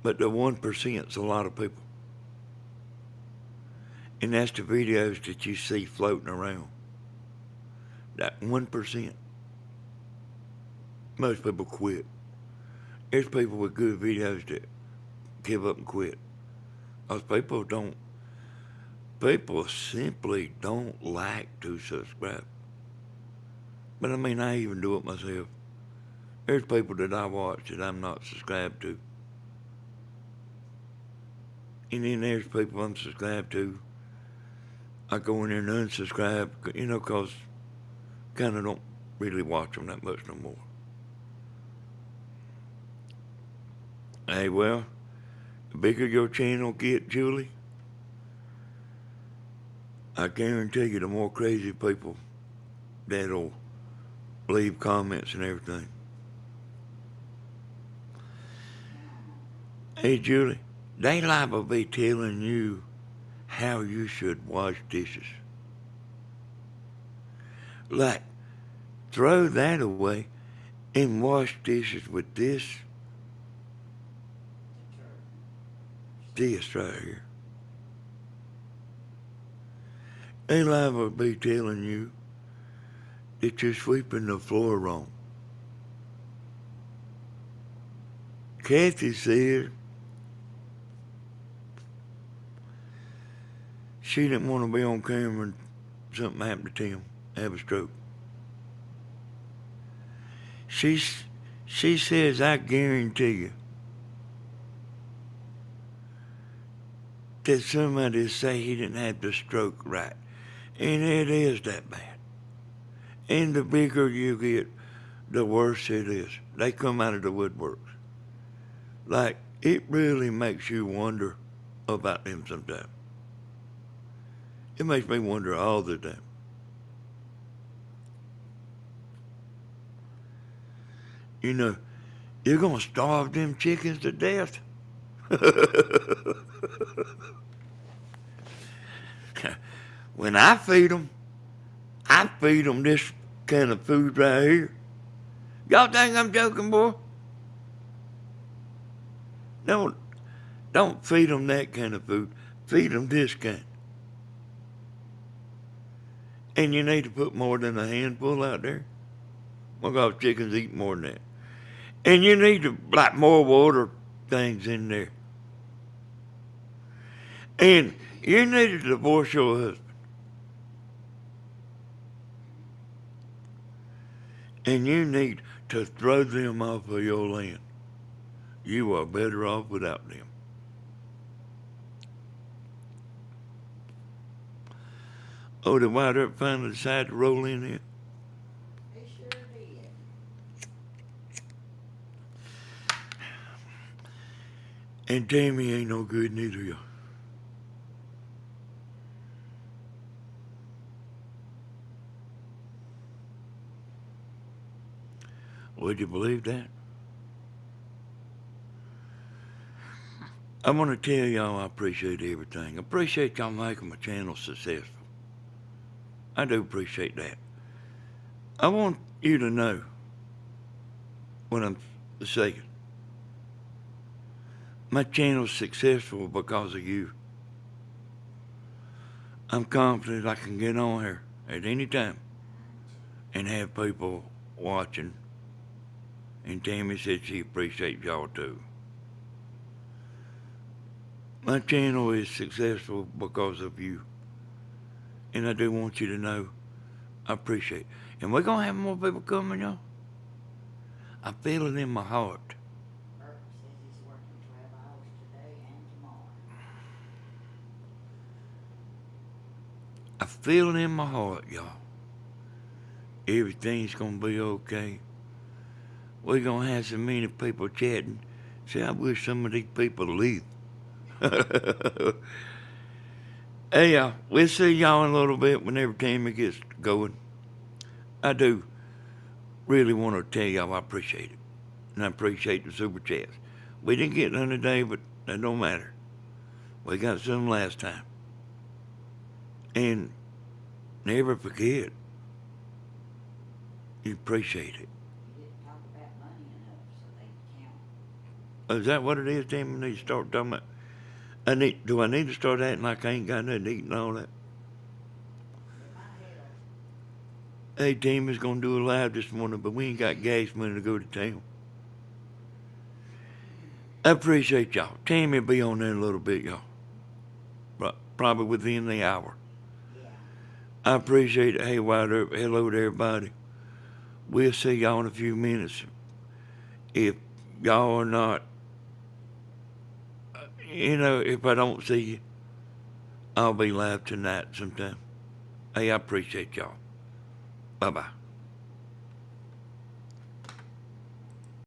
But the 1%'s a lot of people. And that's the videos that you see floating around. That 1%. Most people quit. There's people with good videos that give up and quit. Because people simply don't like to subscribe. But I mean, I even do it myself. There's people that I watch that I'm not subscribed to. And then there's people I'm subscribed to. I go in there and unsubscribe, because kind of don't really watch them that much no more. Hey, well, the bigger your channel get, Julie, I guarantee you the more crazy people that'll leave comments and everything. Hey, Julie, they liable to be telling you how you should wash dishes. Like, throw that away and wash dishes with this Detergent. right here. They liable to be telling you that you're sweeping the floor wrong. Kathy said she didn't want to be on camera and something happened to Tim, have a stroke. She says, I guarantee you that somebody say he didn't have the stroke right. And it is that bad. And the bigger you get, the worse it is. They come out of the woodworks. Like, it really makes you wonder about them sometimes. It makes me wonder all the time. You know, you're going to starve them chickens to death. When I feed them this kind of food right here. Y'all think I'm joking, boy? Don't feed them that kind of food. Feed them this kind. And you need to put more than a handful out there. Because chickens eat more than that. And you need to, like, more water things in there. And you need to divorce your husband. And you need to throw them off of your land. You are better off without them. Oh, the White Earp finally decided to roll in here. They sure did. And Tammy ain't no good neither, y'all. Would you believe that? I want to tell y'all I appreciate everything. I appreciate y'all making my channel successful. I do appreciate that. I want you to know what I'm saying. My channel's successful because of you. I'm confident I can get on here at any time and have people watching. And Tammy said she appreciates y'all too. My channel is successful because of you. And I do want you to know I appreciate it. And we're going to have more people coming, y'all. I feel it in my heart. Bert says he's working 12 hours today and tomorrow. I feel it in my heart, y'all. Everything's going to be okay. We're going to have so many people chatting. See, I wish some of these people would leave. Hey, we'll see y'all in a little bit whenever Tammy gets going. I do really want to tell y'all I appreciate it. And I appreciate the super chats. We didn't get none today, but that don't matter. We got some last time. And never forget, you appreciate it. You didn't talk about money enough, so they count. Is that what it is, Tammy? I need to start talking about. Do I need to start acting like I ain't got nothing to eat and all that? It might help. Hey, Tammy's gonna do a live this morning, but we ain't got gas money to go to town. I appreciate y'all. Tammy will be on there in a little bit, y'all. Probably within the hour. Yeah. I appreciate it. Hey, White Earp, hello to everybody. We'll see y'all in a few minutes. If y'all are not, if I don't see you, I'll be live tonight sometime. Hey, I appreciate y'all. Bye-bye.